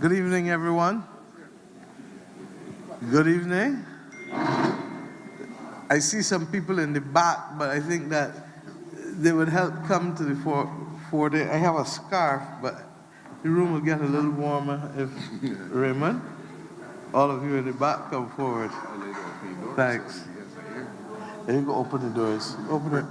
Good evening, everyone. Good evening. I see some people in the back, but I think that they would help come to the fore. I have a scarf, but the room will get a little warmer if Raymond, all of you in the back, come forward. Thanks. There you go, open the doors. Open it.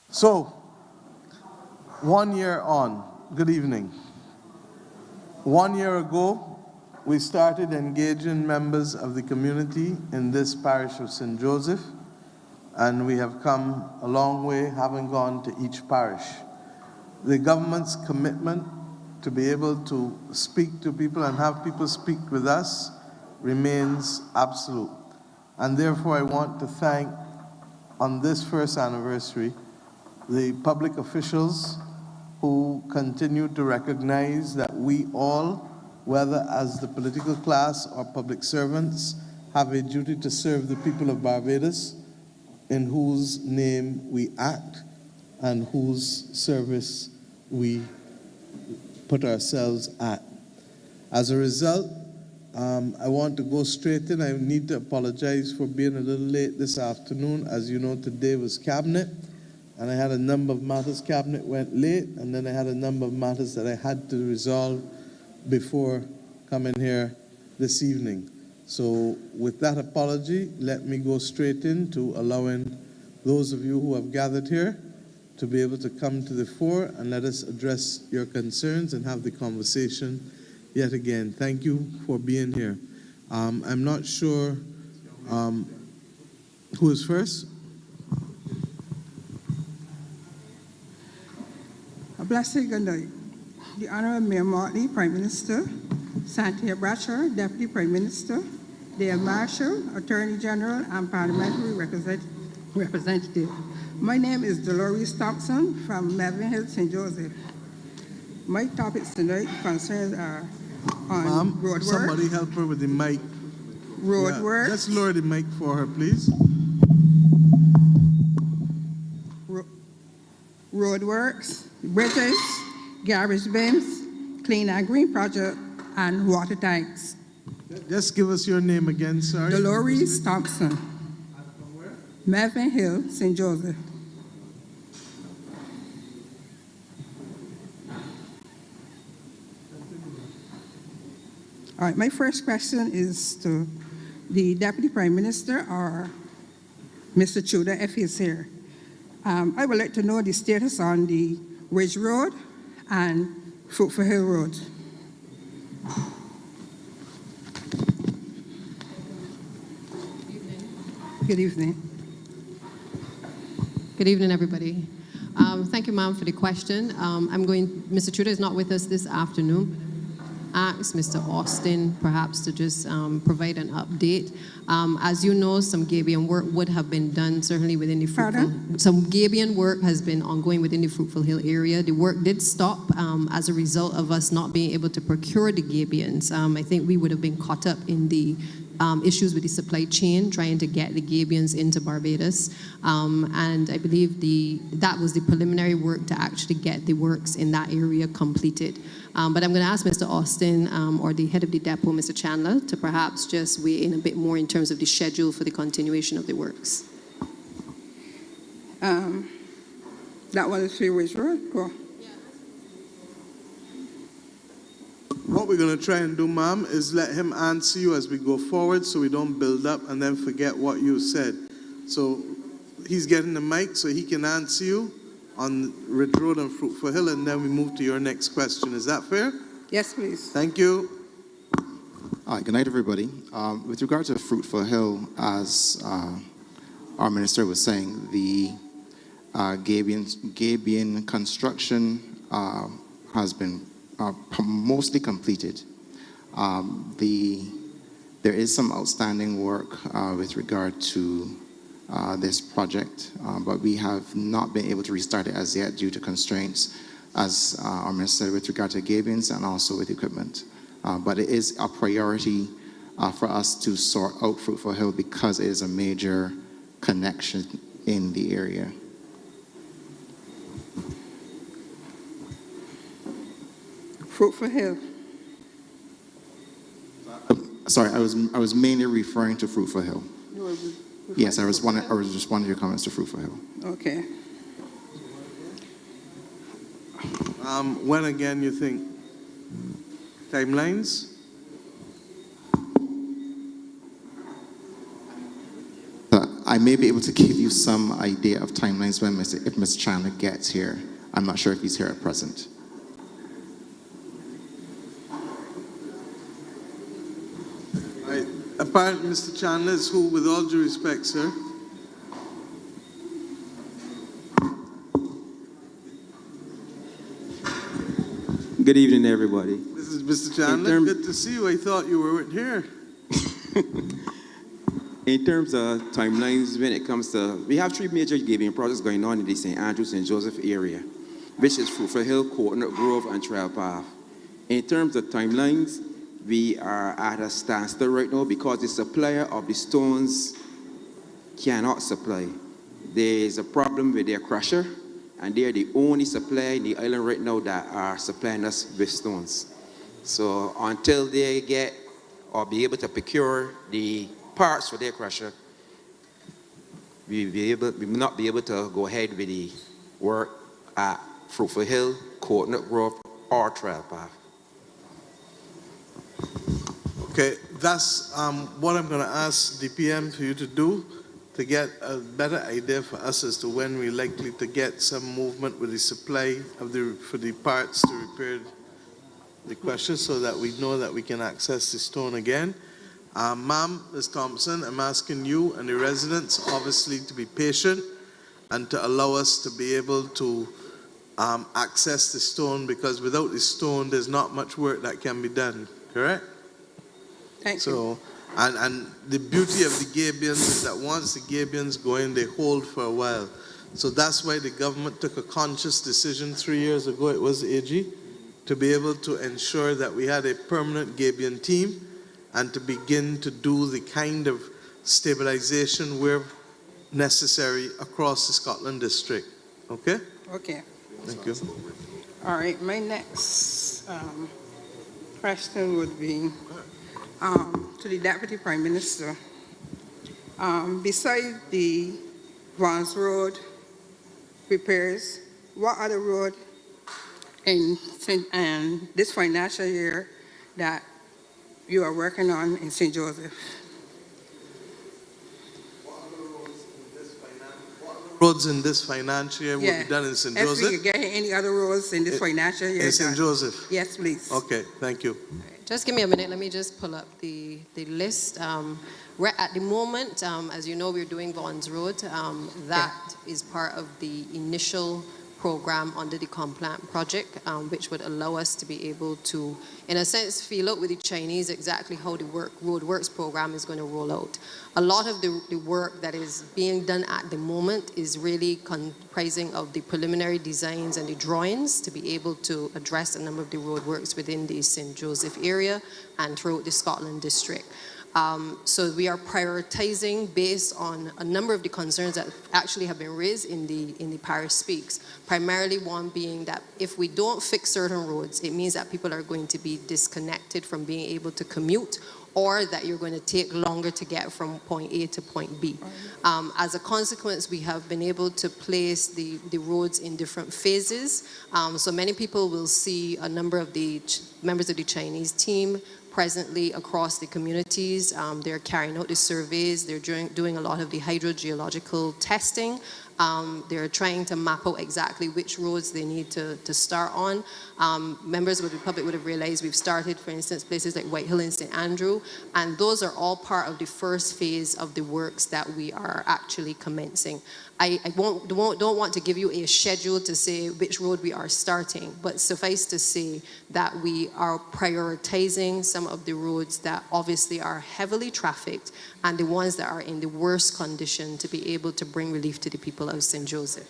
So, 1 year on, good evening. 1 year ago, we started engaging members of the community in this parish of St. Joseph, and we have come a long way, having gone to each parish. The government's commitment to be able to speak to people and have people speak with us remains absolute. And therefore, I want to thank, on this first anniversary, the public officials who continue to recognize that we all, whether as the political class or public servants, have a duty to serve the people of Barbados, in whose name we act and whose service we put ourselves at. As a result, I want to go straight in. I need to apologize for being a little late this afternoon. As you know, today was Cabinet, and I had a number of matters. Cabinet went late, and then I had a number of matters that I had to resolve before coming here this evening. So with that apology, let me go straight into allowing those of you who have gathered here to be able to come to the fore and let us address your concerns and have the conversation yet again. Thank you for being here. I'm not sure who is first. A blessed good night. The Honorable Mayor Motley, Prime Minister, Santia Bradshaw, Deputy Prime Minister, Dale Marshall, Attorney General, and Parliamentary Representative. My name is Dolores Thompson from Melvin Hill, St. Joseph. My topics tonight concerns are on road work. Somebody help her with the mic. Road work. Just lower the mic for her, please. Road works, bridges, garbage bins, clean and green project, and water tanks. Just give us your name again, sorry. Dolores Thompson. Melvin Hill, St. Joseph. All right, my first question is to the Deputy Prime Minister, or Mr. Tudor, if he's here. I would like to know the status on the Ridge Road and Fruitful Hill Road. Good evening. Good evening, everybody. Thank you, ma'am, for the question. Mr. Tudor is not with us this afternoon. Ask Mr. Austin perhaps to just provide an update. As you know, some Gabion work would have been done certainly within the some Gabion work has been ongoing within the Fruitful Hill area. The work did stop as a result of us not being able to procure the Gabions. I think we would have been caught up in the issues with the supply chain, trying to get the Gabions into Barbados. And I believe that was the preliminary work to actually get the works in that area completed. But I'm going to ask Mr. Austin or the head of the depot, Mr. Chandler, to perhaps just weigh in a bit more in terms of the schedule for the continuation of the works. That one is Ridge Road. Go. What we're going to try and do, ma'am, is let him answer you as we go forward so we don't build up and then forget what you said. So he's getting the mic so he can answer you on Ridge Road and Fruitful Hill, and then we move to your next question. Is that fair? Yes, please. Thank you. All right, good night, everybody. With regard to Fruitful Hill, as our minister was saying, the Gabion construction has been mostly completed. The There is some outstanding work with regard to this project, but we have not been able to restart it as yet due to constraints, as our minister said, with regard to Gabions and also with equipment. But it is a priority for us to sort out Fruitful Hill because it is a major connection in the area. Fruitful Hill. Sorry, I was mainly referring to Fruitful Hill. You were Yes, I was responding to your comments to Fruitful Hill. Okay. When again you think? Timelines? I may be able to give you some idea of timelines when if Mr. Chandler gets here. I'm not sure if he's here at present. Apparently, Mr. Chandler is who, with all due respect, sir? Good evening, everybody. This is Mr. Chandler. Good to see you. I thought you weren't here. In terms of timelines, when it comes to, we have three major giving projects going on in the St. Andrew, St. Joseph area, which is Fruitful Hill, Coconut Grove, and Trail Path. In terms of timelines, we are at a standstill right now because the supplier of the stones cannot supply. There is a problem with their crusher, and they are the only supplier in the island right now that are supplying us with stones. So until they get or be able to procure the parts for their crusher, we will not be able to go ahead with the work at Fruitful Hill, Coconut Grove, or Trail Path. Okay, that's what I'm going to ask DPM for you to do to get a better idea for us as to when we're likely to get some movement with the supply of for the parts to repair the crusher so that we know that we can access the stone again. Ma'am, Ms. Thompson, I'm asking you and the residents obviously to be patient and to allow us to be able to access the stone, because without the stone there's not much work that can be done, correct? Thank you. And the beauty of the Gabions is that once the Gabions go in, they hold for a while. So that's why the government took a conscious decision 3 years ago, it was AG, to be able to ensure that we had a permanent Gabion team and to begin to do the kind of stabilization where necessary across the Scotland district. Okay? Okay. Thank you. All right. My next question would be to the Deputy Prime Minister. Besides the Vance Road repairs, what other road in this financial year that you are working on in St. Joseph? Roads in this financial year will be done in St. Joseph? If we could get any other roads in this financial year. In St. Joseph? Yes, please. Okay, thank you. Just give me a minute. Let me just pull up the list. At the moment, as you know, we're doing Vaughan's Road. That is part of the initial program under the Complant project, which would allow us to be able to, in a sense, feel out with the Chinese exactly how the road works program is going to roll out. A lot of the work that is being done at the moment is really comprising of the preliminary designs and the drawings to be able to address a number of the road works within the St. Joseph area and throughout the Scotland district. So we are prioritizing based on a number of the concerns that actually have been raised in the Parish Speaks. Primarily one being that if we don't fix certain roads, it means that people are going to be disconnected from being able to commute, or that you're going to take longer to get from point A to point B. As a consequence, we have been able to place the roads in different phases. So many people will see a number of the members of the Chinese team presently across the communities. They're carrying out the surveys, they're doing a lot of the hydrogeological testing, They're trying to map out exactly which roads they need to start on. Members of the public would have realized we've started, for instance, places like White Hill and St. Andrew, and those are all part of the first phase of the works that we are actually commencing. I don't want to give you a schedule to say which road we are starting, but suffice to say that we are prioritizing some of the roads that obviously are heavily trafficked and the ones that are in the worst condition to be able to bring relief to the people of St. Joseph.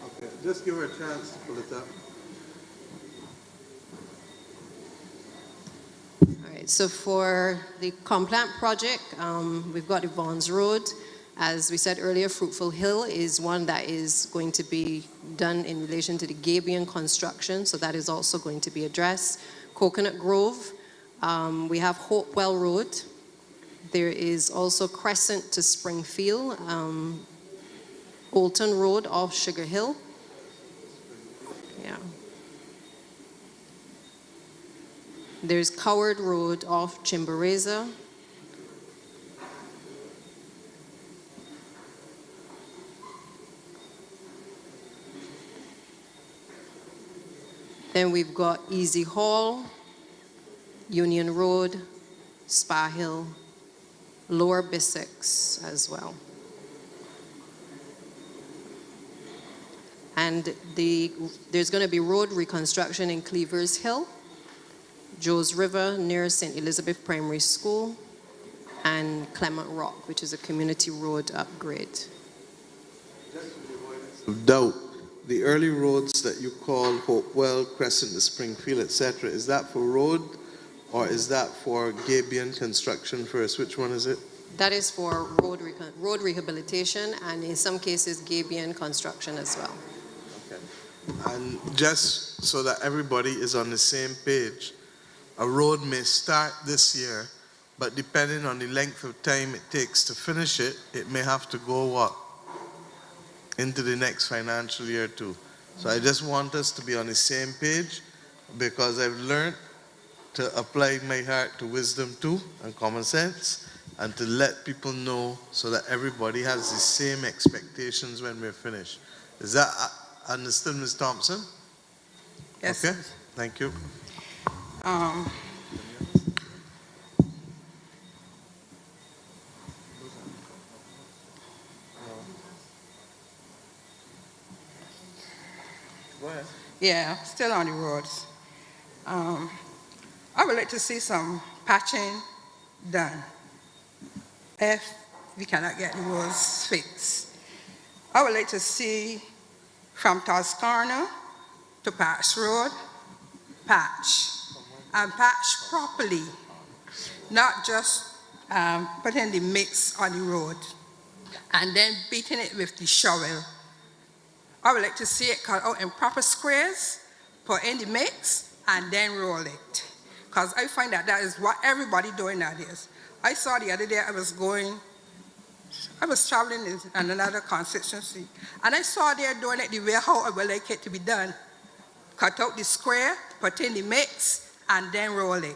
Okay, just give her a chance to pull it up. All right, so for the Complant project, we've got the Vaughn's Road. As we said earlier, Fruitful Hill is one that is going to be done in relation to the Gabion construction, so that is also going to be addressed. Coconut Grove, we have Hopewell Road. There is also Crescent to Springfield, Bolton Road off Sugar Hill. Yeah. There's Coward Road off Chimborazo. Then we've got Easy Hall, Union Road, Spa Hill, Lower Bissex as well. And there's going to be road reconstruction in Cleavers Hill, Joe's River near St. Elizabeth Primary School, and Clement Rock, which is a community road upgrade. Doubt. The early roads that you call Hopewell, Crescent to Springfield, etc., is that for road or is that for Gabion construction first? Which one is it? That is for road rehabilitation and in some cases Gabion construction as well. Okay. And just so that everybody is on the same page, a road may start this year, but depending on the length of time it takes to finish it, it may have to go what? Into the next financial year too. So I just want us to be on the same page because I've learned to apply my heart to wisdom too and common sense and to let people know so that everybody has the same expectations when we're finished. Is that understood, Ms. Thompson? Yes. Okay, thank you. Yeah, still on the roads. I would like to see some patching done if we cannot get the roads fixed. I would like to see from Toscana to Parish Road, patch, and patch properly, not just putting the mix on the road and then beating it with the shovel. I would like to see it cut out in proper squares, put in the mix, and then roll it. Because I find that that is what everybody doing nowadays. I saw the other day I was traveling in another constituency, and I saw they're doing it the way how I would like it to be done. Cut out the square, put in the mix, and then roll it.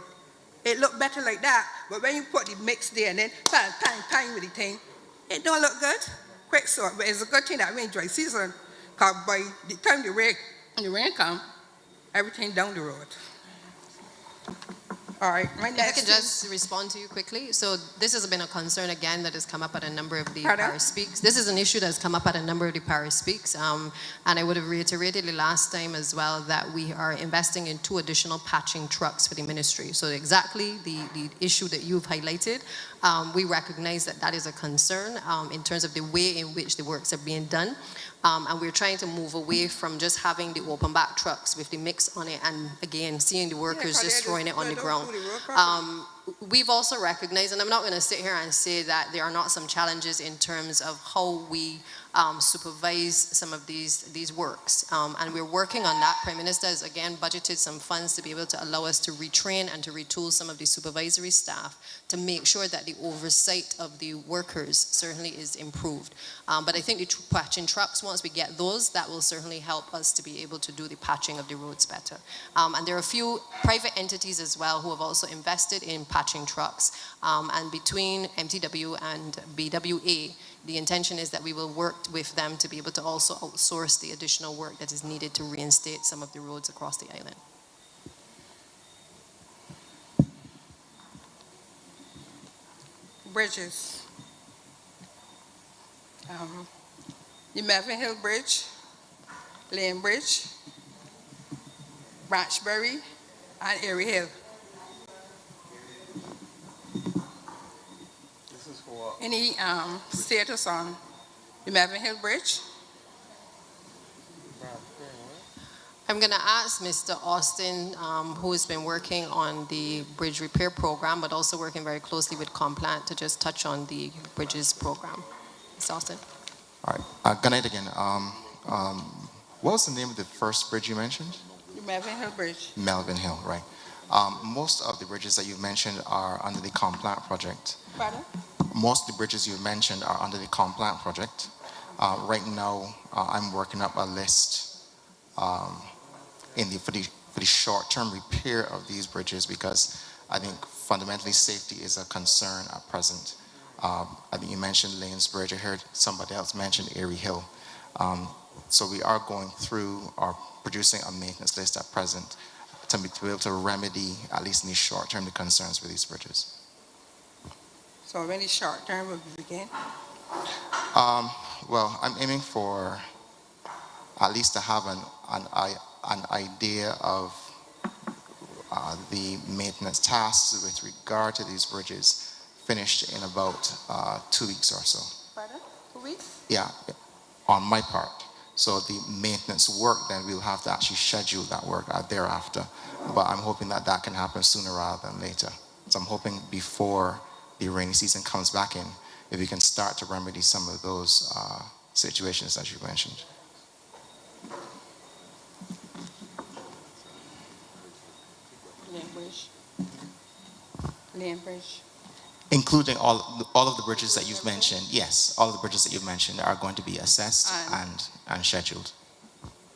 It looked better like that, but when you put the mix there and then bang with the thing, it don't look good. Quick sort, but it's a good thing that we enjoy season. Because by the time the rain comes, everything down the road. All right, my next. If I can just respond to you quickly. So this has been a concern again that has come up at a number of the Pardon? Parish Speaks. This is an issue that has come up at a number of the Parish Speaks. And I would have reiterated the last time as well that we are investing in 2 additional patching trucks for the ministry. So exactly the issue that you've highlighted, we recognize that that is a concern in terms of the way in which the works are being done. And we're trying to move away from just having the open back trucks with the mix on it and again seeing the workers just throwing it on the ground. We've also recognized, and I'm not going to sit here and say that there are not some challenges in terms of how we supervise some of these works. And we're working on that. Prime Minister has again budgeted some funds to be able to allow us to retrain and to retool some of the supervisory staff to make sure that the oversight of the workers certainly is improved. But I think the patching trucks, once we get those, that will certainly help us to be able to do the patching of the roads better. And there are a few private entities as well who have also invested in patching trucks. And between MTW and BWA, the intention is that we will work with them to be able to also outsource the additional work that is needed to reinstate some of the roads across the island. Bridges. The Melvin Hill Bridge, Lane Bridge, Branchbury, and Erie Hill. This is for Any status on the Melvin Hill Bridge? I'm going to ask Mr. Austin, who has been working on the bridge repair program, but also working very closely with Complant, to just touch on the bridges program. Mr. Austin. All right. Good night again. What was the name of the first bridge you mentioned? The Melvin Hill Bridge. Melvin Hill, right. Most of the bridges that you mentioned are under the Complant project. Pardon? Most of the bridges you mentioned are under the Complant project. Right now, I'm working up a list for the short-term repair of these bridges, because I think fundamentally safety is a concern at present. I think you mentioned Lanes Bridge. I heard somebody else mention Erie Hill. So we are going through or producing a maintenance list at present to be able to remedy, at least in the short term, the concerns with these bridges. So when the short term will begin? Well, I'm aiming for at least to have an idea of the maintenance tasks with regard to these bridges finished in about 2 weeks or so. Pardon? 2 weeks? Yeah, on my part. So the maintenance work, then we'll have to actually schedule that work thereafter. But I'm hoping that that can happen sooner rather than later. So I'm hoping before the rainy season comes back in, if we can start to remedy some of those situations that you mentioned. Lane Bridge. Lane Bridge. Including all of the bridges that you've mentioned. Yes, all of the bridges that you've mentioned are going to be assessed and scheduled.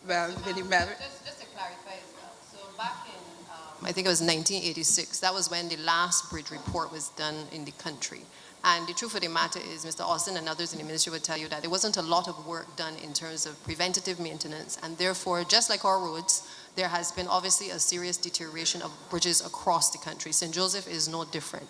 Well, with the Melvin. Just to clarify as well, so back in, I think it was 1986, that was when the last bridge report was done in the country. And the truth of the matter is, Mr. Austin and others in the ministry would tell you that there wasn't a lot of work done in terms of preventative maintenance, and therefore, just like our roads, there has been obviously a serious deterioration of bridges across the country. St. Joseph is no different.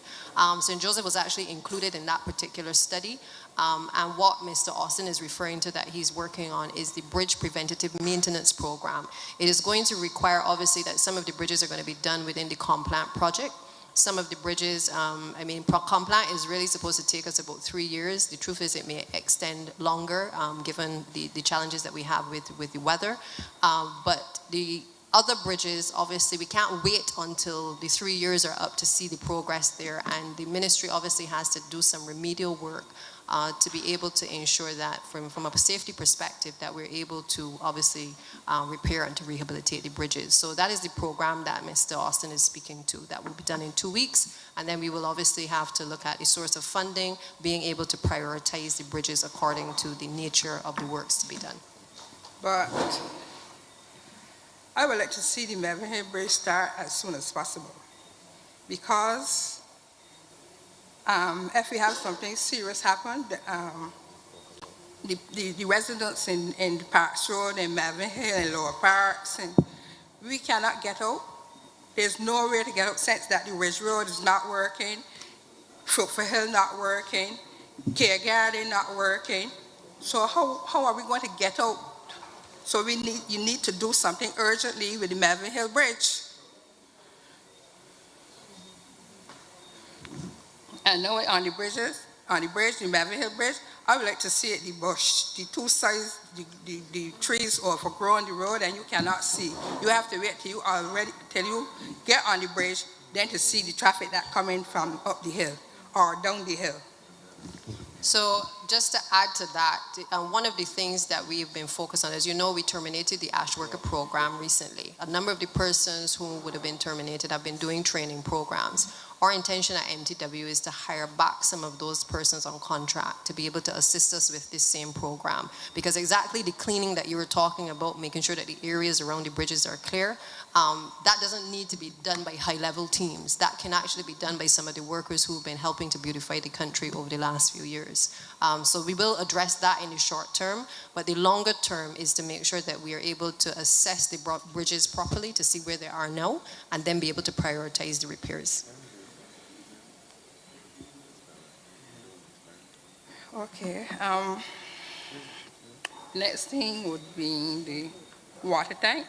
St. Joseph was actually included in that particular study, and what Mr. Austin is referring to that he's working on is the bridge preventative maintenance program. It is going to require, obviously, that some of the bridges are going to be done within the Complant project. Some of the bridges, Complant is really supposed to take us about 3 years. The truth is it may extend longer, given the challenges that we have with the weather. But the other bridges, obviously, we can't wait until the 3 years are up to see the progress there. And the ministry obviously has to do some remedial work to be able to ensure that from a safety perspective that we're able to obviously repair and to rehabilitate the bridges. So that is the program that Mr. Austin is speaking to. That will be done in 2 weeks, and then we will obviously have to look at the source of funding, being able to prioritize the bridges according to the nature of the works to be done. But I would like to see the Melvin Hill Bridge start as soon as possible, because if we have something serious happen, the residents in the Parks Road and Melvin Hill and Lower Parks, and we cannot get out. There's no way to get out since that the Ridge Road is not working, Fruitful Hill not working, Care Garden not working. So how are we going to get out? So you need to do something urgently with the Melvin Hill Bridge. And now on the bridge, the Melvin Hill Bridge, I would like to see it, the bush, the two sides, the trees overgrown the road, and you cannot see. You have to wait till you get on the bridge, then to see the traffic that coming from up the hill or down the hill. So just to add to that, one of the things that we've been focused on, as you know, we terminated the Ash Worker program recently. A number of the persons who would have been terminated have been doing training programs. Our intention at MTW is to hire back some of those persons on contract to be able to assist us with this same program. Because exactly the cleaning that you were talking about, making sure that the areas around the bridges are clear, that doesn't need to be done by high-level teams. That can actually be done by some of the workers who've been helping to beautify the country over the last few years. So we will address that in the short term, but the longer term is to make sure that we are able to assess the bridges properly to see where they are now, and then be able to prioritize the repairs. Okay. Next thing would be the water tanks.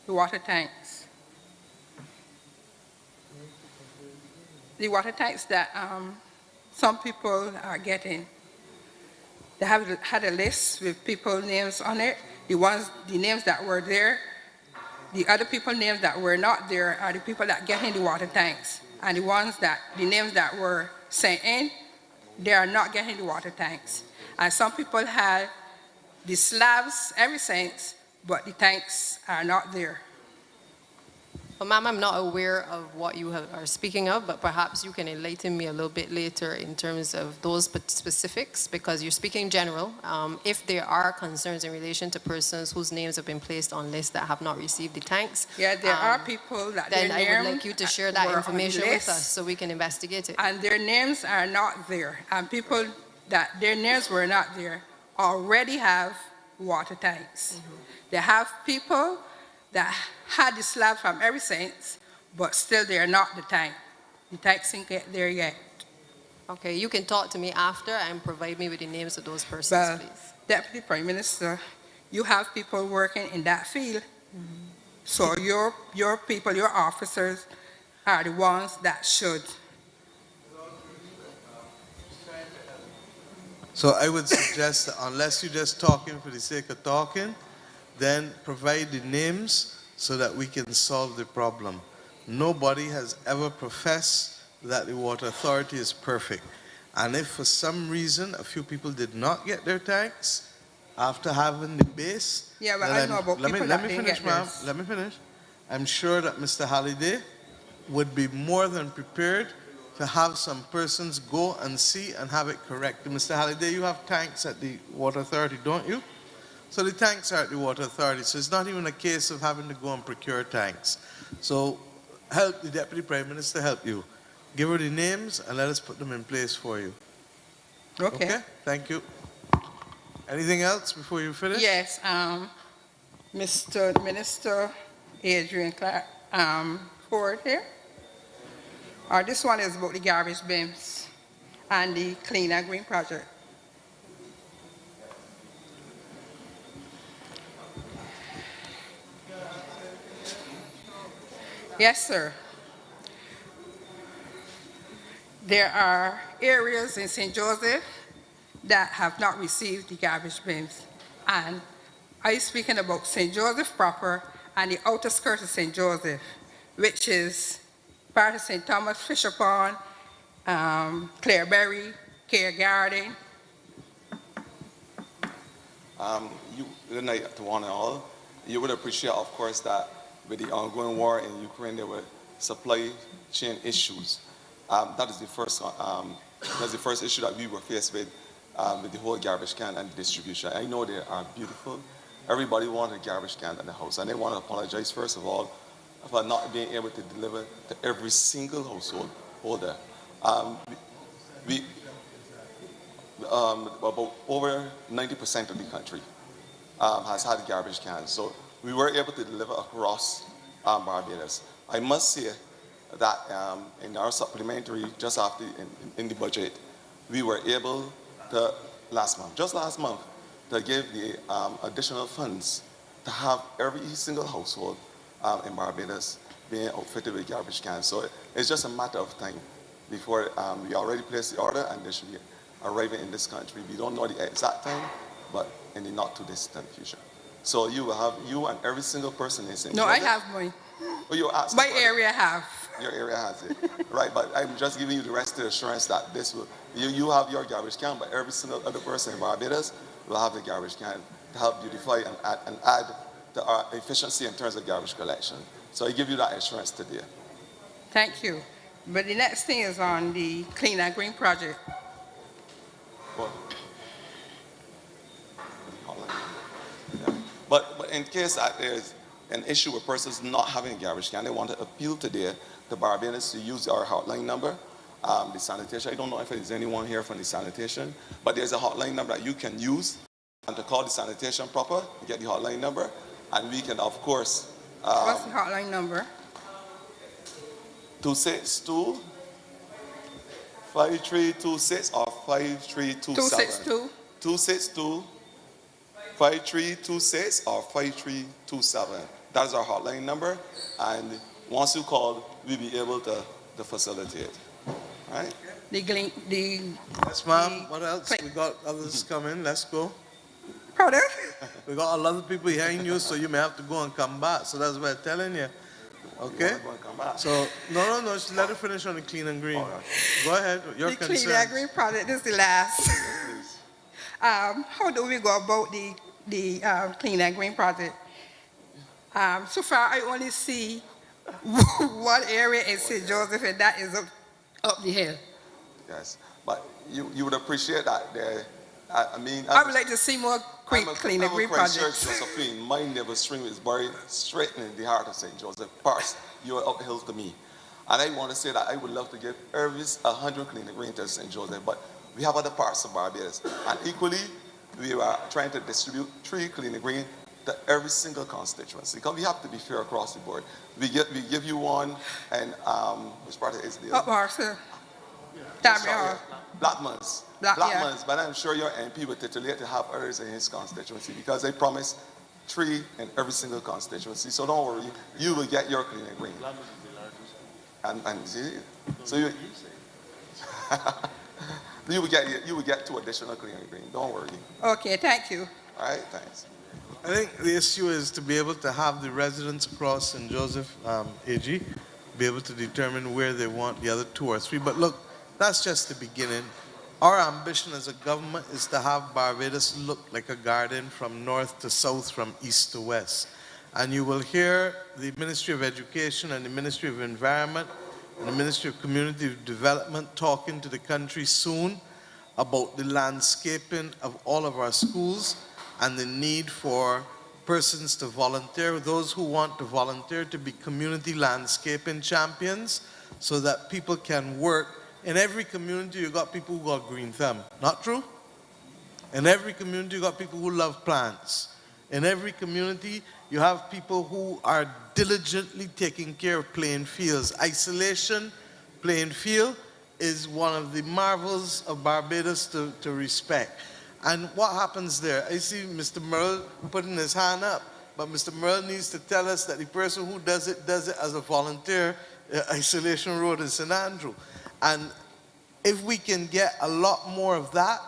The water tanks. The water tanks that some people are getting. They have had a list with people's names on it. The names that were there, the other people's names that were not there are the people that get in the water tanks. And the names that were sent in, they are not getting the water tanks. And some people had the slabs, everything, but the tanks are not there. Well, ma'am, I'm not aware of what you are speaking of, but perhaps you can enlighten me a little bit later in terms of those specifics, because you're speaking general. If there are concerns in relation to persons whose names have been placed on lists that have not received the tanks, Yeah, there are people that then their I would names like you to share that were on information the with list, us so we can investigate it. and their names are not there. And people that their names were not there already have water tanks. They have people that had the slab from everything, but still they are not the tank. The tanks ain't get there yet. Okay, you can talk to me after and provide me with the names of those persons, But please. Deputy Prime Minister, you have people working in that field. So your people, your officers are the ones that should. So I would suggest that unless you're just talking for the sake of talking, then provide the names so that we can solve the problem. Nobody has ever professed that the water authority is perfect. And if for some reason a few people did not get their tanks after having the base, Yeah, but I know about people that didn't get theirs. Let me finish. I'm sure that Mr. Halliday would be more than prepared to have some persons go and see and have it corrected. Mr. Halliday, you have tanks at the water authority, don't you? So the tanks are at the water authority, so it's not even a case of having to go and procure tanks. So help the Deputy Prime Minister help you. Give her the names and let us put them in place for you. Okay. Thank you. Anything else before you finish? Yes, Mr. Minister Adrian Clark, Ford here. This one is about the garbage bins and the Clean and Green project. Yes, sir. There are areas in St. Joseph that have not received the garbage bins. And I'm speaking about St. Joseph proper and the outer skirts of St. Joseph, which is part of St. Thomas, Fisher Pond, Clareberry, Care Garden. Good night to one and all. You would appreciate, of course, that with the ongoing war in Ukraine, there were supply chain issues. That is the first issue that we were faced with the whole garbage can and distribution. I know they are beautiful. Everybody wanted a garbage can in the house, and they want to apologize, first of all, for not being able to deliver to every single household holder. About over 90% of the country has had garbage cans. So we were able to deliver across Barbados. I must say that in our supplementary, just after in the budget, we were able to, just last month, to give the additional funds to have every single household in Barbados being outfitted with garbage cans. So it's just a matter of time before we already placed the order and they should be arriving in this country. We don't know the exact time, but in the not too distant future. So you will have you and every single person in St. No, I Joseph. have mine. Oh, you're asking My for it? area have. Your area has it, right? But I'm just giving you the rest of the assurance that this will, you have your garbage can, but every single other person in Barbados will have the garbage can to help beautify and add the efficiency in terms of garbage collection. So I give you that assurance today. Thank you. But the next thing is on the Clean and Green project. Well, yeah. But in case that there's an issue with persons not having a garbage can, they want to appeal today to Barbadians to use our hotline number, the sanitation. I don't know if there's anyone here from the sanitation, but there's a hotline number that you can use and to call the sanitation proper, get the hotline number, and we can, of course, What's the hotline number? 262 5326 or 5327. 262? 262 5326 or 5327. That is our hotline number, and once you call, we'll be able to facilitate. Right? Yes, ma'am. What else? We got others coming. Let's go. Pardon? We got a lot of people behind you, so you may have to go and come back. So that's what I'm telling you. Okay? You wanna come back? So, no. Just let it finish on the clean and green. All right. Go ahead. Your The concerns. Clean and Green project, this is the last. Please. How do we go about the Clean and Green project? So far, I only see one area in St. Joseph, and that is up the hill. Yes, but you would appreciate that. I mean, I would like to see more Clean and Green projects. Josephine, my neighbor stream is buried straight in the heart of St. Joseph. Parish, you are uphill to me. And I want to say that I would love to give every 100 Clean and Green to St. Joseph, but we have other parts of Barbados. And equally, we are trying to distribute 3 Clean and Green to every single constituency, because we have to be fair across the board. We give you one, and which part is the Up Marshall. Blackmans. Yeah. Blackmans, but I'm sure your MP would titillate to have others in his constituency, because they promised 3 in every single constituency. So don't worry, you will get your Clean and Green. And see, so you will get 2 additional Clean and Green. Don't worry. Okay, thank you. All right, thanks. I think the issue is to be able to have the residents across St. Joseph, AG, be able to determine where they want the other 2 or 3. But look, that's just the beginning. Our ambition as a government is to have Barbados look like a garden from north to south, from east to west. And you will hear the Ministry of Education and the Ministry of Environment and the Ministry of Community Development talking to the country soon about the landscaping of all of our schools and the need for persons to volunteer, those who want to volunteer to be community landscaping champions, so that people can work. In every community, you got people who got green thumb. Not true? In every community, you got people who love plants. In every community, you have people who are diligently taking care of playing fields. Isolation, playing field, is one of the marvels of Barbados to respect. And what happens there? I see Mr. Merle putting his hand up, but Mr. Merle needs to tell us that the person who does it as a volunteer, Isolation Road in St. Andrew. And if we can get a lot more of that,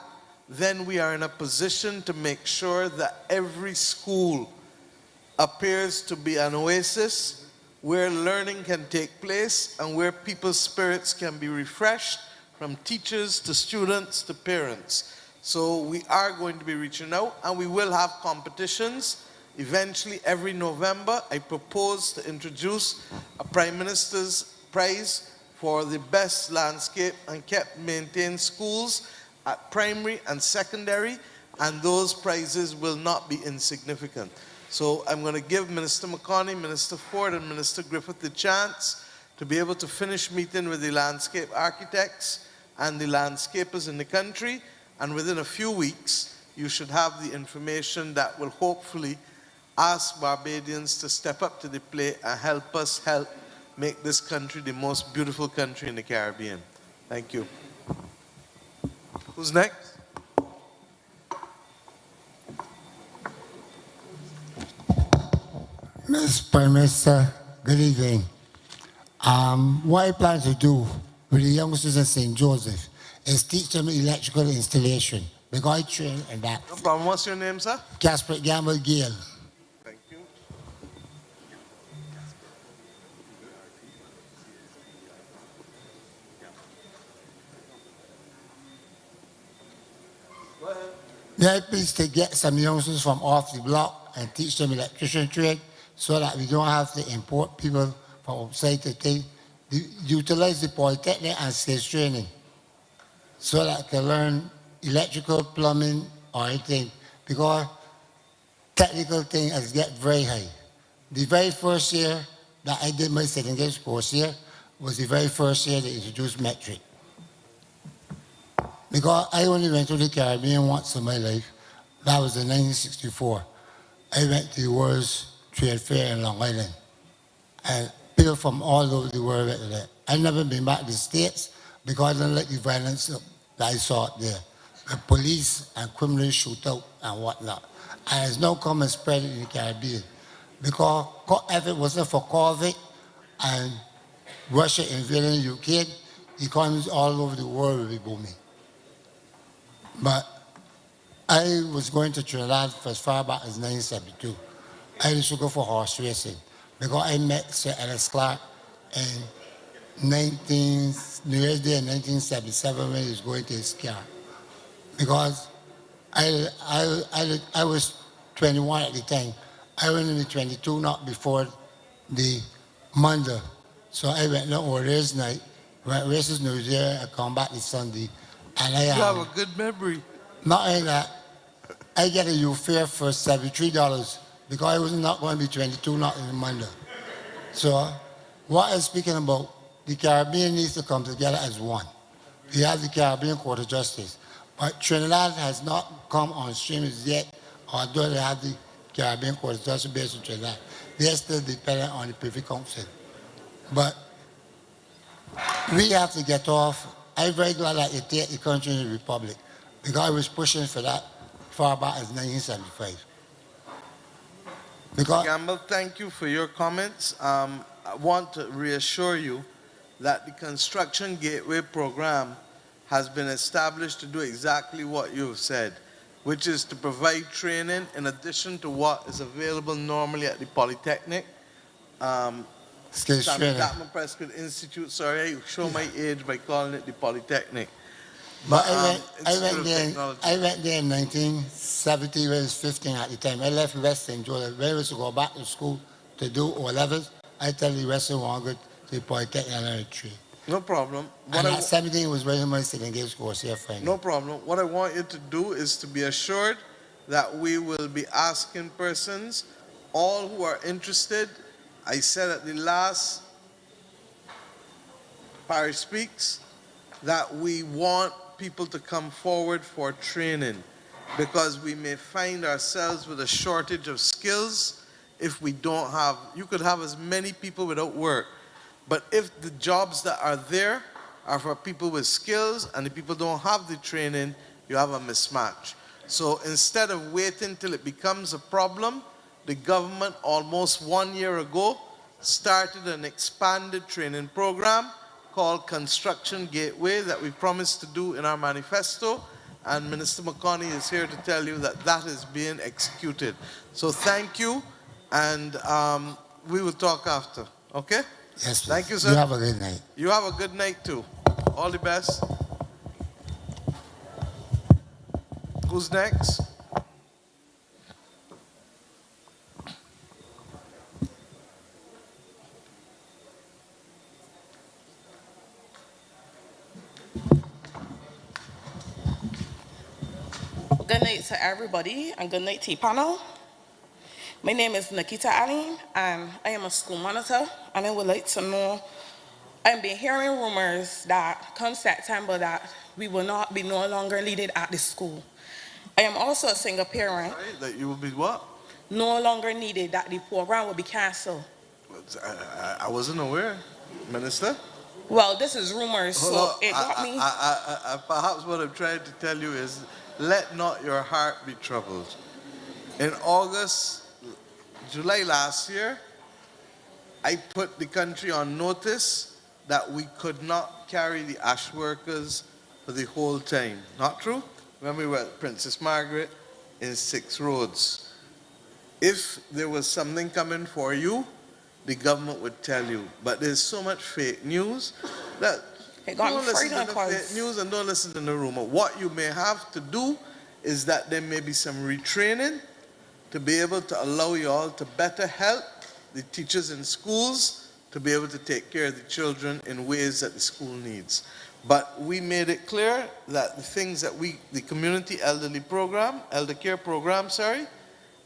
then we are in a position to make sure that every school appears to be an oasis where learning can take place and where people's spirits can be refreshed, from teachers to students to parents. So we are going to be reaching out, and we will have competitions. Eventually, every November, I propose to introduce a Prime Minister's Prize for the best landscape and kept maintained schools at primary and secondary, and those prizes will not be insignificant. So I'm going to give Minister McConney, Minister Ford, and Minister Griffith the chance to be able to finish meeting with the landscape architects and the landscapers in the country, and within a few weeks, you should have the information that will hopefully ask Barbadians to step up to the plate and help us help make this country the most beautiful country in the Caribbean. Thank you. Who's next? Mr. Prime Minister, good evening. What I plan to do with the youngsters in St. Joseph is teach them electrical installation because I train in that. No problem. What's your name, sir? Casper Gamble Gill. Thank you. They help us to get some youngsters from off the block and teach them electrician trade so that we don't have to import people from outside to utilize the polytechnic and skills training so that they can learn electrical, plumbing, or anything, because technical thing has get very high. The very first year that I did my second course here was the very first year they introduced metric. Because I only went to the Caribbean once in my life. That was in 1964. I went to the World's Trade Fair in Long Island. And people from all over the world went to that. I've never been back to the States because I don't like the violence that I saw there. The police and criminals shoot out and whatnot. And it's now come and spread in the Caribbean. Because if it wasn't for COVID and Russia invading Ukraine, economies all over the world would be booming. But I was going to Trinidad for as far back as 1972. I used to go for horse racing because I met Sir Ellis Clark in New Year's Day in 1977 when he was going to his car. Because I was 21 at the time. I went into 22 not before the Monday. So I went on over race night, went races New Year, I come back this Sunday. And You have a good memory. not only that, I get a U fare for $73 because I was not going to be 22 not in Monday. So what I'm speaking about, the Caribbean needs to come together as one. We have the Caribbean Court of Justice. But Trinidad has not come on stream as yet, although they have the Caribbean Court of Justice based in Trinidad. They're still dependent on the Privy Council. But we have to get off. I'm very glad that you take the country in the Republic because I was pushing for that far back as 1975. Because Gamble, thank you for your comments. I want to reassure you that the Construction Gateway program has been established to do exactly what you've said, which is to provide training in addition to what is available normally at the Polytechnic. skills training. Dartmouth Prescott Institute, sorry, I show my age by calling it the Polytechnic. But Institute of I Technology. went there in 1970 when I was 15 at the time. I left West St. Joseph. When I was to go back to school to do O-levels, I tell the rest of want to go to the Polytechnic and learn a trade. No problem. And at 17 was when my second gauge course here finally. No problem. What I want you to do is to be assured that we will be asking persons, all who are interested. I said at the last Parish Speaks that we want people to come forward for training because we may find ourselves with a shortage of skills if we don't have, you could have as many people without work, but if the jobs that are there are for people with skills and the people don't have the training, you have a mismatch. So instead of waiting till it becomes a problem, the government almost 1 year ago started an expanded training program called Construction Gateway that we promised to do in our manifesto, and Minister McConney is here to tell you that that is being executed. So thank you, and we will talk after, okay? Yes, please. Thank you, sir. You have a good night. You have a good night too. All the best. Who's next? Good night to everybody and good night to panel. My name is Nikita Aline and I am a school monitor, and I would like to know, I've been hearing rumors that come September that we will not be no longer needed at the school. I am also a single parent. Sorry, that you will be what? No longer needed, that the program will be canceled. I wasn't aware, Minister. Well, this is rumors, so Hold on. it got me. Perhaps what I'm trying to tell you is, let not your heart be troubled. In July last year, I put the country on notice that we could not carry the ash workers for the whole time. Not true? when we were at Princess Margaret in 6 Roads. If there was something coming for you, the government would tell you. But there's so much fake news that It got don't me listen to frightened the 'cause- fake news and don't listen to the rumor. What you may have to do is that there may be some retraining to be able to allow you all to better help the teachers in schools to be able to take care of the children in ways that the school needs. But we made it clear that the things that the community elderly program, elder care program,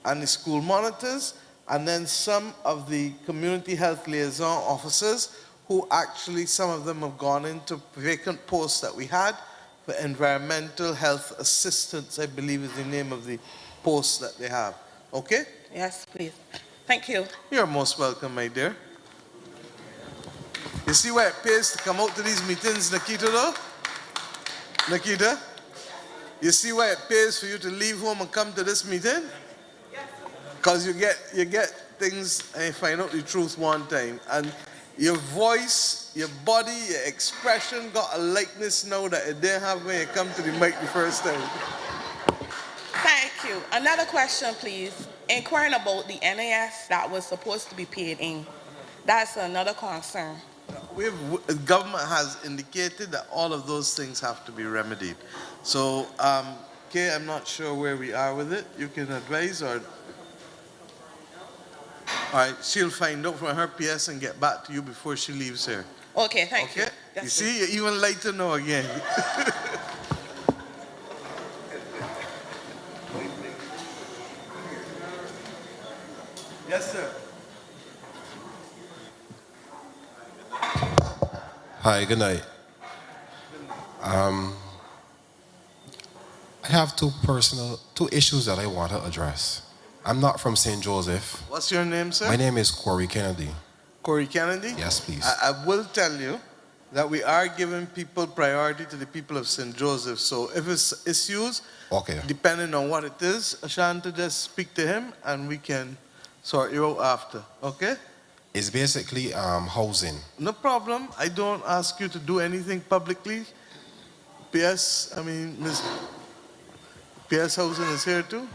and the school monitors, and then some of the community health liaison officers who actually, some of them have gone into vacant posts that we had for environmental health assistants, I believe is the name of the posts that they have. Okay? Yes, please. Thank you. You're most welcome, my dear. You see why it pays to come out to these meetings, Nikita, though? Nikita? You see why it pays for you to leave home and come to this meeting? Because you get things and you find out the truth one time. And your voice, your body, your expression got a likeness now that it didn't have when you come to the mic the first time. Thank you. Another question, please. Inquiring about the NAS that was supposed to be paid in. That's another concern. The government has indicated that all of those things have to be remedied. So, Kay, I'm not sure where we are with it. You can advise or... All right, she'll find out from her PS and get back to you before she leaves here. Okay, thank you. Okay? Yes, You see, you're even lighter now again. Yes, sir. Hi, good night. I have two issues that I want to address. I'm not from St. Joseph. What's your name, sir? My name is Corey Kennedy. Corey Kennedy? Yes, please. I will tell you that we are giving people priority to the people of St. Joseph. So if it's issues, Okay. depending on what it is, Ashanta, just speak to him and we can sort you out after. Okay? It's basically housing. No problem. I don't ask you to do anything publicly. PS Housing is here too?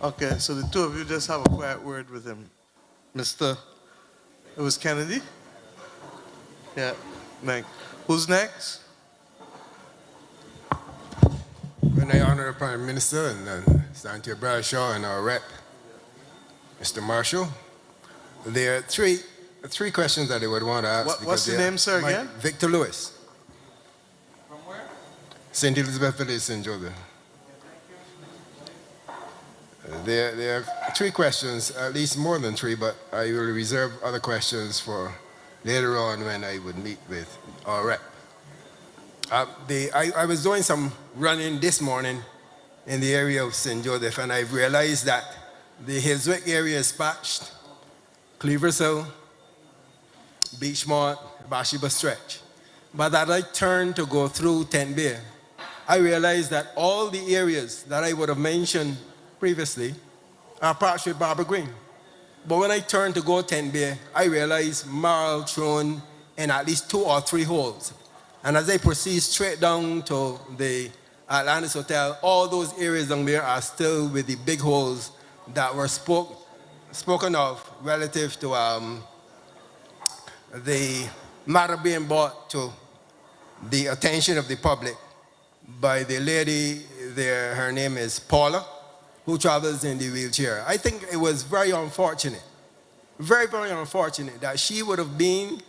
Okay, so the two of you just have a quiet word with him. It was Kennedy? Yeah, next. Who's next? When I honor the Prime Minister and Santia Bradshaw and our rep, Mr. Marshall, there are three questions that I would want to ask. What's the name, sir, again? Victor Lewis. From where? St. Elizabeth Village, St. Joseph. There are three questions, at least more than three, but I will reserve other questions for later on when I would meet with our rep. I was doing some running this morning in the area of St. Joseph, and I've realized that the Hillswick area is patched, Cleavers Hill, Beachmont, Bathsheba Stretch. But as I turned to go through 10 Bay, I realized that all the areas that I would have mentioned previously are patched with Barbara Green. But when I turned to go 10 Bay, I realized marl thrown in at least 2 or 3 holes. And as I proceed straight down to the Atlantis Hotel, all those areas down there are still with the big holes that were spoken of relative to the matter being brought to the attention of the public by the lady there, her name is Paula, who travels in the wheelchair. I think it was very unfortunate, very, very unfortunate that she would have been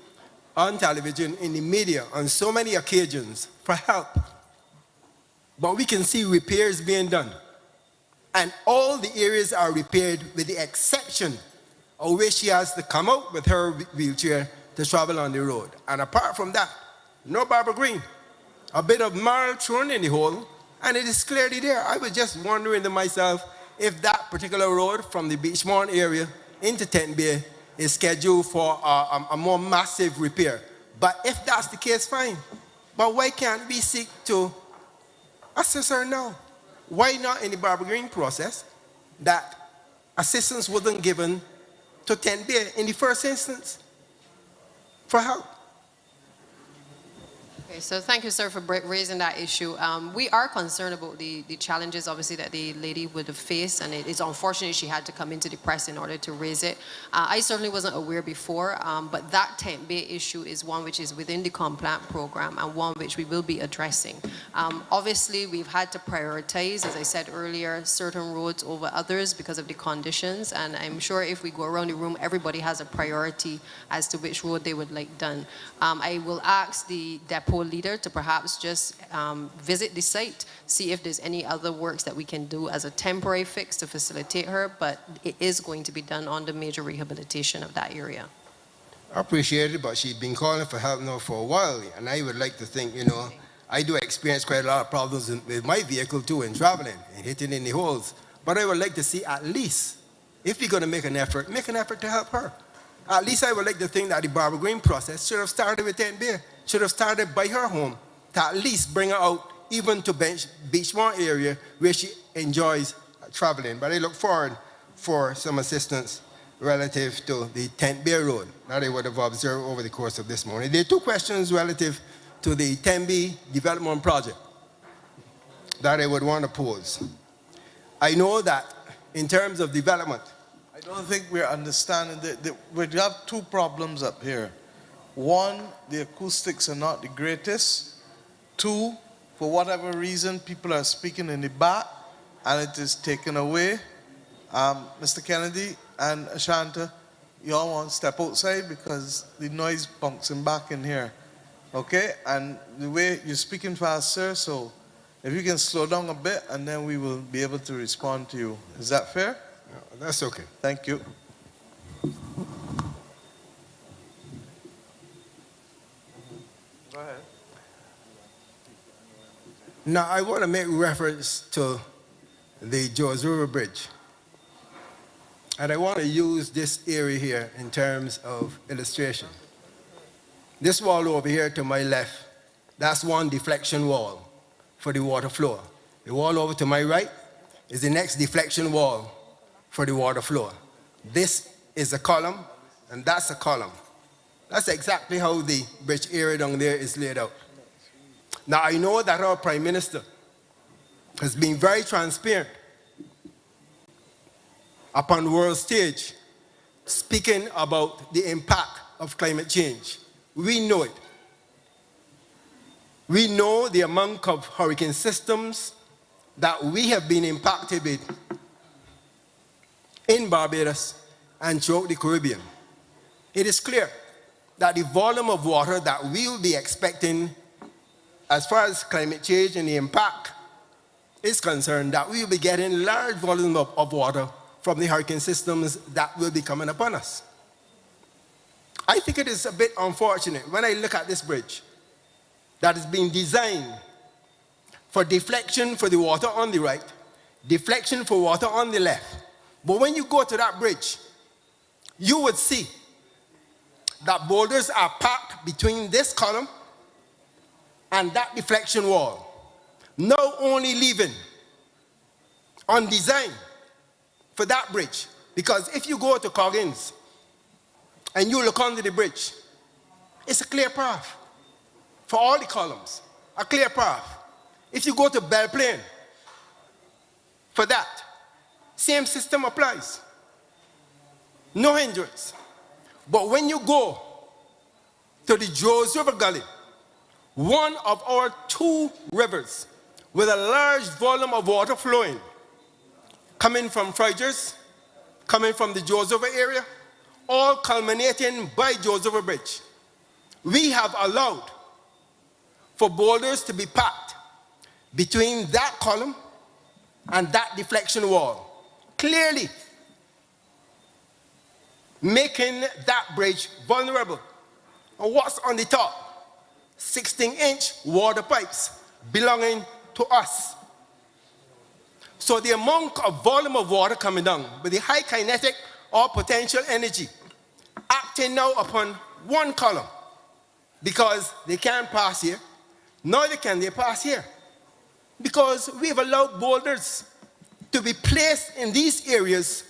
on television, in the media, on so many occasions for help. But we can see repairs being done. And all the areas are repaired with the exception of where she has to come out with her wheelchair to travel on the road. And apart from that, no Barbara Green. A bit of marl thrown in the hole, and it is clearly there. I was just wondering to myself if that particular road from the Beachmont area into 10 Bay is scheduled for a more massive repair. But if that's the case, fine. But why can't we seek to assist her now? Why not in the Barbara Green process that assistance wasn't given to 10 Bay in the first instance for help? Okay, so thank you, sir, for raising that issue. We are concerned about the challenges, obviously, that the lady would have faced, and it is unfortunate she had to come into the press in order to raise it. I certainly wasn't aware before, but that tent bay issue is one which is within the compliant program and one which we will be addressing. Obviously, we've had to prioritize, as I said earlier, certain roads over others because of the conditions, and I'm sure if we go around the room, everybody has a priority as to which road they would like done. I will ask the depot leader to perhaps just visit the site, see if there's any other works that we can do as a temporary fix to facilitate her, but it is going to be done on the major rehabilitation of that area. I appreciate it, but she's been calling for help now for a while, and I would like to think, I do experience quite a lot of problems with my vehicle too in traveling and hitting in the holes, but I would like to see at least, if you're going to make an effort to help her. At least I would like to think that the Barbara Green process should have started with Tent Bay, should have started by her home, to at least bring her out even to Beachmont area where she enjoys traveling. But I look forward for some assistance relative to the Tent Bay Road that I would have observed over the course of this morning. There are two questions relative to the Tent Bay development project that I would want to pose. I know that in terms of development, I don't think we're understanding that we have two problems up here. One, the acoustics are not the greatest. Two, for whatever reason, people are speaking in the back and it is taken away. Mr. Kennedy and Ashanta, y'all want to step outside because the noise bouncing back in here. Okay? And the way you're speaking fast, sir, so if you can slow down a bit and then we will be able to respond to you. Is that fair? That's okay. Thank you. Go ahead. Now, I want to make reference to the George River Bridge. And I want to use this area here in terms of illustration. This wall over here to my left, that's one deflection wall for the water flow. The wall over to my right is the next deflection wall for the water flow. This is a column, and that's a column. That's exactly how the bridge area down there is laid out. Now, I know that our Prime Minister has been very transparent upon the world stage, speaking about the impact of climate change. We know it. We know the amount of hurricane systems that we have been impacted with in Barbados and throughout the Caribbean. It is clear that the volume of water that we will be expecting as far as climate change and the impact is concerned, that we will be getting large volumes of water from the hurricane systems that will be coming upon us. I think it is a bit unfortunate when I look at this bridge that is being designed for deflection for the water on the right, deflection for water on the left. But when you go to that bridge, you would see that boulders are packed between this column and that deflection wall, now only leaving undesigned for that bridge. Because if you go to Coggins and you look under the bridge, it's a clear path for all the columns, a clear path. If you go to Belle Plaine, for that, same system applies. No hindrance. But when you go to the George River Gully, one of our two rivers with a large volume of water flowing, coming from Frigers, coming from the George River area, all culminating by George River Bridge, we have allowed for boulders to be packed between that column and that deflection wall, clearly making that bridge vulnerable. And what's on the top? 16-inch water pipes belonging to us. So the amount of volume of water coming down with the high kinetic or potential energy acting now upon one column, because they can't pass here, neither can they pass here, because we've allowed boulders to be placed in these areas,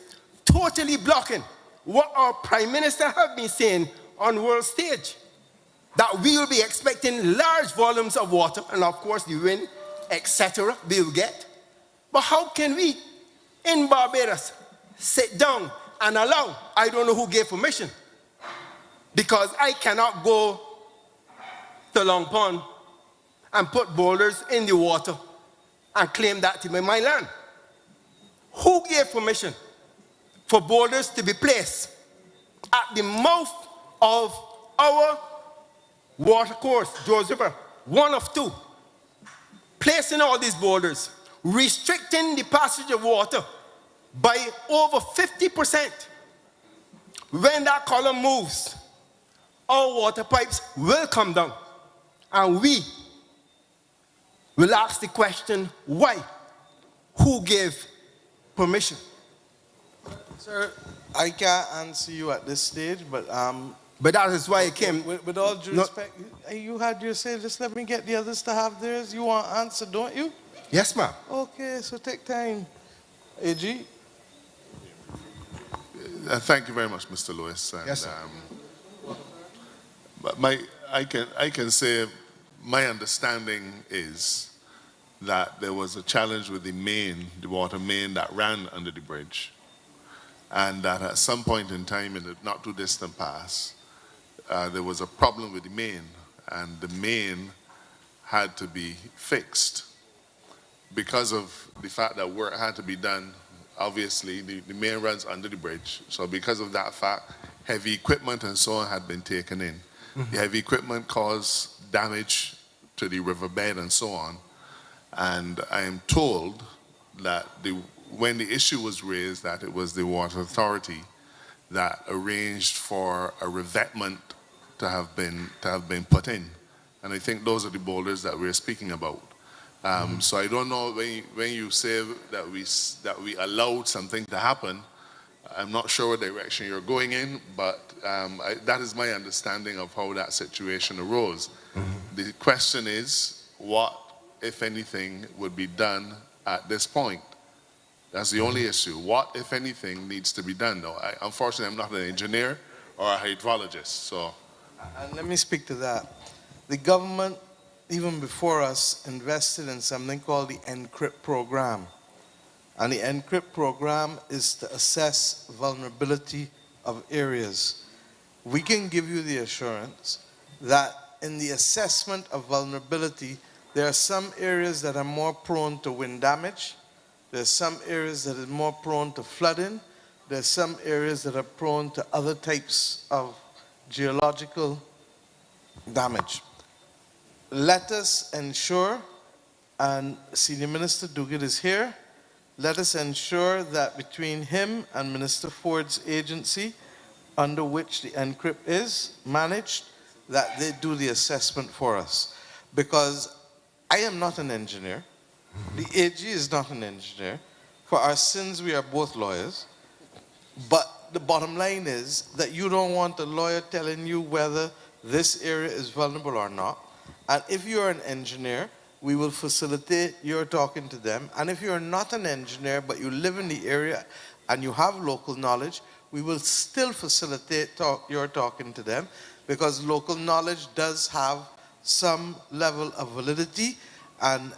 totally blocking what our Prime Minister has been saying on world stage. that we will be expecting large volumes of water, and of course the wind, etc., we will get. But how can we, in Barbados, sit down and allow, I don't know who gave permission, because I cannot go to Long Pond and put boulders in the water and claim that to be my land. Who gave permission for boulders to be placed at the mouth of our water course, Joseph, one of two, placing all these boulders, restricting the passage of water by over 50%. When that column moves, our water pipes will come down, and we will ask the question, why? Who gave permission? Sir, I can't answer you at this stage, but that is why it came. With all due respect, you had your say. Just let me get the others to have theirs. You want answer, don't you? Yes, ma'am. Okay, so take time. AG? Thank you very much, Mr. Lewis. And, yes, sir. But I can say my understanding is that there was a challenge with the water main that ran under the bridge, and that at some point in time in the not too distant past, there was a problem with the main, and the main had to be fixed because of the fact that work had to be done. Obviously, the main runs under the bridge, so because of that fact, heavy equipment and so on had been taken in. The heavy equipment caused damage to the riverbed and so on, and I am told that when the issue was raised, that it was the Water Authority that arranged for a revetment to have been put in, and I think those are the boulders that we're speaking about. So I don't know when you say that we allowed something to happen. I'm not sure what direction you're going in, but that is my understanding of how that situation arose. The question is, what, if anything, would be done at this point? That's the only issue. What, if anything, needs to be done? Now, unfortunately, I'm not an engineer or a hydrologist, so. And let me speak to that. The government, even before us, invested in something called the ENCRIP program. And the ENCRIP program is to assess vulnerability of areas. We can give you the assurance that in the assessment of vulnerability, there are some areas that are more prone to wind damage. There are some areas that are more prone to flooding. There are some areas that are prone to other types of geological damage. Let us ensure, and Senior Minister Duguid is here, let us ensure that between him and Minister Ford's agency, under which the ENCRIP is managed, that they do the assessment for us. Because I am not an engineer. The AG is not an engineer. For our sins, we are both lawyers. But the bottom line is that you don't want a lawyer telling you whether this area is vulnerable or not. And if you're an engineer, we will facilitate your talking to them. And if you're not an engineer, but you live in the area and you have local knowledge, we will still facilitate your talking to them, because local knowledge does have some level of validity. And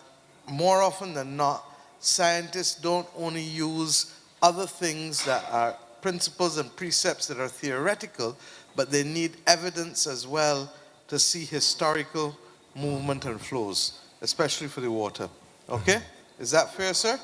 more often than not, scientists don't only use other things that are principles and precepts that are theoretical, but they need evidence as well to see historical movement and flows, especially for the water. Okay? Is that fair, sir?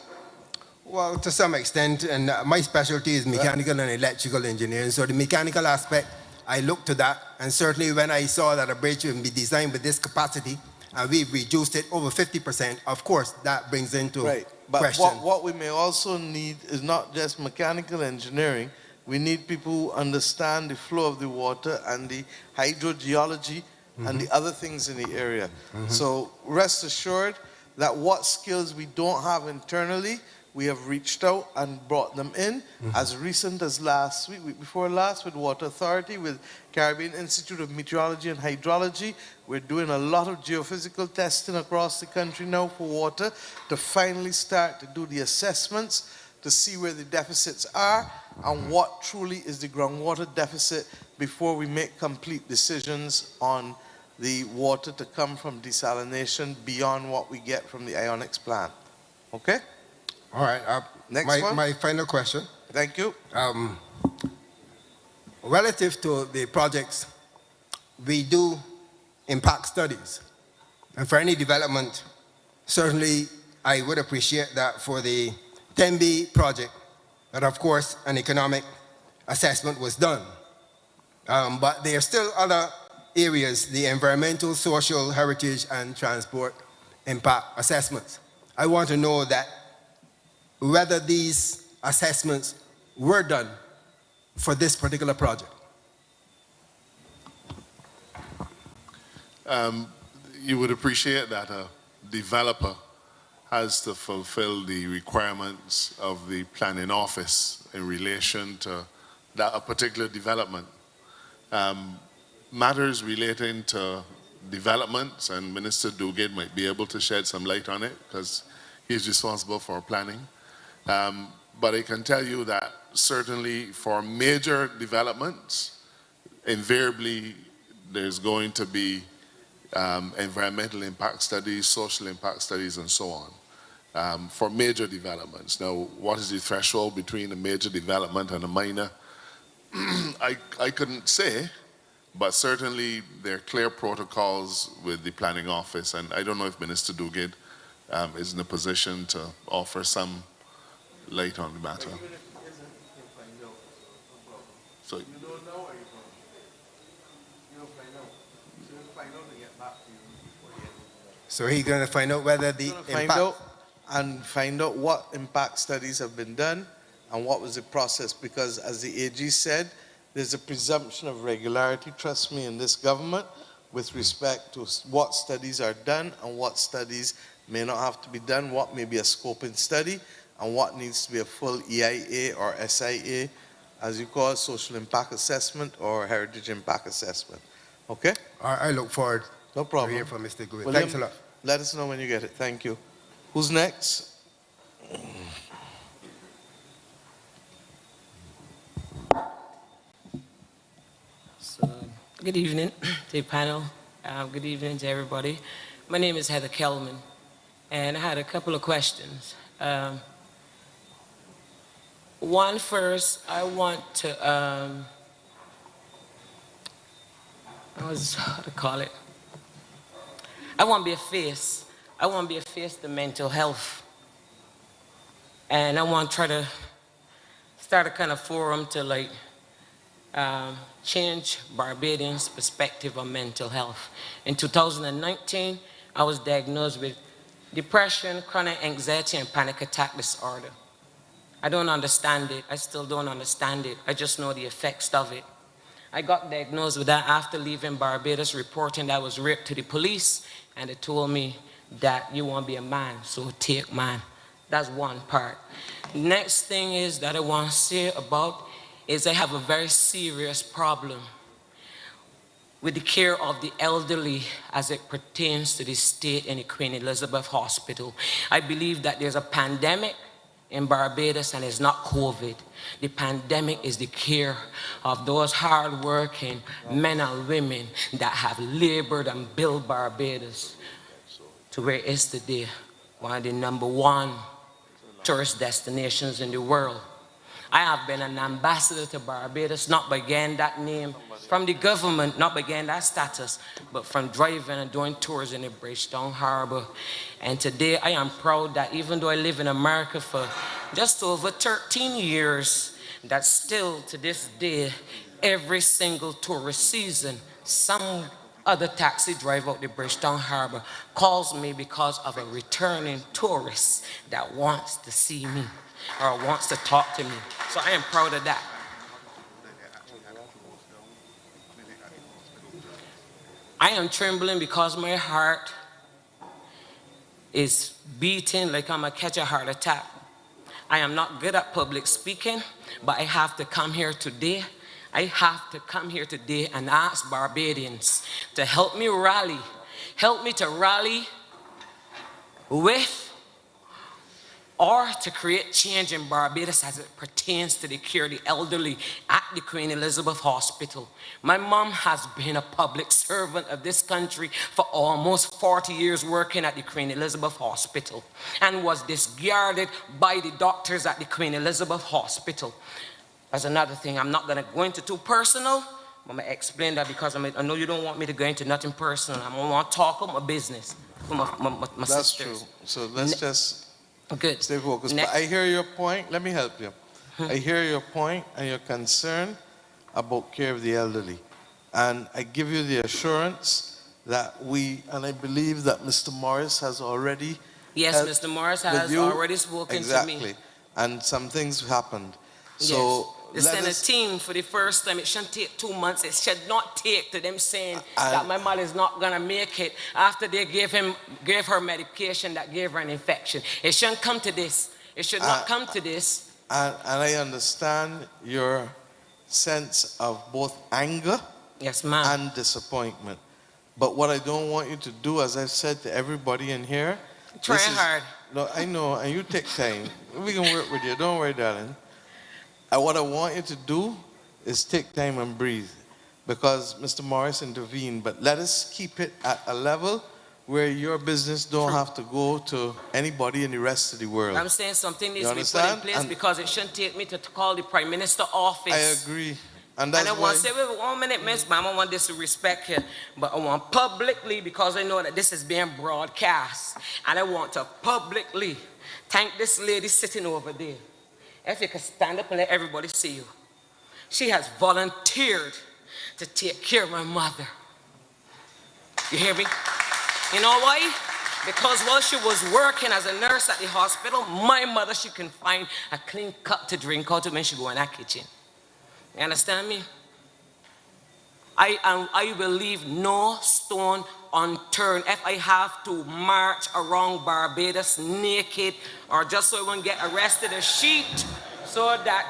Well, to some extent, and my specialty is mechanical and electrical engineering, so the mechanical aspect, I looked to that, and certainly when I saw that a bridge would be designed with this capacity, and we've reduced it over 50%, of course, that brings into question. But what we may also need is not just mechanical engineering. We need people who understand the flow of the water and the hydrogeology and the other things in the area. So rest assured that what skills we don't have internally, we have reached out and brought them in as recent as last week before last, with Water Authority, with Caribbean Institute of Meteorology and Hydrology. We're doing a lot of geophysical testing across the country now for water to finally start to do the assessments to see where the deficits are and what truly is the groundwater deficit before we make complete decisions on the water to come from desalination beyond what we get from the ionics plant. Okay? All right. Next one. My final question. Thank you. Relative to the projects, we do impact studies. And for any development, certainly I would appreciate that for the 10B project, that of course an economic assessment was done. But there are still other areas, the environmental, social, heritage, and transport impact assessments. I want to know that whether these assessments were done for this particular project. You would appreciate that a developer has to fulfill the requirements of the planning office in relation to that a particular development. Matters relating to developments, and Minister Duguid might be able to shed some light on it because he's responsible for planning. But I can tell you that certainly for major developments, invariably there's going to be environmental impact studies, social impact studies, and so on. For major developments. Now, what is the threshold between a major development and a minor? I couldn't say, but certainly there are clear protocols with the planning office, and I don't know if Minister Duguid is in a position to offer some light on the matter. So, you don't know, or you don't? You don't find out. So you'll find out and get back to you before the end of the day. So he's going to find out whether the find out what impact studies have been done and what was the process, because as the AG said, there's a presumption of regularity, trust me, in this government with respect to what studies are done and what studies may not have to be done, what may be a scoping study, and what needs to be a full EIA or SIA, as you call it, social impact assessment or heritage impact assessment. Okay? I look forward no problem. to hear from Mr. Gouin. William, Thanks a lot. Let us know when you get it. Thank you. Who's next? So, good evening to the panel. Good evening to everybody. My name is Heather Kelman, and I had a couple of questions. One first, I want to, how to call it? I want to be a face. I want to be a face to mental health. And I want to try to start a kind of forum to like change Barbadians' perspective on mental health. In 2019, I was diagnosed with depression, chronic anxiety, and panic attack disorder. I don't understand it. I still don't understand it. I just know the effects of it. I got diagnosed with that after leaving Barbados, reporting that I was raped to the police, and they told me that you want to be a man, so take man. That's one part. Next thing is that I want to say about is I have a very serious problem with the care of the elderly as it pertains to the state in the Queen Elizabeth Hospital. I believe that there's a pandemic in Barbados, and it's not COVID. The pandemic is the care of those hard-working men and women that have labored and built Barbados to where it is today, one of the #1 tourist destinations in the world. I have been an ambassador to Barbados, not by getting that name from the government, not by getting that status, but from driving and doing tours in the Bridgetown Harbor. And today I am proud that even though I live in America for just over 13 years, that still to this day, every single tourist season, some other taxi driver out the Bridgetown Harbor calls me because of a returning tourist that wants to see me or wants to talk to me. So I am proud of that. I am trembling because my heart is beating like I'm gonna catch a heart attack. I am not good at public speaking, but I have to come here today. I have to come here today and ask Barbadians to help me rally. Help me to rally with or to create change in Barbados as it pertains to the care of the elderly at the Queen Elizabeth Hospital. My mom has been a public servant of this country for almost 40 years working at the Queen Elizabeth Hospital and was discarded by the doctors at the Queen Elizabeth Hospital. That's another thing. I'm not going to go into too personal. I'm going to explain that because I know you don't want me to go into nothing personal. I'm going to want to talk about my business for my That's sisters. true. So let's just Good. stay focused. But I hear your point. Let me help you. I hear your point and your concern about care of the elderly. And I give you the assurance that and I believe that Mr. Morris has already Yes, helped Mr. Morris with has you. already spoken Exactly. to me. And some things happened. So Yes. They sent a team for the first time. It shouldn't take 2 months. It should not take to them saying that my mother is not going to make it after they gave her medication that gave her an infection. It shouldn't come to this. It should not come to this. And I understand your sense of both anger Yes, ma'am. and disappointment. But what I don't want you to do, as I've said to everybody in here, Trying hard. No, I know, and you take time. We can work with you. Don't worry, darling. And what I want you to do is take time and breathe, because Mr. Morris intervened. But let us keep it at a level where your business don't have to go to anybody in the rest of the world. I'm saying something needs You to be put in understand? place And because it shouldn't take me to call the Prime Minister office. I agree. And I that's want to say, wait 1 minute, Miss Ma'am, I want this to respect here, but I want publicly, because I know that this is being broadcast, and I want to publicly thank this lady sitting over there. If you could stand up and let everybody see you. She has volunteered to take care of my mother. You hear me? You know why? Because while she was working as a nurse at the hospital, my mother, she can find a clean cup to drink out of when she go in that kitchen. You understand me? I will leave no stone unturned. If I have to march around Barbados naked or just so I won't get arrested, a sheet so that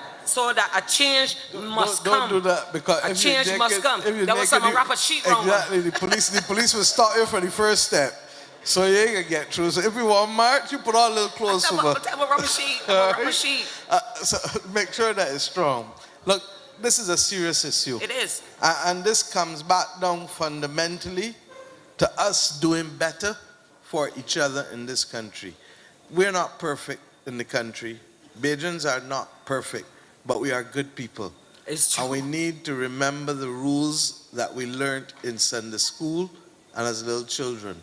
a change must come. Don't do that, because a change must come. There was some wrap a sheet around. Exactly. The police will stop you for the first step, so you ain't gonna get through. So if you want march, you put on a little clothes for me. I'm a rubber sheet. I'm a rubber sheet. So make sure that it's strong. Look, this is a serious issue. It is. And this comes back down fundamentally to us doing better for each other in this country. We're not perfect in the country. Bajans are not perfect, but we are good people. It's true. And we need to remember the rules that we learned in Sunday school and as little children.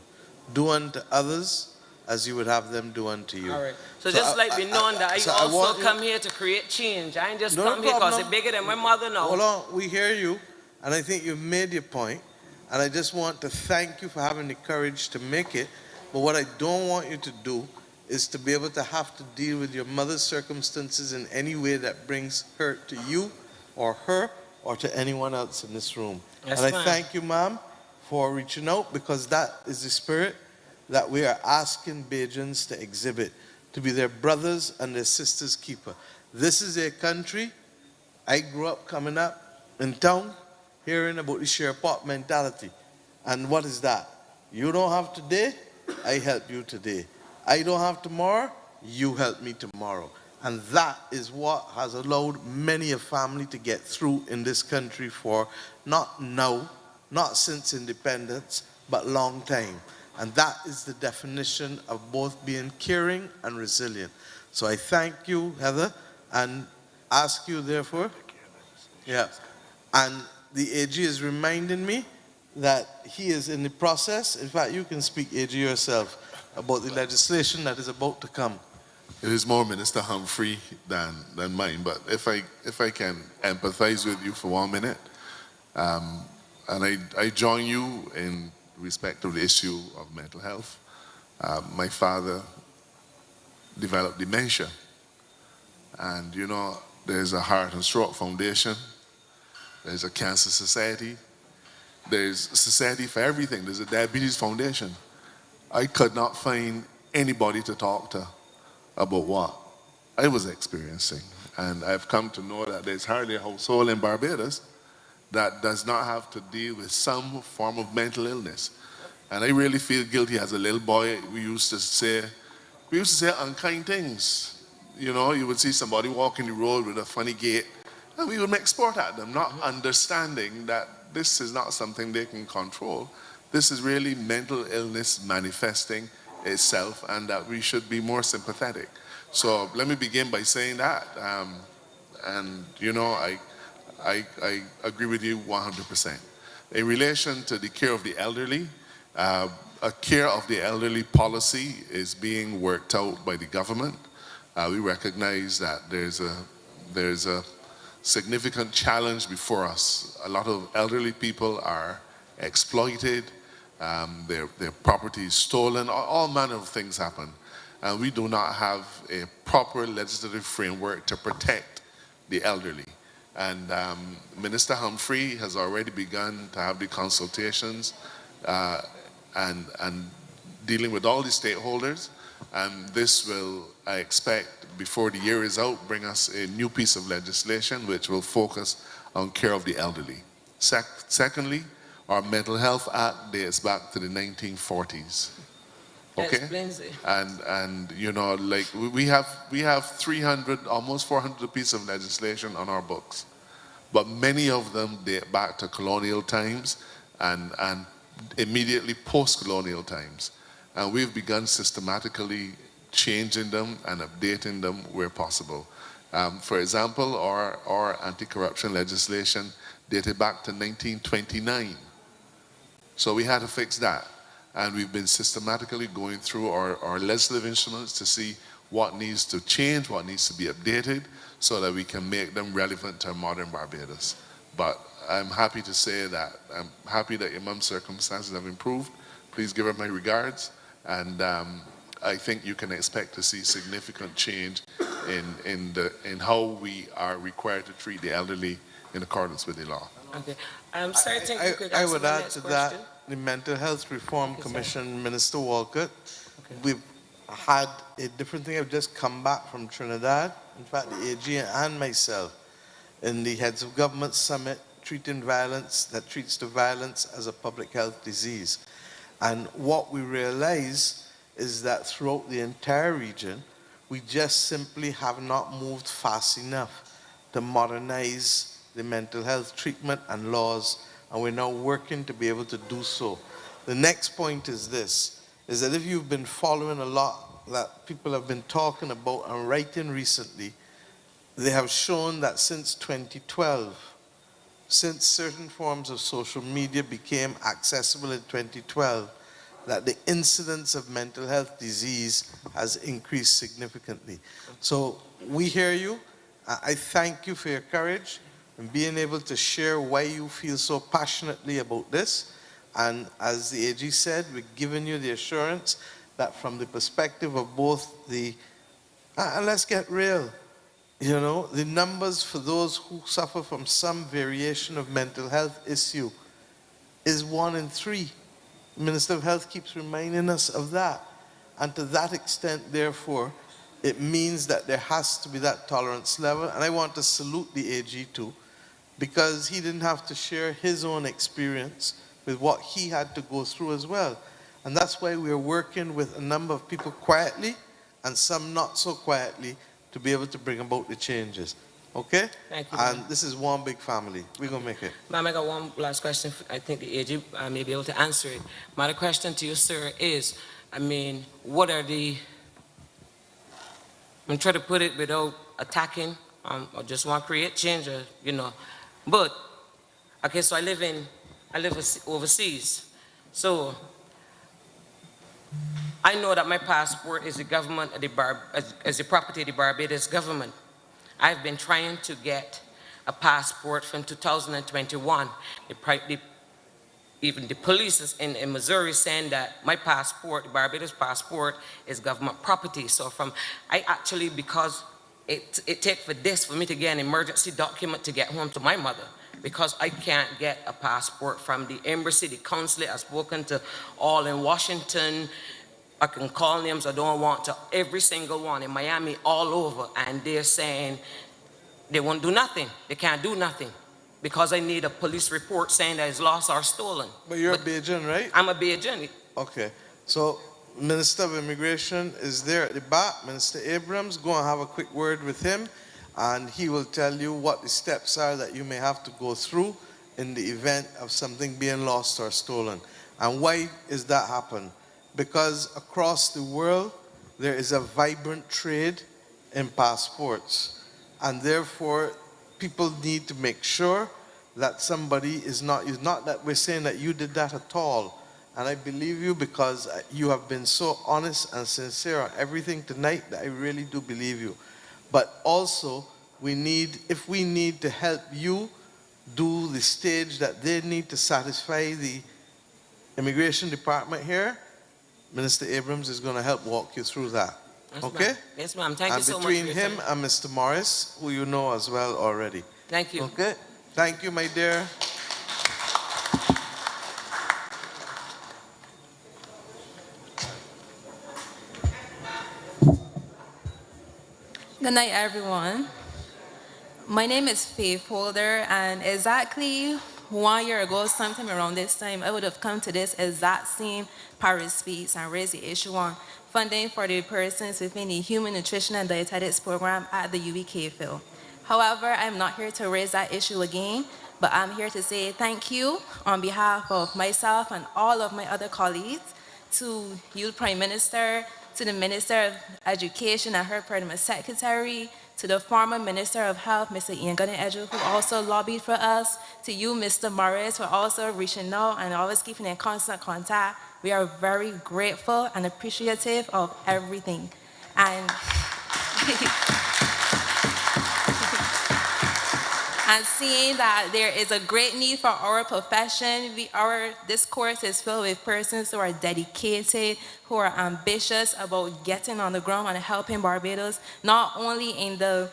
Do unto others as you would have them do unto you. All right. So just like we know that I also come here to create change. I ain't just come here because it's bigger than my mother now. Hold on, we hear you, and I think you've made your point, and I just want to thank you for having the courage to make it. But what I don't want you to do is to be able to have to deal with your mother's circumstances in any way that brings hurt to you or her or to anyone else in this room. Yes, and I ma'am. thank you, ma'am, for reaching out, because that is the spirit that we are asking Bajans to exhibit, to be their brothers and their sisters' keeper. This is a country. I grew up coming up in town hearing about the share pot mentality. And what is that? You don't have today, I help you today. I don't have tomorrow, you help me tomorrow. And that is what has allowed many a family to get through in this country for not now, not since independence, but long time. And that is the definition of both being caring and resilient. So I thank you, Heather, and ask you, therefore. Yeah. And the AG is reminding me that he is in the process. In fact, you can speak, AG, yourself about the legislation that is about to come. It is more Minister Humphrey than mine, but if I can empathize with you for 1 minute, and I join you in respect of the issue of mental health. My father developed dementia, and you know, there's a Heart and Stroke Foundation, there's a Cancer Society, there's a society for everything, there's a Diabetes Foundation. I could not find anybody to talk to about what I was experiencing, and I've come to know that there's hardly a household in Barbados that does not have to deal with some form of mental illness. And I really feel guilty. As a little boy, we used to say, we used to say unkind things. You know, you would see somebody walking the road with a funny gait, and we would make sport at them, not understanding that this is not something they can control. This is really mental illness manifesting itself, and that we should be more sympathetic. So let me begin by saying that. And you know, I agree with you 100%. In relation to the care of the elderly, a care of the elderly policy is being worked out by the government. We recognize that there's a significant challenge before us. A lot of elderly people are exploited, their property is stolen, all manner of things happen. And we do not have a proper legislative framework to protect the elderly. And Minister Humphrey has already begun to have the consultations and dealing with all the stakeholders. And this will, I expect, before the year is out, bring us a new piece of legislation which will focus on care of the elderly. Secondly, our Mental Health Act dates back to the 1940s. Okay? Explains it. And you know, like we have 300, almost 400 pieces of legislation on our books, but many of them date back to colonial times and immediately post-colonial times. And we've begun systematically changing them and updating them where possible. For example, our anti-corruption legislation dated back to 1929. So we had to fix that. And we've been systematically going through our legislative instruments to see what needs to change, what needs to be updated, so that we can make them relevant to modern Barbados. But I'm happy to say that I'm happy that your mom's circumstances have improved. Please give her my regards. And I think you can expect to see significant change in how we are required to treat the elderly in accordance with the law. Okay. I'm sorry, I would add to that, the Mental Health Reform Commission, Minister Walcott, we've had a different thing. I've just come back from Trinidad. In fact, the AG and myself in the Heads of Government Summit treating violence, that treats the violence as a public health disease. And what we realize is that throughout the entire region, we just simply have not moved fast enough to modernize the mental health treatment and laws, and we're now working to be able to do so. The next point is this, is that if you've been following a lot that people have been talking about and writing recently, they have shown that since 2012, since certain forms of social media became accessible in 2012, that the incidence of mental health disease has increased significantly. So we hear you. I thank you for your courage and being able to share why you feel so passionately about this. And as the AG said, we're giving you the assurance that from the perspective of both the, and let's get real, you know, the numbers for those who suffer from some variation of mental health issue is 1 in 3. The Minister of Health keeps reminding us of that. And to that extent, therefore, it means that there has to be that tolerance level. And I want to salute the AG too, because he didn't have to share his own experience with what he had to go through as well. And that's why we're working with a number of people quietly and some not so quietly to be able to bring about the changes. Okay? Thank you. And this is one big family. We're going to make it. Ma'am, I got one last question. I think the AG may be able to answer it. My question to you, sir, is, I mean, what are the, I'm trying to put it without attacking, I just want to create change, you know. But, okay, so I live overseas. So, I know that my passport is the government, as the property of the Barbados government. I've been trying to get a passport from 2021. Even the police in Missouri saying that my passport, the Barbados passport, is government property. So I actually, because it takes for this for me to get an emergency document to get home to my mother, because I can't get a passport from the embassy, the consulate. I've spoken to all in Washington. I can call names I don't want to, every single one in Miami, all over, and they're saying they won't do nothing. They can't do nothing because I need a police report saying that it's lost or stolen. But you're a Bajan, right? I'm a Bajan. Okay. So Minister of Immigration is there at the back, Minister Abrams. Go and have a quick word with him, and he will tell you what the steps are that you may have to go through in the event of something being lost or stolen. And why is that happen? Because across the world, there is a vibrant trade in passports. And therefore, people need to make sure that somebody is not that we're saying that you did that at all. And I believe you because you have been so honest and sincere on everything tonight that I really do believe you. But also, if we need to help you do the stage that they need to satisfy the immigration department here, Minister Abrams is going to help walk you through that. Yes, okay? ma'am. Yes, ma'am. Thank you so much. And between him and Mr. Morris, who you know as well already. Thank you. Okay? Thank you, my dear. Good night, everyone. My name is Faith Holder, and exactly 1 year ago, sometime around this time, I would have come to this exact same Parish speech and raised the issue on funding for the persons within the Human Nutrition and Dietetics program at the UWK field. However, I'm not here to raise that issue again, but I'm here to say thank you on behalf of myself and all of my other colleagues to you, Prime Minister, to the Minister of Education and her Permanent Secretary, to the former Minister of Health, Mr. Ian Gunning-Edgeworth, who also lobbied for us, to you, Mr. Morris, for also reaching out and always keeping in constant contact. We are very grateful and appreciative of everything. And and seeing that there is a great need for our profession, this course is filled with persons who are dedicated, who are ambitious about getting on the ground and helping Barbados, not only in the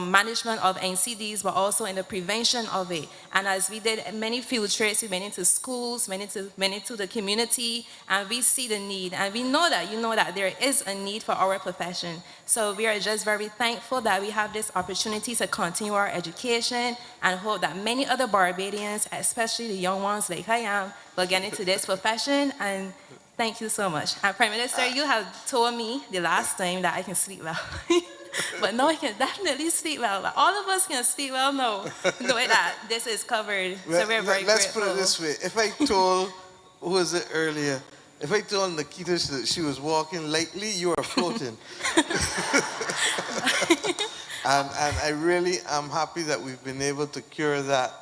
management of NCDs, but also in the prevention of it. And as we did many field trips, we went into schools, went into the community, and we see the need. And we know that there is a need for our profession. So we are just very thankful that we have this opportunity to continue our education and hope that many other Barbadians, especially the young ones like I am, will get into this profession. And thank you so much. And Prime Minister, you have told me the last time that I can sleep well. But no, I can definitely sleep well. Like, all of us can sleep well now, knowing that this is covered. Well, so we're very let's grateful. put it this way. If I told, who was it earlier? If I told Nikita that she was walking lightly, you are floating. and I really am happy that we've been able to cure that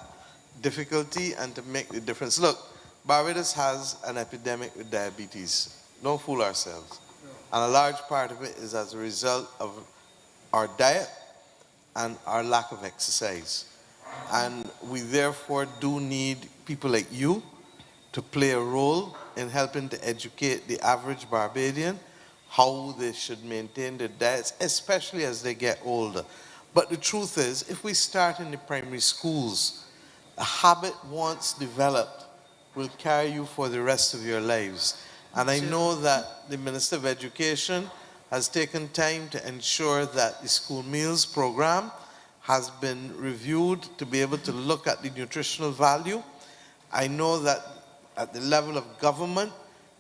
difficulty and to make the difference. Look, Barbados has an epidemic with diabetes. Don't fool ourselves. And a large part of it is as a result of our diet and our lack of exercise. And we therefore do need people like you to play a role in helping to educate the average Barbadian how they should maintain their diets, especially as they get older. But the truth is, if we start in the primary schools, a habit once developed will carry you for the rest of your lives. And I know that the Minister of Education has taken time to ensure that the school meals program has been reviewed to be able to look at the nutritional value. I know that at the level of government,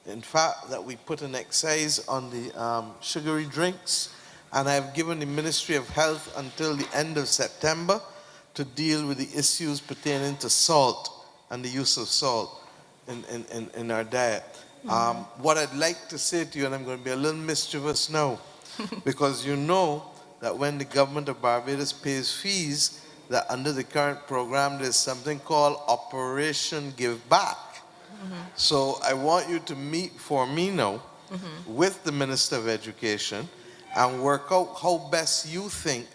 in fact, that we put an excise on the sugary drinks, and I have given the Ministry of Health until the end of September to deal with the issues pertaining to salt and the use of salt in our diet. What I'd like to say to you, and I'm going to be a little mischievous now, because you know that when the government of Barbados pays fees, that under the current program, there's something called Operation Give Back. So I want you to meet for me now with the Minister of Education and work out how best you think,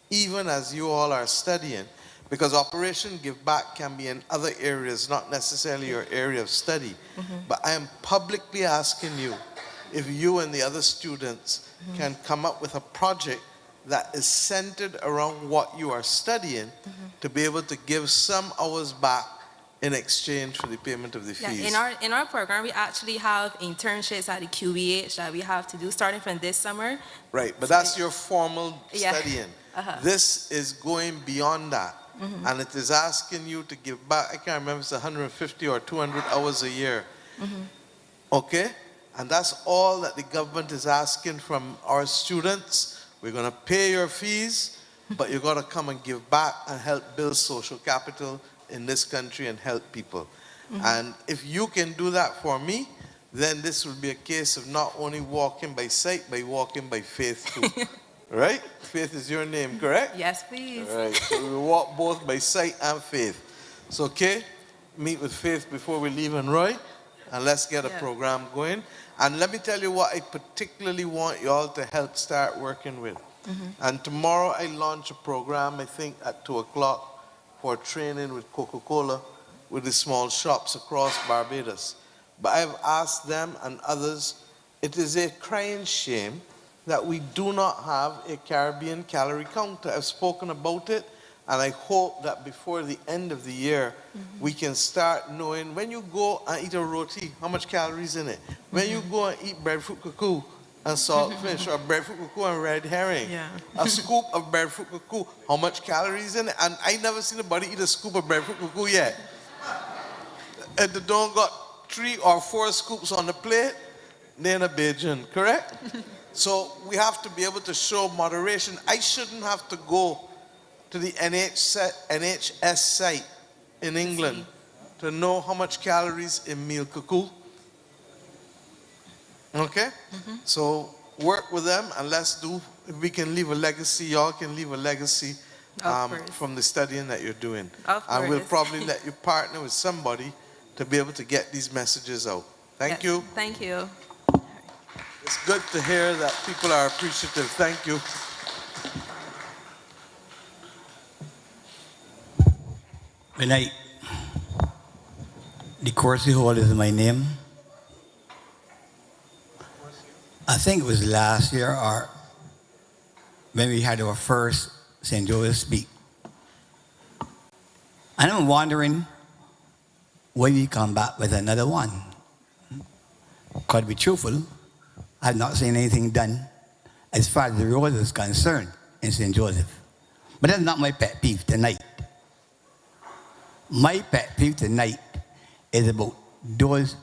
even as you all are studying, because Operation Give Back can be in other areas, not necessarily your area of study. But I am publicly asking you if you and the other students can come up with a project that is centered around what you are studying to be able to give some hours back in exchange for the payment of the fees. In our program, we actually have internships at the QBH that we have to do starting from this summer. Right, but that's your formal studying. This is going beyond that. And it is asking you to give back, I can't remember if it's 150 or 200 hours a year. Okay? And that's all that the government is asking from our students. We're going to pay your fees, but you're going to come and give back and help build social capital in this country and help people. And if you can do that for me, then this will be a case of not only walking by sight, but walking by faith too. Right? Faith is your name, correct? Yes, please. All right. So we walk both by sight and faith. So, okay, meet with Faith before we leave, and Roy, and let's get a program going. And let me tell you what I particularly want you all to help start working with. And tomorrow I launch a program, I think at 2 o'clock, for training with Coca-Cola with the small shops across Barbados. But I've asked them and others, it is a crying shame that we do not have a Caribbean calorie counter. I've spoken about it, and I hope that before the end of the year, we can start knowing when you go and eat a roti, how much calories in it. When you go and eat breadfruit cuckoo and saltfish, or breadfruit cuckoo and red herring, a scoop of breadfruit cuckoo, how much calories in it? And I never seen anybody eat a scoop of breadfruit cuckoo yet. And they don't got 3 or 4 scoops on the plate, they're in a Beijing, correct? So we have to be able to show moderation. I shouldn't have to go to the NHS site in England to know how much calories in meal cuckoo. Okay? So work with them, and let's do, if we can leave a legacy, y'all can leave a legacy from the studying that you're doing. And we'll probably let you partner with somebody to be able to get these messages out. Thank you. Thank you. It's good to hear that people are appreciative. Thank you. Good night. The Corsi Hall is my name. I think it was last year or when we had our first St. Joseph speak. And I'm wondering why we come back with another one. Because to be truthful, I've not seen anything done as far as the road is concerned in St. Joseph. But that's not my pet peeve tonight. My pet peeve tonight is about those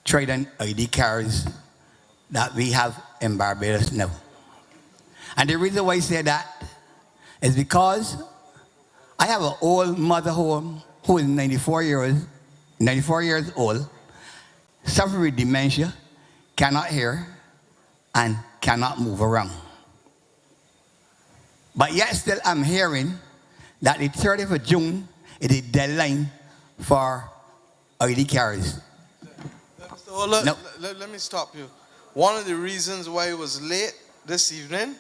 Trident ID cards that we have in Barbados now. And the reason why I say that is because I have an old mother home who is 94 years old, suffering with dementia, cannot hear, and cannot move around. But yet still I'm hearing that the 30th of June is the deadline for ID cards. So let me stop you. One of the reasons why it was late this evening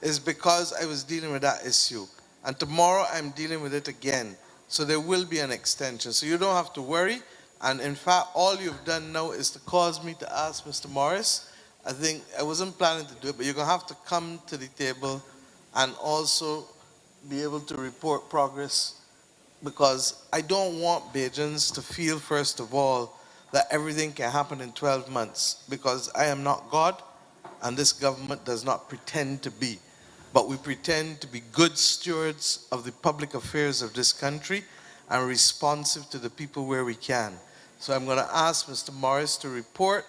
is because I was dealing with that issue. And tomorrow I'm dealing with it again. So there will be an extension. So you don't have to worry. And in fact, all you've done now is to cause me to ask Mr. Morris. I think I wasn't planning to do it, but you're going to have to come to the table and also be able to report progress, because I don't want Bajans to feel, first of all, that everything can happen in 12 months, because I am not God, and this government does not pretend to be. But we pretend to be good stewards of the public affairs of this country and responsive to the people where we can. So I'm going to ask Mr. Morris to report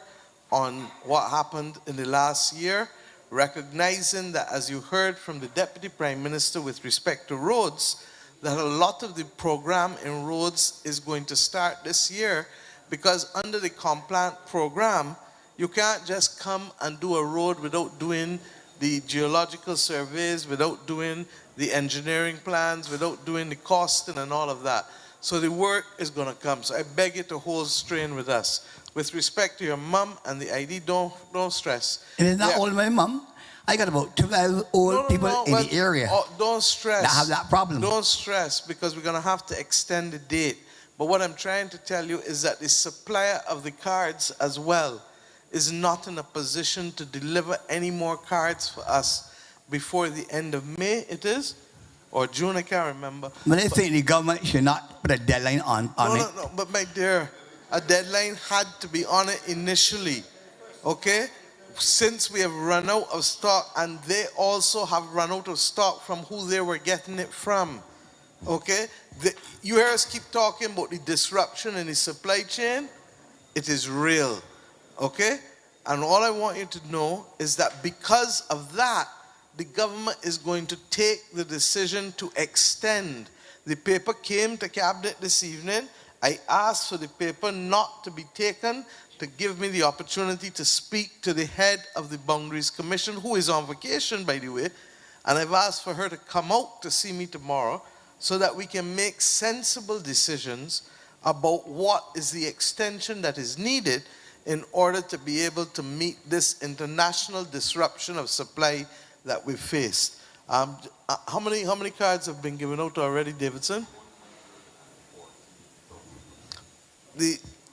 on what happened in the last year, recognizing that, as you heard from the Deputy Prime Minister with respect to roads, that a lot of the program in roads is going to start this year, because under the Complant program, you can't just come and do a road without doing the geological surveys, without doing the engineering plans, without doing the costing and all of that. So the work is going to come. So I beg you to hold strain with us. With respect to your mom and the ID, don't stress. It is not only my mom. I got about 2,000 old people in the area don't stress. that have that problem. Don't stress, because we're going to have to extend the date. But what I'm trying to tell you is that the supplier of the cards as well is not in a position to deliver any more cards for us before the end of May, it is? Or June, I can't remember. But I think the government should not put a deadline on it. No, but my dear, a deadline had to be on it initially, okay? Since we have run out of stock, and they also have run out of stock from who they were getting it from, okay? You hear us keep talking about the disruption in the supply chain. It is real. Okay? And all I want you to know is that because of that, the government is going to take the decision to extend. The paper came to Cabinet this evening. I asked for the paper not to be taken to give me the opportunity to speak to the head of the Boundaries Commission, who is on vacation, by the way, and I've asked for her to come out to see me tomorrow so that we can make sensible decisions about what is the extension that is needed in order to be able to meet this international disruption of supply that we faced. How many cards have been given out already, Davidson?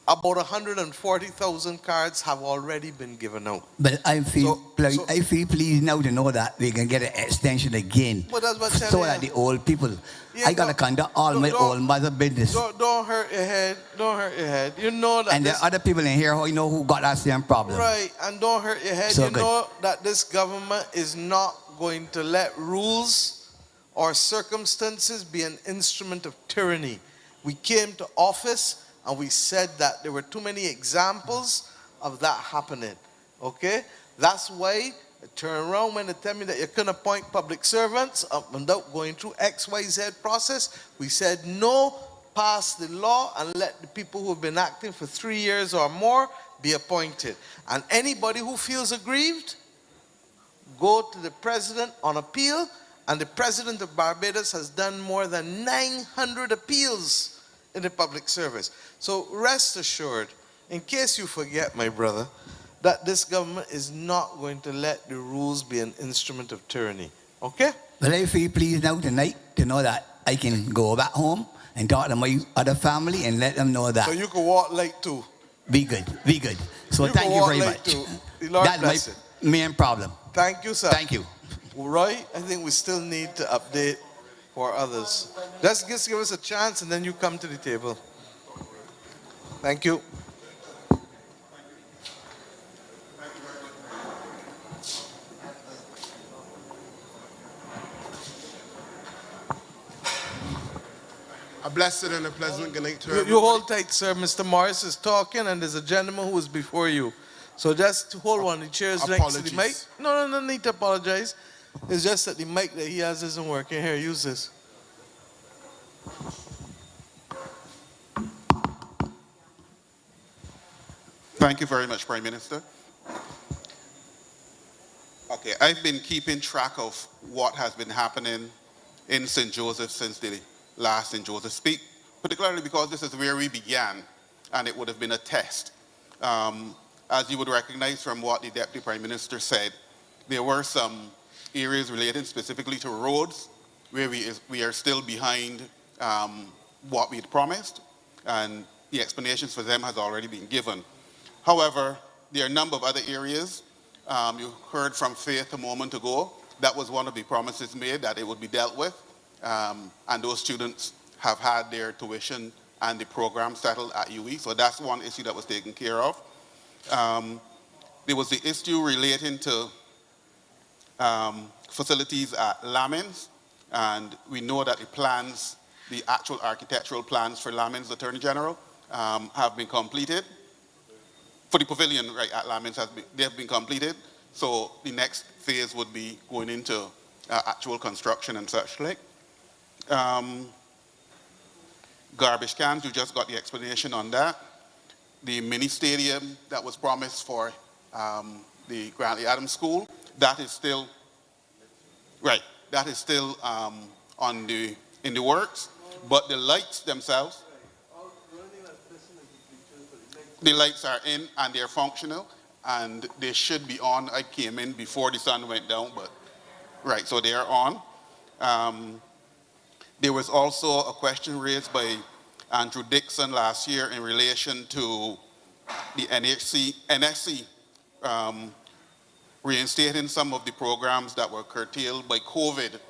About 140,000 cards have already been given out. But I feel pleased now to know that we can get an extension again. Well, that's what So that the old people, Yeah, I got to conduct all my old mother business. Don't hurt your head. Don't hurt your head. You know that. And there are other people in here who you know who got that same problem. Right, and don't hurt your head. So you good. know that this government is not going to let rules or circumstances be an instrument of tyranny. We came to office and we said that there were too many examples of that happening. Okay? That's why I turn around when they tell me that you can appoint public servants without going through XYZ process. We said no, pass the law and let the people who have been acting for 3 years or more be appointed. And anybody who feels aggrieved, go to the president on appeal, and the president of Barbados has done more than 900 appeals in the public service. So rest assured, in case you forget, my brother, that this government is not going to let the rules be an instrument of tyranny. Okay? But I feel pleased now tonight to know that I can go back home and talk to my other family and let them know that. So you can walk late too. Be good, be good. So You thank can you walk very late much. too. The Lord That's bless my it. main problem. Thank you, sir. Thank you. Roy, I think we still need to update for others. Just give us a chance and then you come to the table. Thank you. A blessed and a pleasant good night to You everyone. hold tight, sir. Mr. Morris is talking and there's a gentleman who is before you. So just hold on. The chair is next to the mic. Apologies. No need to apologize. It's just that the mic that he has isn't working. Here, use this. Thank you very much, Prime Minister. Okay, I've been keeping track of what has been happening in St. Joseph since the last St. Joseph speak, particularly because this is where we began, and it would have been a test. As you would recognize from what the Deputy Prime Minister said, there were some areas related specifically to roads where we are still behind what we had promised, and the explanations for them has already been given. However, there are a number of other areas. You heard from Faith a moment ago. That was one of the promises made, that it would be dealt with. And those students have had their tuition and the program settled at UE. So that's one issue that was taken care of. There was the issue relating to facilities at Lamins. And we know that the plans, the actual architectural plans for Lamins Attorney General have been completed. For the pavilion, right, at Lamins, they have been completed. So the next phase would be going into actual construction and such like. Garbage cans, you just got the explanation on that. The mini stadium that was promised for the Grantley Adams School, that is still, right, that is still in the works. But the lights themselves, the lights are in and they're functional and they should be on. I came in before the sun went down, but right, so they are on. There was also a question raised by Andrew Dixon last year in relation to the NSC reinstating some of the programs that were curtailed by COVID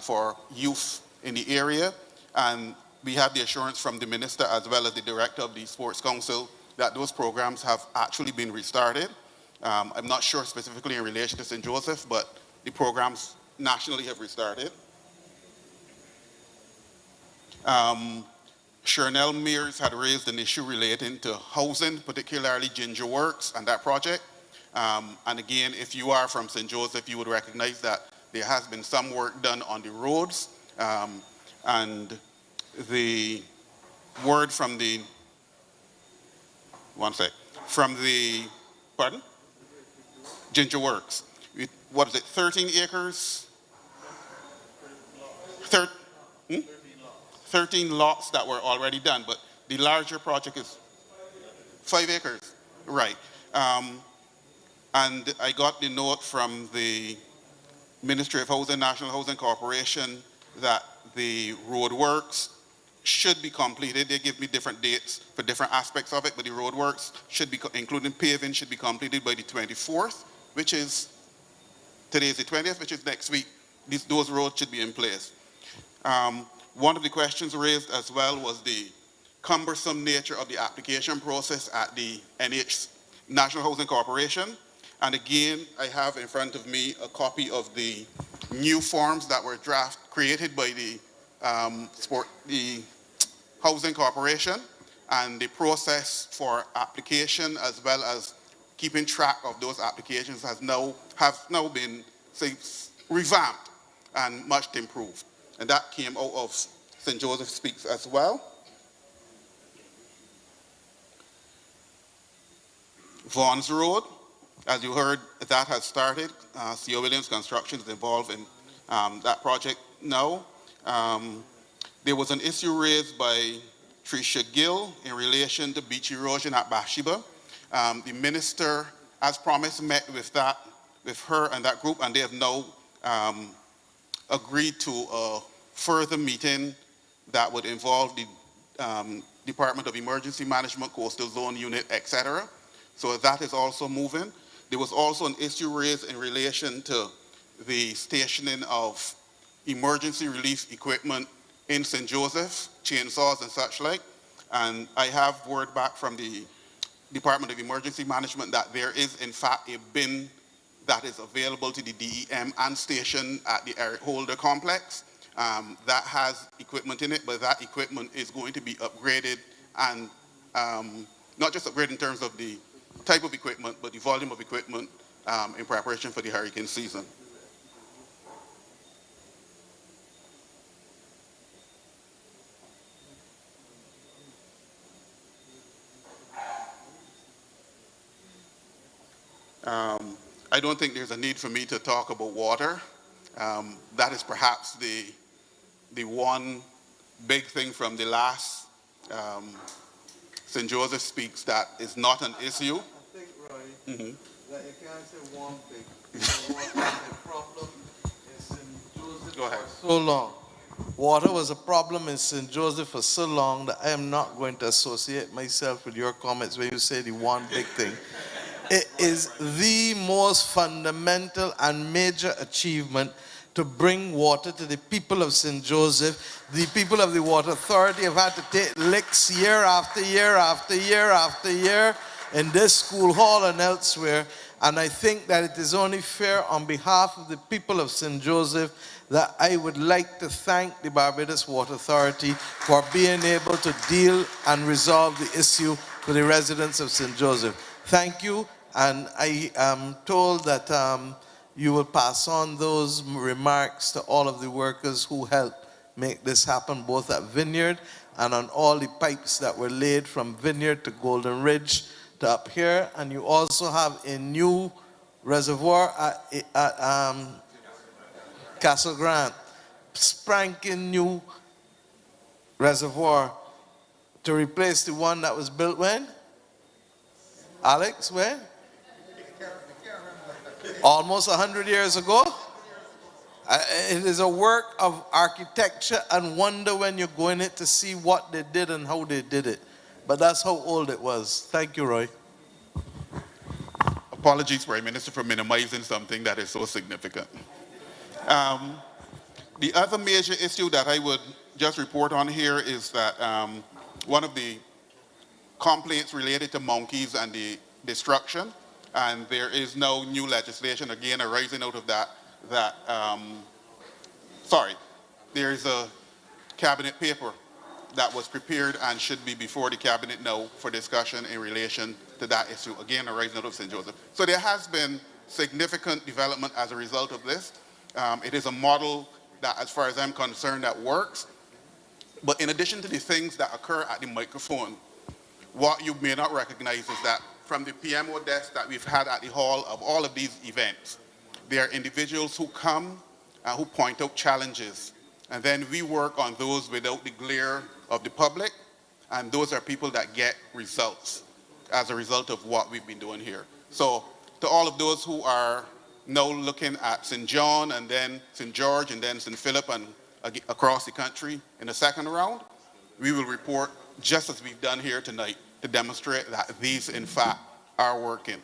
for youth in the area. And we have the assurance from the minister as well as the director of the Sports Council that those programs have actually been restarted. I'm not sure specifically in relation to St. Joseph, but the programs nationally have restarted. Chernell Mears had raised an issue relating to housing, particularly Ginger Works and that project. And again, if you are from St. Joseph, you would recognize that there has been some work done on the roads. And the word from the, pardon? Ginger Works. What is it, 13 acres? 13 lots that were already done, but the larger project is 5 acres, right. And I got the note from the Ministry of Housing, National Housing Corporation, that the road works should be completed. They give me different dates for different aspects of it, but the road works should be, including paving, should be completed by the 24th, which is, today is the 20th, which is next week. Those roads should be in place. One of the questions raised as well was the cumbersome nature of the application process at the National Housing Corporation. And again, I have in front of me a copy of the new forms that were created by the Housing Corporation, and the process for application as well as keeping track of those applications have now been, say, revamped and much improved. And that came out of St. Joseph Speaks as well. Vaughn's Road, as you heard, that has started. C.O. Williams Construction is involved in that project now. There was an issue raised by Tricia Gill in relation to beach erosion at Bathsheba. The minister, as promised, met with her and that group, and they have now agreed to a further meeting that would involve the Department of Emergency Management, Coastal Zone Unit, etc. So that is also moving. There was also an issue raised in relation to the stationing of emergency relief equipment in St. Joseph, chainsaws and such like. And I have word back from the Department of Emergency Management that there is in fact a bin that is available to the DEM and station at the Eric Holder complex. That has equipment in it, but that equipment is going to be upgraded, and not just upgraded in terms of the type of equipment, but the volume of equipment in preparation for the hurricane season. I don't think there's a need for me to talk about water. That is perhaps the one big thing from the last St. Joseph Speaks that is not an issue. I think, Roy, that you can't say one big. The problem in St. Joseph for so long. Water was a problem in St. Joseph for so long that I am not going to associate myself with your comments when you say the one big thing. It is the most fundamental and major achievement to bring water to the people of St. Joseph. The people of the Water Authority have had to take licks year after year after year after year in this school hall and elsewhere. And I think that it is only fair on behalf of the people of St. Joseph that I would like to thank the Barbados Water Authority for being able to deal and resolve the issue for the residents of St. Joseph. Thank you. And I am told that you will pass on those remarks to all of the workers who helped make this happen, both at Vineyard and on all the pipes that were laid from Vineyard to Golden Ridge to up here. And you also have a new reservoir at Castle Grant, spanking new reservoir to replace the one that was built when? Alex, when? Almost 100 years ago. It is a work of architecture and wonder when you go in it to see what they did and how they did it. But that's how old it was. Thank you, Roy. Apologies, Prime Minister, for minimizing something that is so significant. The other major issue that I would just report on here is that one of the complaints related to monkeys and the destruction, and there is no new legislation, again, arising out of that, there is a cabinet paper that was prepared and should be before the cabinet now for discussion in relation to that issue, again, arising out of St. Joseph. So there has been significant development as a result of this. It is a model that, as far as I'm concerned, that works. But in addition to the things that occur at the microphone, what you may not recognize is that from the PMO desk that we've had at the hall of all of these events, there are individuals who come who point out challenges. And then we work on those without the glare of the public. And those are people that get results as a result of what we've been doing here. So to all of those who are now looking at St. John and then St. George and then St. Philip and across the country in the second round, we will report just as we've done here tonight to demonstrate that these, in fact, are working.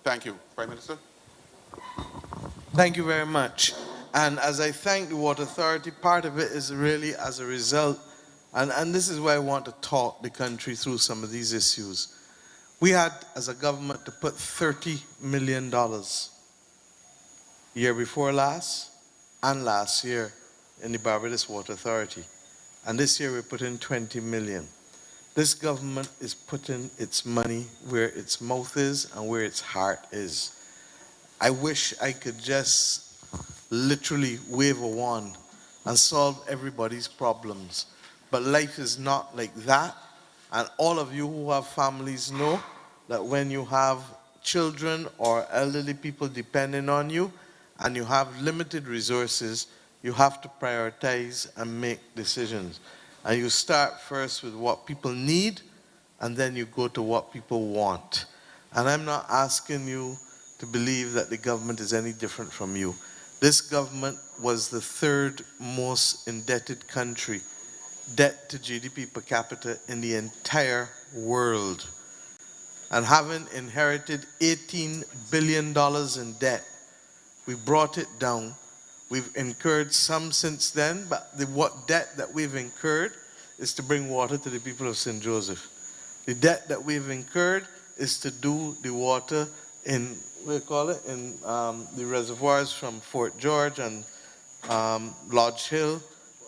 Thank you, Prime Minister. Thank you very much. And as I thank the Water Authority, part of it is really as a result, and this is why I want to talk the country through some of these issues. We had, as a government, to put $30 million year before last and last year in the Barbados Water Authority. And this year we put in 20 million. This government is putting its money where its mouth is and where its heart is. I wish I could just literally wave a wand and solve everybody's problems. But life is not like that. And all of you who have families know that when you have children or elderly people depending on you and you have limited resources, you have to prioritize and make decisions. And you start first with what people need, and then you go to what people want. And I'm not asking you to believe that the government is any different from you. This government was the third most indebted country, debt to GDP per capita in the entire world. And having inherited $18 billion in debt, we brought it down. We've incurred some since then, but the debt that we've incurred is to bring water to the people of St. Joseph. The debt that we've incurred is to do the water in, in the reservoirs from Fort George and Lodge Hill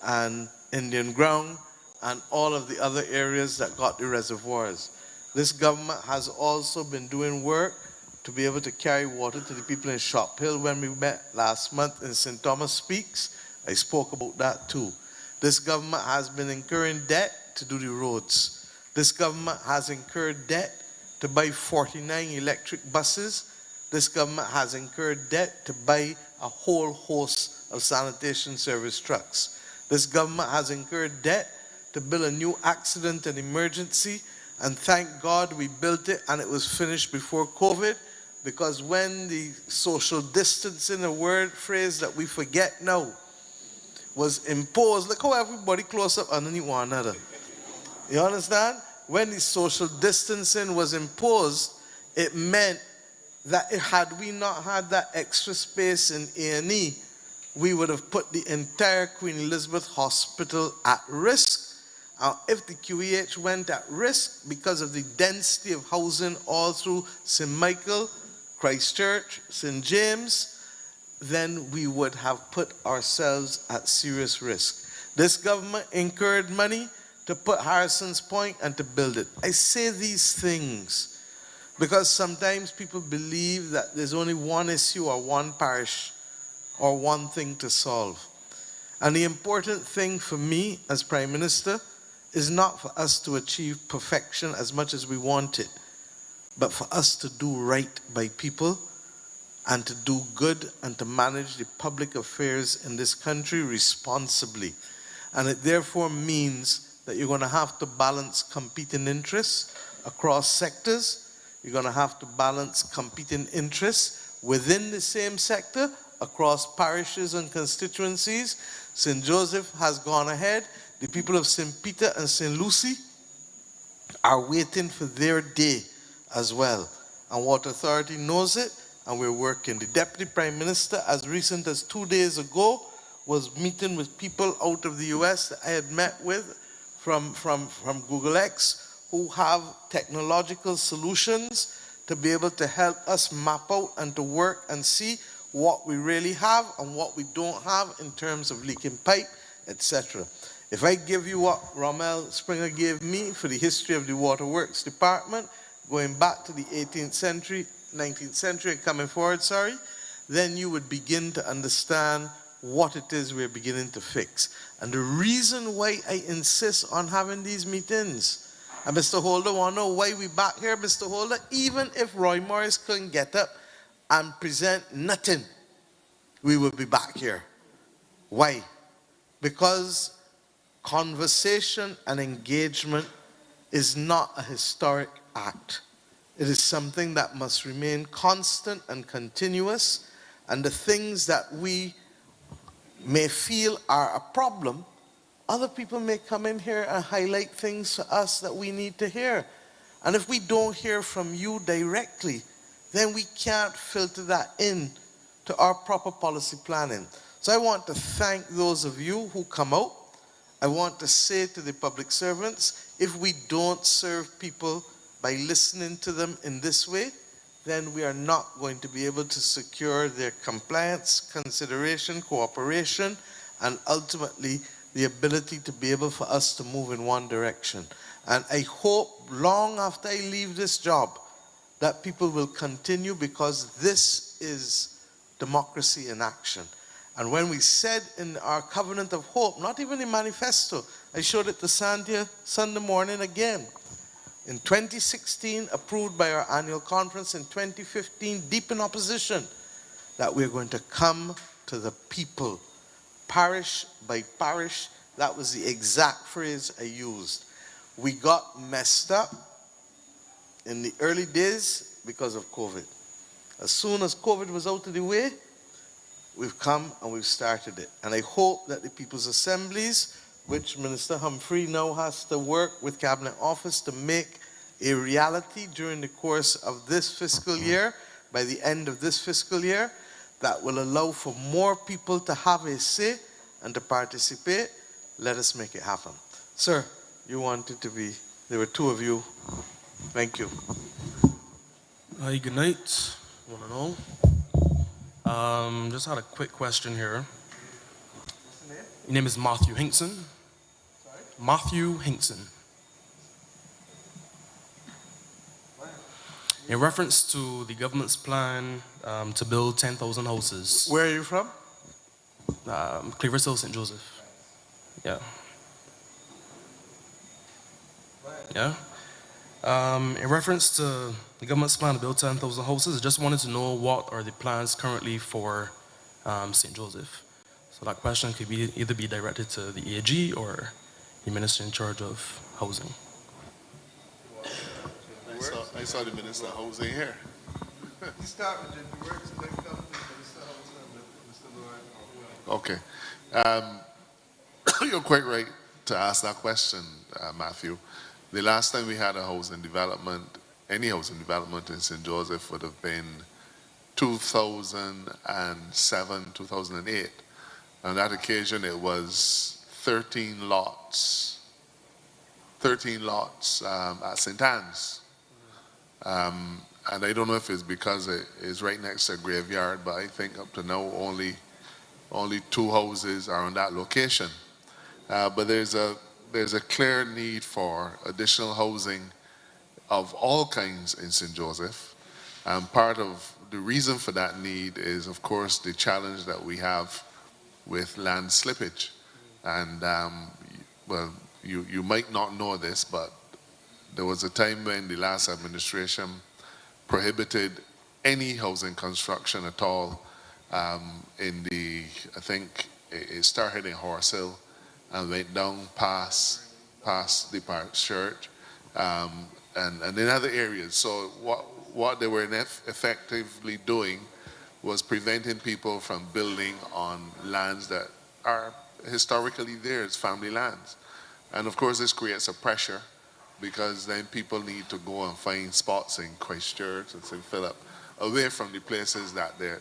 and Indian Ground and all of the other areas that got the reservoirs. This government has also been doing work to be able to carry water to the people in Shop Hill. When we met last month in St. Thomas Speaks, I spoke about that too. This government has been incurring debt to do the roads. This government has incurred debt to buy 49 electric buses. This government has incurred debt to buy a whole host of sanitation service trucks. This government has incurred debt to build a new accident and emergency, and thank God we built it and it was finished before COVID, because when the social distancing, a phrase that we forget now, was imposed, look how everybody close up underneath one another. You understand? When the social distancing was imposed, it meant that had we not had that extra space in A&E, we would have put the entire Queen Elizabeth Hospital at risk. If the QEH went at risk because of the density of housing all through St. Michael, Christchurch, St. James, then we would have put ourselves at serious risk. This government incurred money to put Harrison's Point and to build it. I say these things because sometimes people believe that there's only one issue or one parish or one thing to solve. And the important thing for me as Prime Minister is not for us to achieve perfection as much as we want it, but for us to do right by people and to do good and to manage the public affairs in this country responsibly. And it therefore means that you're going to have to balance competing interests across sectors. You're going to have to balance competing interests within the same sector across parishes and constituencies. St. Joseph has gone ahead. The people of St. Peter and St. Lucie are waiting for their day as well. And Water Authority knows it, and we're working. The Deputy Prime Minister, as recent as 2 days ago, was meeting with people out of the US that I had met with from Google X, who have technological solutions to be able to help us map out and to work and see what we really have and what we don't have in terms of leaking pipe, etc. If I give you what Rommel Springer gave me for the history of the Waterworks Department, going back to the 18th century, 19th century, and coming forward, sorry, then you would begin to understand what it is we're beginning to fix. And the reason why I insist on having these meetings, and Mr. Holder want to know why we back here, Mr. Holder, even if Roy Morris couldn't get up and present nothing, we would be back here. Why? Because conversation and engagement is not a historic act. It is something that must remain constant and continuous, and the things that we may feel are a problem, other people may come in here and highlight things to us that we need to hear. And if we don't hear from you directly, then we can't filter that in to our proper policy planning. So I want to thank those of you who come out. I want to say to the public servants, if we don't serve people by listening to them in this way, then we are not going to be able to secure their compliance, consideration, cooperation, and ultimately the ability to be able for us to move in one direction. And I hope long after I leave this job that people will continue, because this is democracy in action. And when we said in our covenant of hope, not even in manifesto, I showed it to Santia Sunday morning again. In 2016, approved by our annual conference. In 2015, deep in opposition, that we're going to come to the people, parish by parish. That was the exact phrase I used. We got messed up in the early days because of COVID. As soon as COVID was out of the way, we've come and we've started it. And I hope that the People's Assemblies, which Minister Humphrey now has to work with Cabinet Office to make a reality during the course of this fiscal year, by the end of this fiscal year, that will allow for more people to have a say and to participate. Let us make it happen. Sir, you wanted to be, there were two of you. Thank you. Hi, good night, one and all. Just had a quick question here. Your name is Matthew Hinkson. Sorry? Matthew Hinkson. In reference to the government's plan to build 10,000 houses. Where are you from? Cleaver Hill, St. Joseph. Yeah. Yeah. In reference to the government's plan to build 10,000 houses, I just wanted to know what are the plans currently for St. Joseph. So that question could be either be directed to the AG or the minister in charge of housing. I saw the Minister of Housing here. You start with the works and then come to Minister Housing and Mr. Lord. Okay. You're quite right to ask that question, Matthew. The last time we had a housing development, any housing development in St. Joseph would have been 2007, 2008. On that occasion, it was 13 lots at St. Anne's. And I don't know if it's because it is right next to a graveyard, but I think up to now only 2 houses are on that location. But there's a clear need for additional housing of all kinds in St. Joseph. And part of the reason for that need is, of course, the challenge that we have with land slippage. And, well, you might not know this, but there was a time when the last administration prohibited any housing construction at all in the, I think it started in Horse Hill and went down past the Parish Church and in other areas. So what they were effectively doing was preventing people from building on lands that are historically theirs, family lands. And of course this creates a pressure, because then people need to go and find spots in Christchurch and St. Philip, away from the places that they're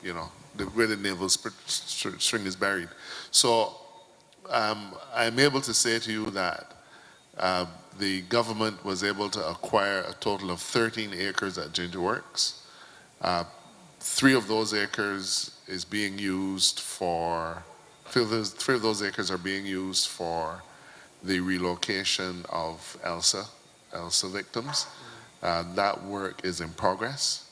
you know, where the naval string is buried. So I'm able to say to you that the government was able to acquire a total of 13 acres at Ginger Works. 3 of those acres is being used for three of those acres are being used for the relocation of Elsa victims. That work is in progress.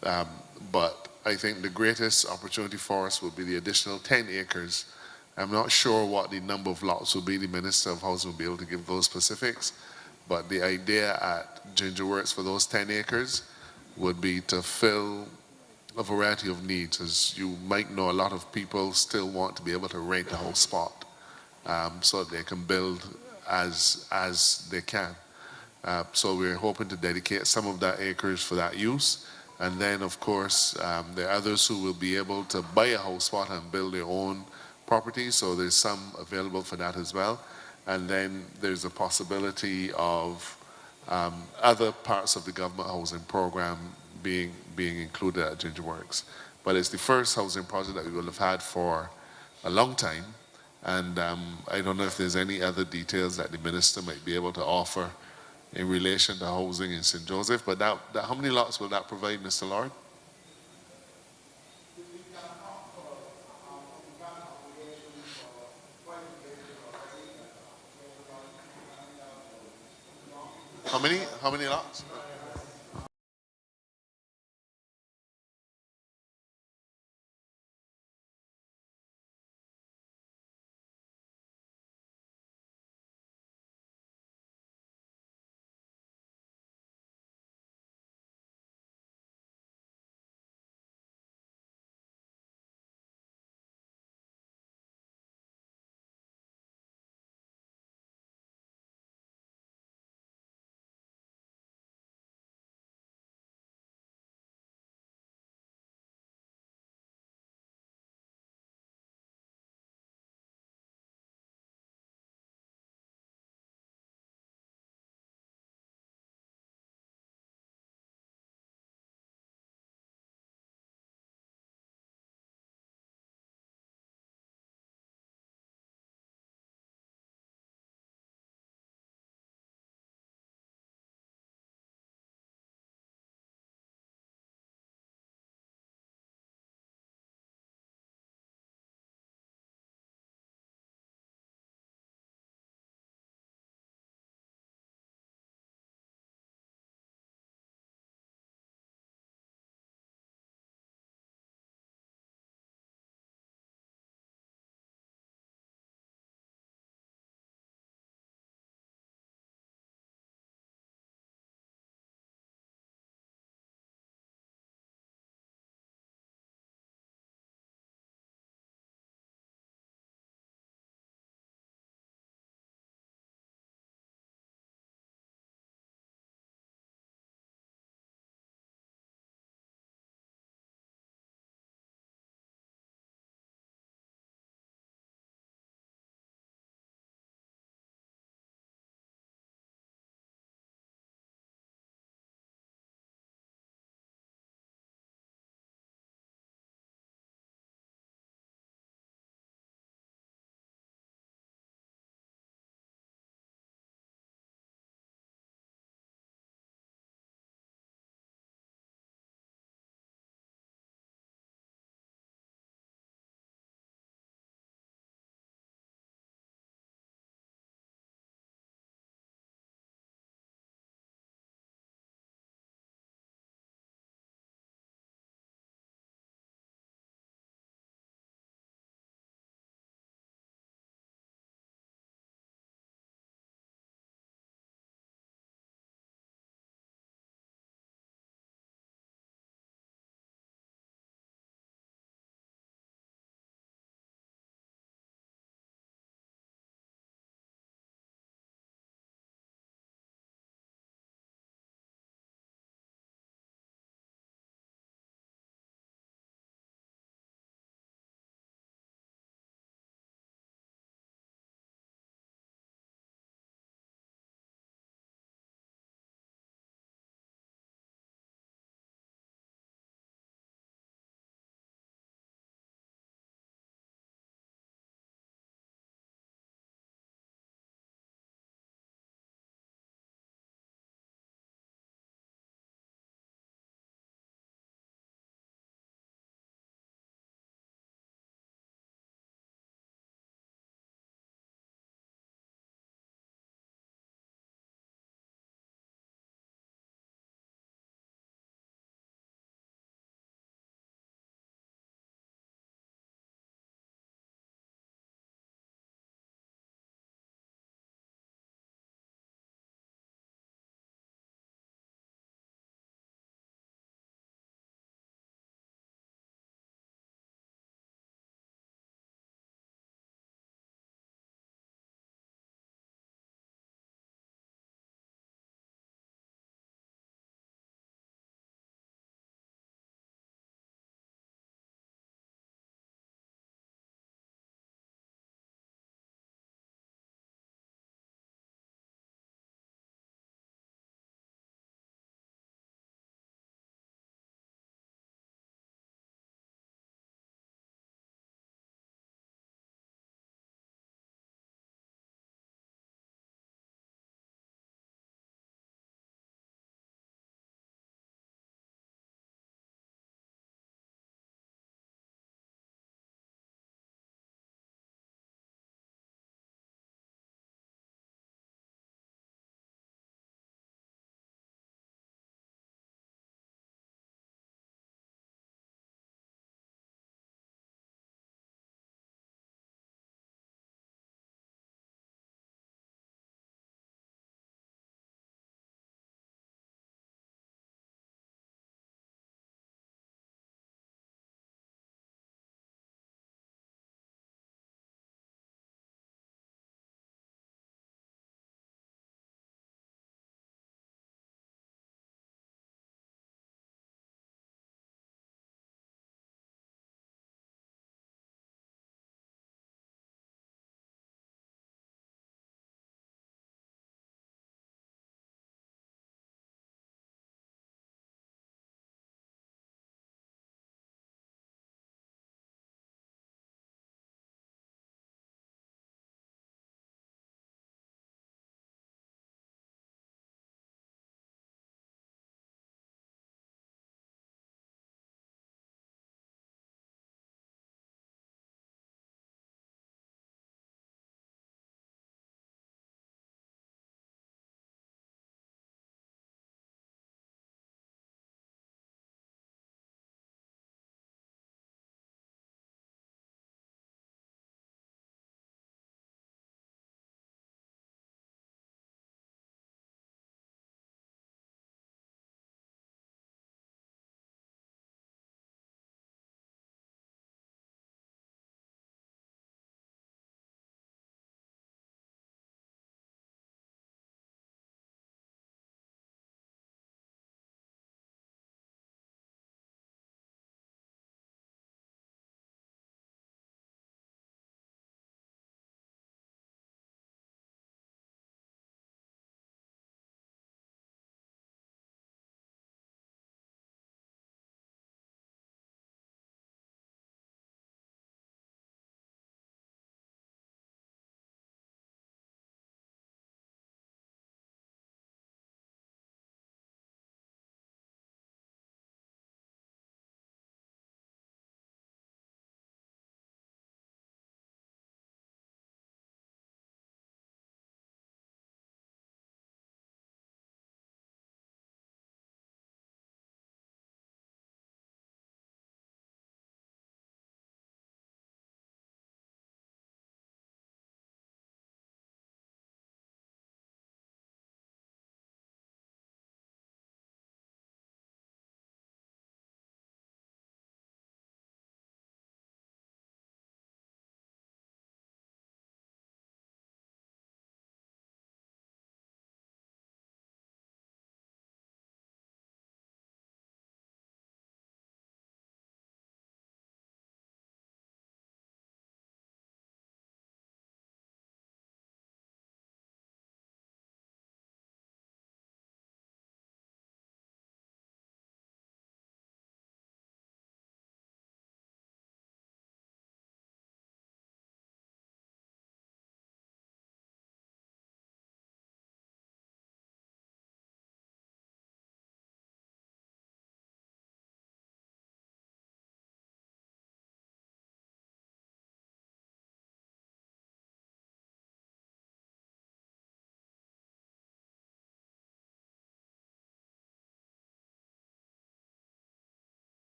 But I think the greatest opportunity for us will be the additional 10 acres. I'm not sure what the number of lots will be. The Minister of Housing will be able to give those specifics. But the idea at Ginger Works for those 10 acres would be to fill a variety of needs. As you might know, a lot of people still want to be able to rent a whole spot so that they can build as they can. So we're hoping to dedicate some of that acres for that use. And then, of course, there are others who will be able to buy a house spot and build their own property. So there's some available for that as well. And then there's a possibility of other parts of the government housing program being included at Ginger Works. But it's the first housing project that we will have had for a long time. And I don't know if there's any other details that the minister might be able to offer in relation to housing in St. Joseph. But how many lots will that provide, Mr. Lord? How many lots?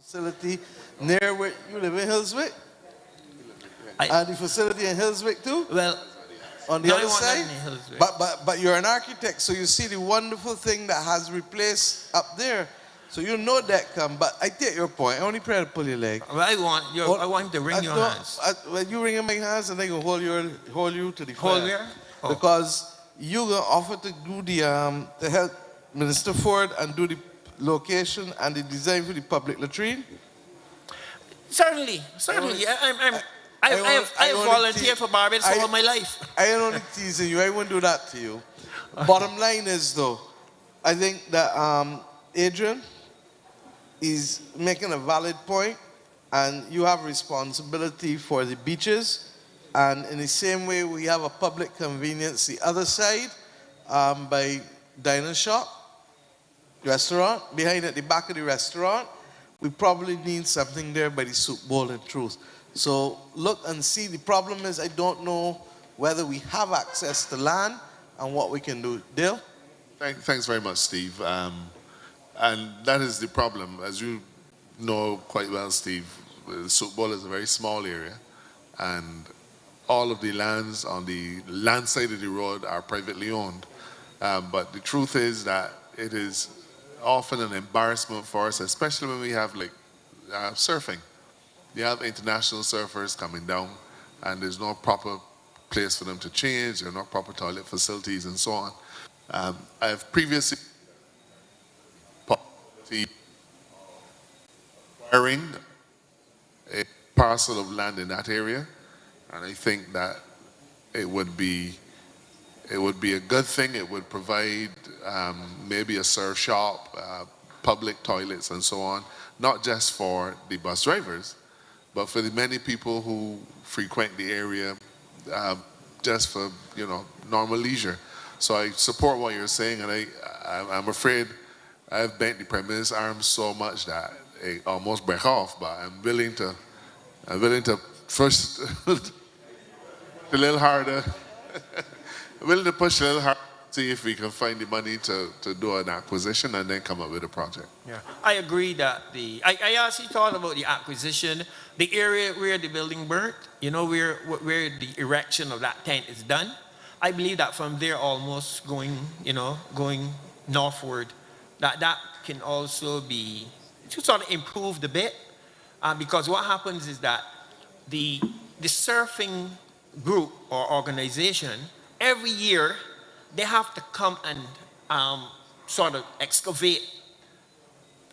facility near where you live in Hillswick? And the facility in Hillswick too? Well, on the no, other I want side? nothing in Hillswick. But you're an architect, so you see the wonderful thing that has replaced up there. So you know that come, but I take your point. I only pray to pull your leg. Well, I want to wring your hands. When you wring my hands, and they can hold you to the Hold fire. where? Oh. Because you gonna offer to do to help Minister Ford and do the location and the design for the public latrine. Certainly. I volunteered for Barbados all my life. I ain't only teasing you. I wouldn't do that to you. Bottom line is, though, I think that Adrian is making a valid point, and you have responsibility for the beaches. And in the same way, we have a public convenience the other side by Diner Shop, restaurant, behind at the back of the restaurant. We probably need something there by the soup bowl, in truth. So look and see. The problem is I don't know whether we have access to land and what we can do. Dale? Thanks very much, Steve. And that is the problem. As you know quite well, Steve, soup bowl is a very small area, and all of the lands on the land side of the road are privately owned. But the truth is that it is often an embarrassment for us, especially when we have surfing. You have international surfers coming down, and there's no proper place for them to change, there are no proper toilet facilities, and so on. I have previously acquiring a parcel of land in that area, and I think that it would be a good thing. It would provide maybe a surf shop, public toilets, and so on, not just for the bus drivers, but for the many people who frequent the area just for normal leisure. So I support what you're saying, and I'm afraid I've bent the Prime Minister's arms so much that it almost break off. But I'm willing to first a little harder. I'm willing to push a little harder, see if we can find the money to do an acquisition and then come up with a project. Yeah, I agree that I actually thought about the acquisition, the area where the building burnt, where the erection of that tent is done. I believe that from there almost going northward, that can also be to sort of improve the bit, because what happens is that the surfing group or organization, every year they have to come and sort of excavate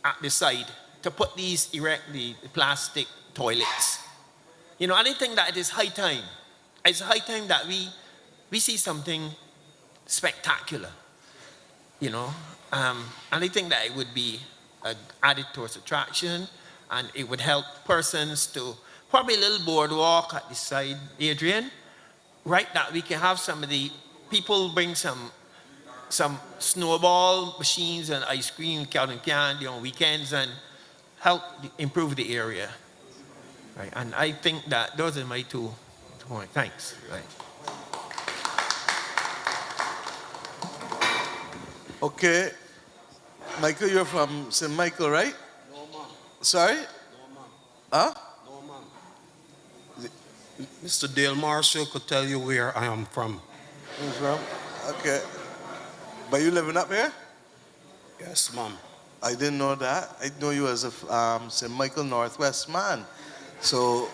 at the side to put erect the plastic toilets. And I think that it is high time. It's high time that we see something spectacular, and I think that it would be an added tourist attraction, and it would help persons to probably a little boardwalk at the side, Adrian, right? That we can have some of the people bring some snowball machines and ice cream, cotton candy on weekends, and help improve the area, right? And I think that those are my 2 points. Thanks. Right. Okay. Michael, you're from St. Michael, right? No, ma'am. Sorry? No, ma'am. Huh? No, ma'am. Mr. Dale Marshall could tell you where I am from. Who's from? Okay. But you living up here? Yes, ma'am. I didn't know that. I know you as a St. Michael Northwest man. So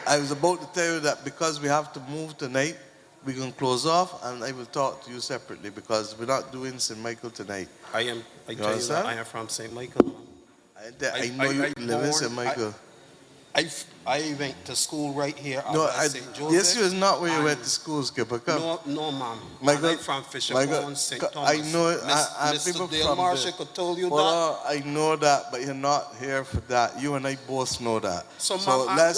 I was about to tell you that because we have to move tonight, we can close off, and I will talk to you separately because we're not doing St. Michael tonight. I tell you that I am from St. Michael. I know you live in St. Michael. I went to school right here at St. Joseph. This is not where you went to school, Skipper. Come. No, ma'am. Michael, I'm from Fisher-Pond, St. Thomas. I know it. Mr. Dale Marshall could tell you that. I know that, but you're not here for that. You and I both know that. So ma'am,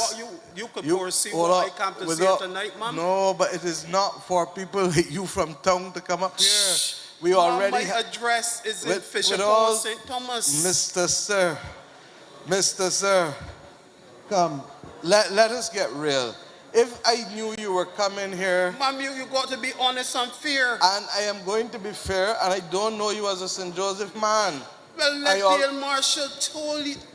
you could foresee what I come to say tonight, ma'am? No, but it is not for people like you from town to come up here. We ma'am, already. My address is in Fisher-Pond, St. Thomas. Mr. Sir, come. Let us get real. If I knew you were coming here... Ma'am, you got to be honest and fair. And I am going to be fair, and I don't know you as a St. Joseph man. Well, let Dale Marshall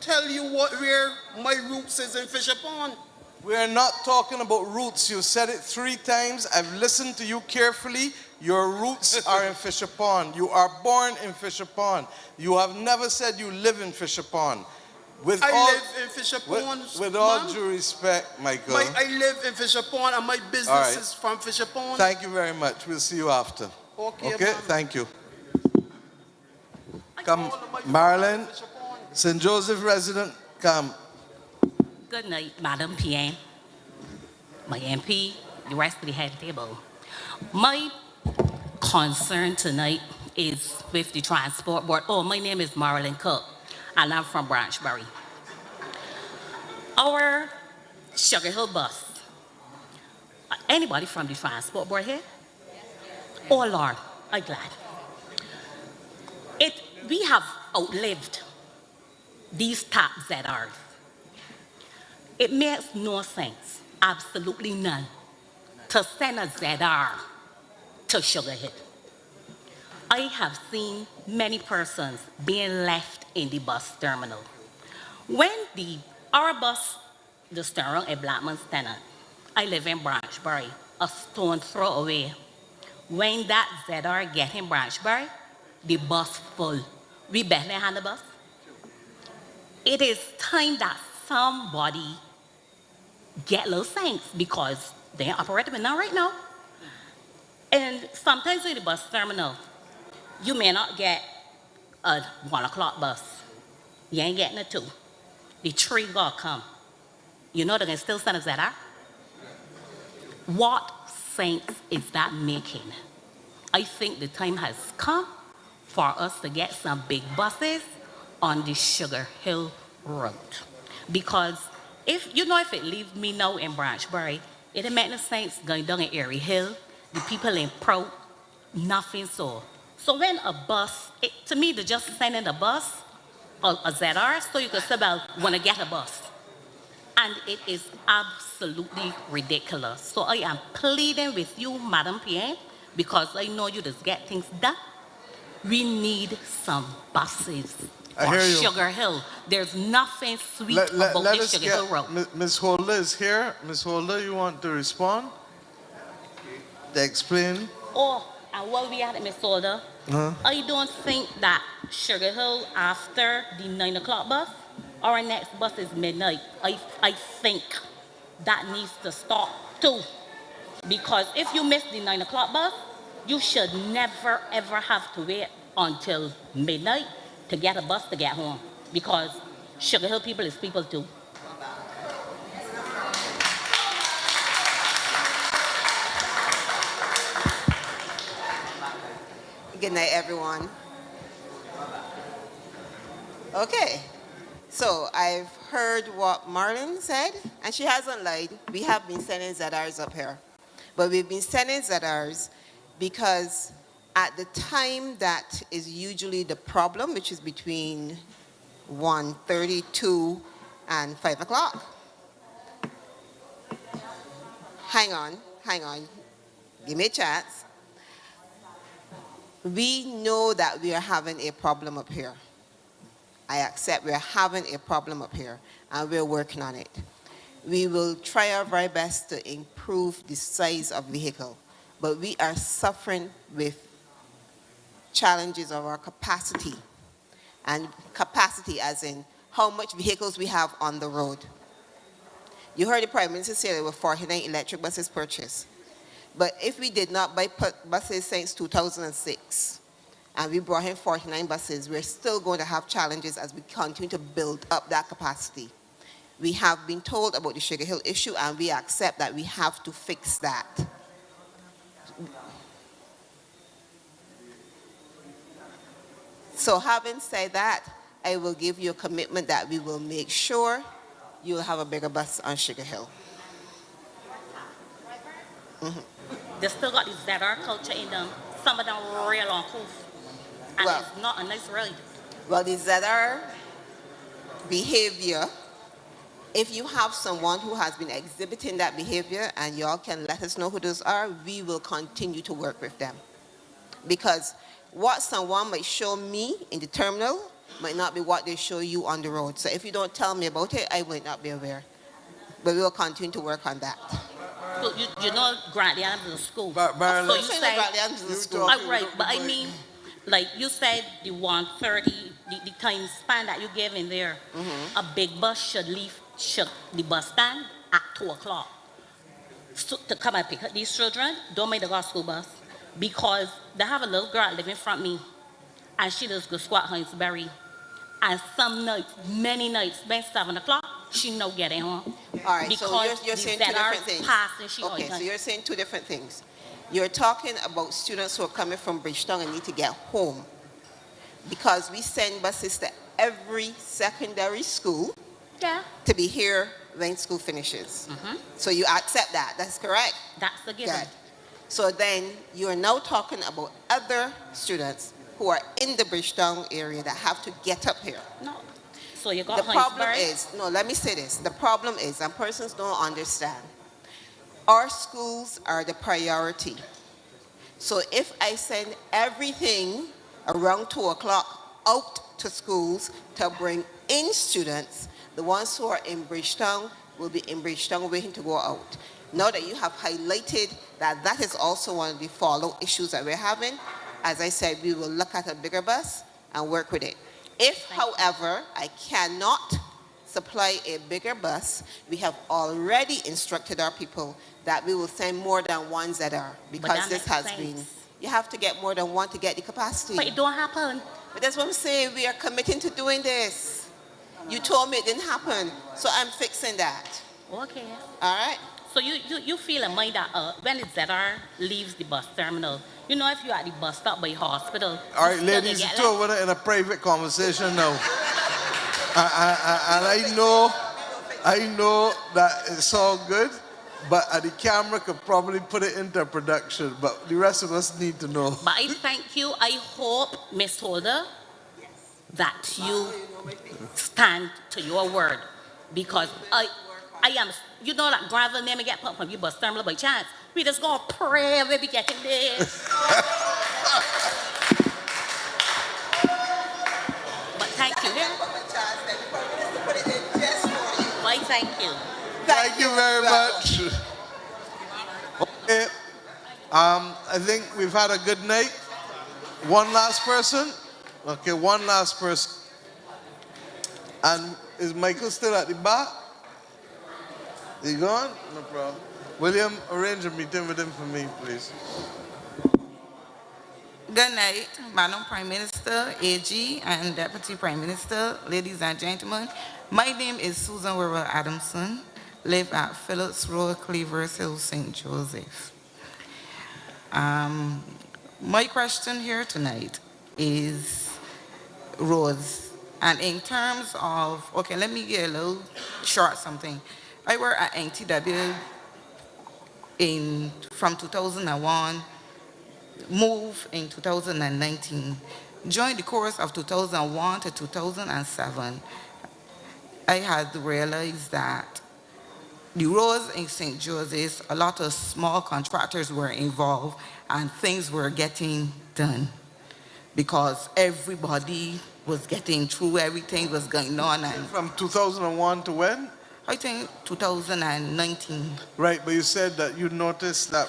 tell you where my roots is in Fisher Pond. We are not talking about roots. You said it 3 times. I've listened to you carefully. Your roots are in Fisher Pond. You are born in Fisher Pond. You have never said you live in Fisher Pond. Live in Fisher Pond. With all due respect, Michael. I live in Fisher Pond and my business is from Fisher Pond. Thank you very much. We'll see you after. Okay, thank you. Come, Marilyn, St. Joseph resident, come. Good night, Madam PM, my MP, the rest of the head table. My concern tonight is with the transport board. Oh, my name is Marilyn Cook, and I'm from Branchbury. Our Sugar Hill bus. Anybody from the transport board here? Oh, Lord, I'm glad. We have outlived these top ZRs. It makes no sense, absolutely none, to send a ZR to Sugar Hill. I have seen many persons being left in the bus terminal. When our bus, the Sterling and Blackman's tenant, I live in Branchbury, a stone throw away. When that ZR get in Branchbury, the bus full. We barely have the bus. It is time that somebody get low sense because they ain't operating now right now. And sometimes in the bus terminal, you may not get a 1 o'clock bus. You ain't getting a 2. The 3 gonna come. You know they can still send us ZR? What sense is that making? I think the time has come for us to get some big buses on the Sugar Hill route. Because if it leaves me now in Branchbury, it don't make no sense going down in Erie Hill, the people in Prout, nothing so. So when a bus, to me, they're just sending a bus, or a ZR, so you can say, well, want to get a bus. And it is absolutely ridiculous. So I am pleading with you, Madam PM, because I know you just get things done. We need some buses for Sugar Hill. There's nothing sweet about this Sugar Hill road. Ms. Holder is here. Ms. Holder, you want to respond? To explain? Oh, and while we at it, Ms. Holder, I don't think that Sugar Hill after the 9 o'clock bus, our next bus is midnight. I think that needs to stop too. Because if you miss the 9 o'clock bus, you should never, ever have to wait until midnight to get a bus to get home. Because Sugar Hill people is people too. Good night, everyone. Okay, so I've heard what Marlon said, and she hasn't lied. We have been sending ZRs up here. But we've been sending ZRs because at the time that is usually the problem, which is between 1:32 and 5 o'clock. Hang on. Give me a chance. We know that we are having a problem up here. I accept we're having a problem up here, and we're working on it. We will try our very best to improve the size of vehicle, but we are suffering with challenges of our capacity, and capacity as in how much vehicles we have on the road. You heard the Prime Minister say there were 49 electric buses purchased. But if we did not buy buses since 2006, and we brought in 49 buses, we're still going to have challenges as we continue to build up that capacity. We have been told about the Sugar Hill issue, and we accept that we have to fix that. So having said that, I will give you a commitment that we will make sure you'll have a bigger bus on Sugar Hill. They still got this ZR culture in them. Some of them real uncouth. And it's not a nice ride. Well, the ZR behavior, if you have someone who has been exhibiting that behavior and y'all can let us know who those are, we will continue to work with them. Because what someone might show me in the terminal might not be what they show you on the road. So if you don't tell me about it, I might not be aware. But we will continue to work on that. So you know Grantley Adams is a school. So So you say said, Grantley Adams is a school. Right, but I mean, like you said, the 1:30, the time span that you gave in there, a big bus should leave the bus stand at 2 o'clock. So, to come and pick up these children, don't make the go school bus. Because they have a little girl living in front of me, and she does go squat Hinesbury. And some nights, many nights, by 7 o'clock, she no getting home. All right, because so you're saying two different things. Passing, she Okay, so you're saying two different things. You're talking about students who are coming from Bridgetown and need to get home. Because we send buses to every secondary school to be here when school finishes. So you accept that, that's correct? That's the given. Good. So then you're now talking about other students who are in the Bridgetown area that have to get up here. No. So you got The problem Hinesbury? is, no, let me say this. The problem is, and persons don't understand, our schools are the priority. So if I send everything around 2 o'clock out to schools to bring in students, the ones who are in Bridgetown will be in Bridgetown waiting to go out. Now that you have highlighted that that is also one of the follow issues that we're having, as I said, we will look at a bigger bus and work with it. If, however, I cannot supply a bigger bus, we have already instructed our people that we will send more than one ZR, because this has been, you have to get more than one to get the capacity. But it don't happen. But that's what I'm saying, we are committing to doing this. You told me it didn't happen, so I'm fixing that. Okay. All right? So you feel in mind that when the ZR leaves the bus terminal, you know, if you're at the bus stop by hospital. All right, ladies, you two over there in a private conversation now. And I know that it's all good, but the camera could probably put it into production, but the rest of us need to know. But I thank you. I hope, Ms. Holder, that you stand to your word, because I am, you know that gravel never get put from your bus terminal by chance. We just gonna pray we be getting there. But thank you. Why thank you. Thank you very much. Okay. I think we've had a good night. One last person? Okay, one last person. And is Michael still at the bar? Is he gone? No problem. William, arrange a meeting with him for me, please. Good night, Madam Prime Minister, AG, and Deputy Prime Minister, ladies and gentlemen. My name is Susan Worrell Adamson, live at Phillips Road, Cleavers Hill, St. Joseph. My question here tonight is roads. And in terms of, okay, let me get a little short something. I work at NTW from 2001, moved in 2019. During the course of 2001 to 2007, I had realized that the roads in St. Joseph's, a lot of small contractors were involved and things were getting done because everybody was getting through, everything was going on. And from 2001 to when? I think 2019. Right, but you said that you noticed that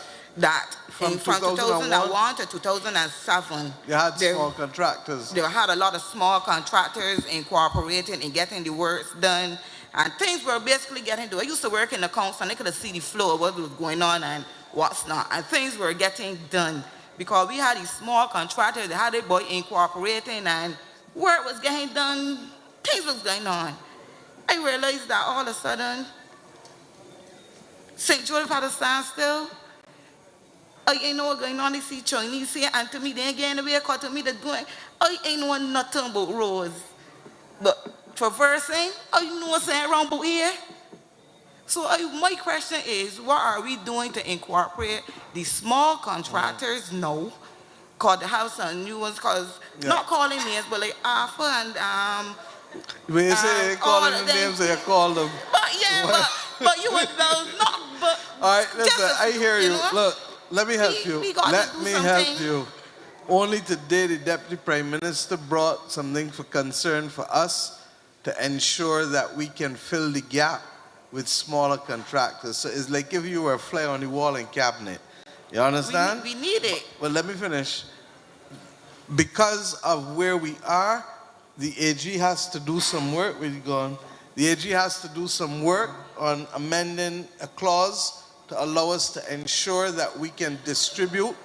from 2001 to 2007, you had small contractors. They had a lot of small contractors incorporating and getting the works done, and things were basically getting done. I used to work in the council, and I could see the flow of what was going on and what's not, and things were getting done because we had these small contractors that had their boy incorporating, and work was getting done, things was going on. I realized that all of a sudden, St. Joseph had a standstill. I ain't know what's going on. They see Chinese here, and to me, they ain't getting away, because to me, they're going. I ain't know nothing about roads. But traversing, I know what's around about here. So my question is, what are we doing to incorporate the small contractors now? Because they have some new ones, because not calling names, but like Alpha and when you say calling the names, you call them. But yeah, but you would know, not, but. All right, listen, I hear you. Look, let me help you. Let me help you. Only today, the Deputy Prime Minister brought something for concern for us to ensure that we can fill the gap with smaller contractors. So it's like if you were a fly on the wall in cabinet. You understand? We need it. Well, let me finish. Because of where we are, the AG has to do some work. Where you going? The AG has to do some work on amending a clause to allow us to ensure that we can distribute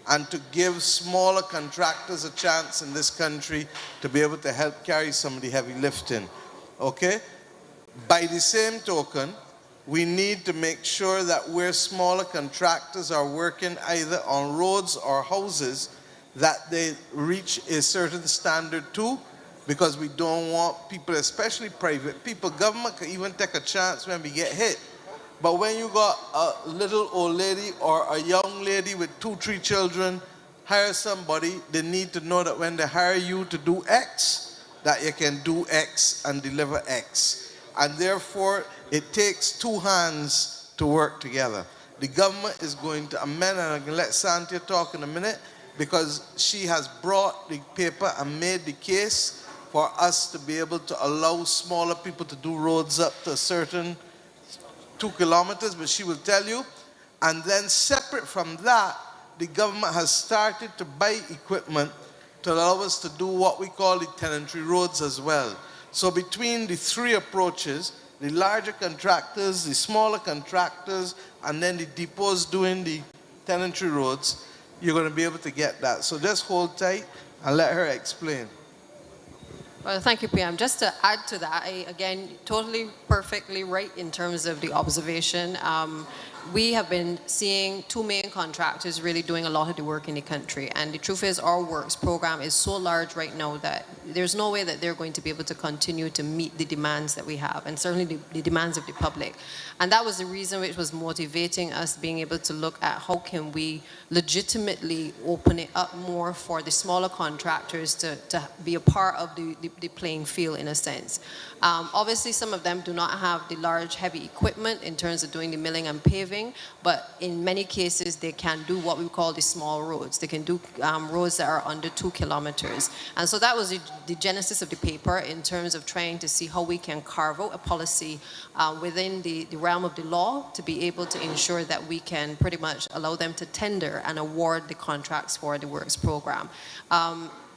and to give smaller contractors a chance in this country to be able to help carry some of the heavy lifting. Okay? By the same token, we need to make sure that where smaller contractors are working either on roads or houses, that they reach a certain standard too, because we don't want people, especially private people, government can even take a chance when we get hit. But when you got a little old lady or a young lady with 2, 3 children, hire somebody, they need to know that when they hire you to do X, that you can do X and deliver X. And therefore, it takes 2 hands to work together. The government is going to amend, and I can let Santia talk in a minute, because she has brought the paper and made the case for us to be able to allow smaller people to do roads up to a certain 2 kilometers, but she will tell you. And then separate from that, the government has started to buy equipment to allow us to do what we call the tenantry roads as well. So between the 3 approaches, the larger contractors, the smaller contractors, and then the depots doing the tenantry roads, you're going to be able to get that. So just hold tight and let her explain. Well, thank you, PM. Just to add to that, again, totally perfectly right in terms of the observation. We have been seeing 2 main contractors really doing a lot of the work in the country. And the truth is our works program is so large right now that there's no way that they're going to be able to continue to meet the demands that we have, and certainly the demands of the public. And that was the reason which was motivating us being able to look at how can we legitimately open it up more for the smaller contractors to be a part of the playing field in a sense. Obviously, some of them do not have the large, heavy equipment in terms of doing the milling and paving, but in many cases, they can do what we call the small roads. They can do roads that are under 2 kilometers. And so that was the genesis of the paper in terms of trying to see how we can carve out a policy within the realm of the law to be able to ensure that we can pretty much allow them to tender and award the contracts for the works program.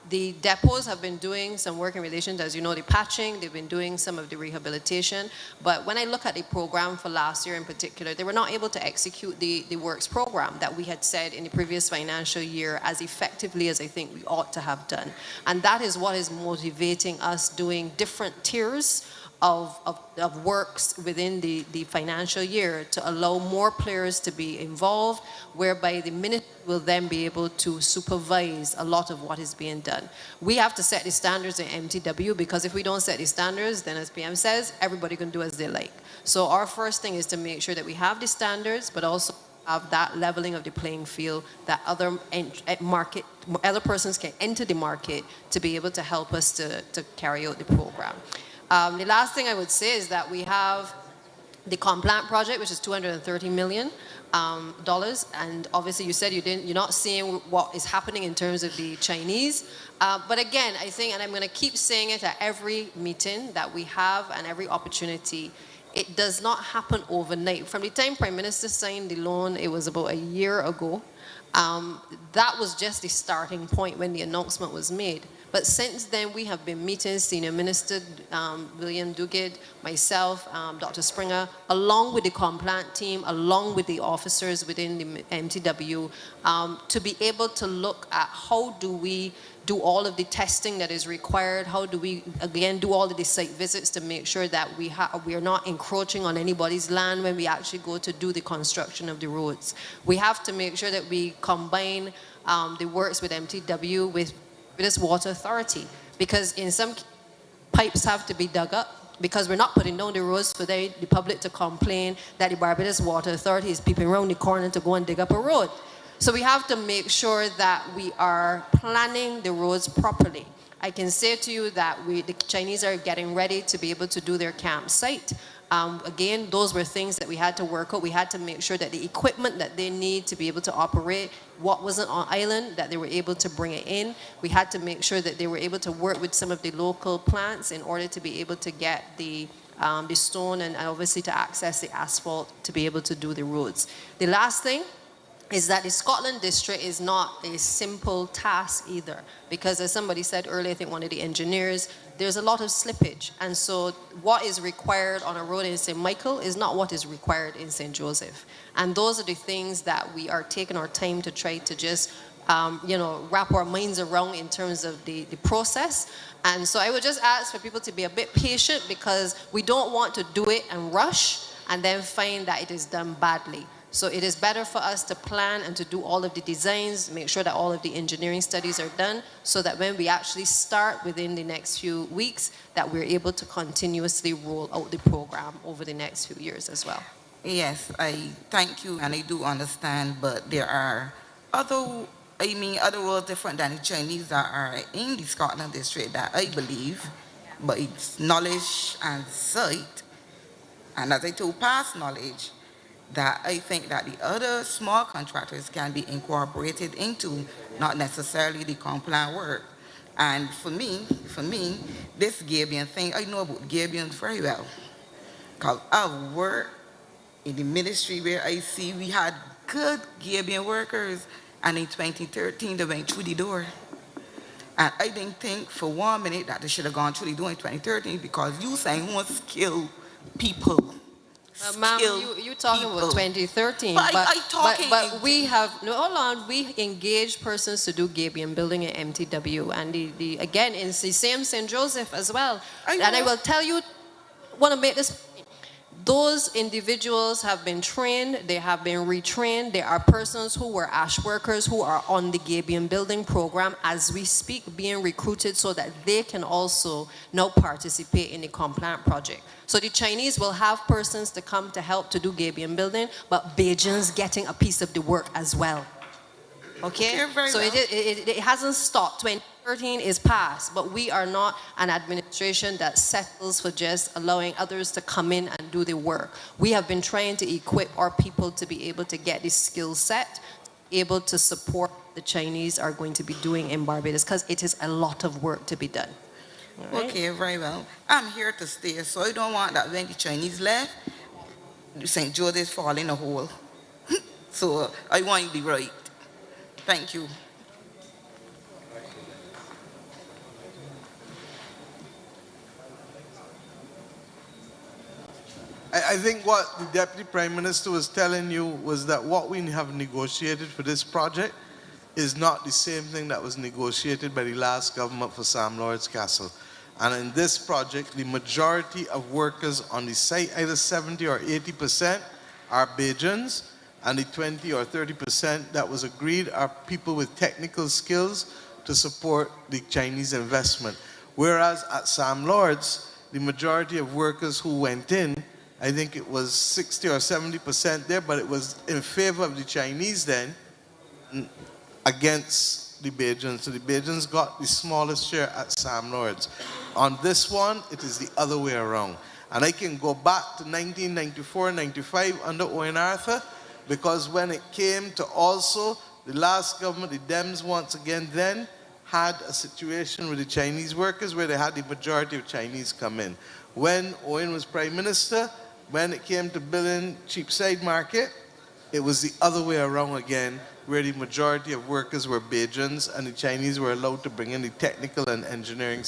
The depots have been doing some work in relation to, as you know, the patching. They've been doing some of the rehabilitation. But when I look at the program for last year in particular, they were not able to execute the works program that we had said in the previous financial year as effectively as I think we ought to have done. And that is what is motivating us doing different tiers of works within the financial year to allow more players to be involved, whereby the ministry will then be able to supervise a lot of what is being done. We have to set the standards in MTW, because if we don't set the standards, then as PM says, everybody can do as they like. So our first thing is to make sure that we have the standards, but also have that leveling of the playing field, that other persons can enter the market to be able to help us to carry out the program. The last thing I would say is that we have the Complant project, which is $230 million. And obviously you said you're not seeing what is happening in terms of the Chinese. But again, I think, and I'm going to keep saying it at every meeting that we have and every opportunity, it does not happen overnight. From the time Prime Minister signed the loan, it was about a year ago. That was just the starting point when the announcement was made. But since then, we have been meeting Senior Minister William Duguid, myself, Dr. Springer, along with the Complant team, along with the officers within the MTW, to be able to look at how do we do all of the testing that is required, how do we, again, do all of the site visits to make sure that we are not encroaching on anybody's land when we actually go to do the construction of the roads. We have to make sure that we combine the works with MTW with this water authority, because in some pipes have to be dug up because we're not putting down the roads for the public to complain that the Barbados Water Authority is peeping around the corner to go and dig up a road. So we have to make sure that we are planning the roads properly. I can say to you that the Chinese are getting ready to be able to do their campsite. Again, those were things that we had to work out. We had to make sure that the equipment that they need to be able to operate, what wasn't on island, that they were able to bring it in. We had to make sure that they were able to work with some of the local plants in order to be able to get the stone and obviously to access the asphalt to be able to do the roads. The last thing is that the Scotland district is not a simple task either, because as somebody said earlier, I think one of the engineers, there's a lot of slippage, and so what is required on a road in St. Michael is not what is required in St. Joseph. And those are the things that we are taking our time to try to just wrap our minds around in terms of the process. And so I would just ask for people to be a bit patient, because we don't want to do it and rush and then find that it is done badly. So it is better for us to plan and to do all of the designs, make sure that all of the engineering studies are done, so that when we actually start within the next few weeks, that we're able to continuously roll out the program over the next few years as well. Yes, I thank you, and I do understand, but there are other roads different than the Chinese that are in the Scotland district that I believe, but it's knowledge and sight, and as I told past knowledge, that I think that the other small contractors can be incorporated into, not necessarily the compliant work. And for me, this Gabion thing, I know about Gabions very well, because I've worked in the ministry where I see we had good Gabion workers, and in 2013 they went through the door. And I didn't think for 1 minute that they should have gone through the door in 2013, because you saying who skilled people. Ma'am, you're talking about 2013, but we have, no, hold on, we engaged persons to do Gabion building at MTW, and again, in the same St. Joseph as well. And I will tell you, want to make this, those individuals have been trained, they have been retrained. There are persons who were ash workers who are on the Gabion building program as we speak, being recruited so that they can also now participate in the compliant project. So the Chinese will have persons to come to help to do Gabion building, but Beijing's getting a piece of the work as well. Okay? So it hasn't stopped. 2013 is past, but we are not an administration that settles for just allowing others to come in and do the work. We have been trying to equip our people to be able to get the skill set, able to support the Chinese are going to be doing in Barbados, because it is a lot of work to be done. Right. Okay, very well. I'm here to stay, so I don't want that when the Chinese left, St. Joseph fall in a hole. So I want you to be right. Thank you. I think what the Deputy Prime Minister was telling you was that what we have negotiated for this project is not the same thing that was negotiated by the last government for Sam Lord's Castle. And in this project, the majority of workers on the site, either 70 or 80%, are Bajans, and the 20 or 30% that was agreed are people with technical skills to support the Chinese investment. Whereas at Sam Lord's, the majority of workers who went in, I think it was 60 or 70% there, but it was in favor of the Chinese then, against the Bajans. So the Bajans got the smallest share at Sam Lord's. On this one, it is the other way around. And I can go back to 1994-95 under Owen Arthur, because when it came to also the last government, the Dems once again then had a situation with the Chinese workers where they had the majority of Chinese come in. When Owen was Prime Minister, when it came to building Cheapside Market, it was the other way around again, where the majority of workers were Bajans and the Chinese were allowed to bring in the technical and engineering.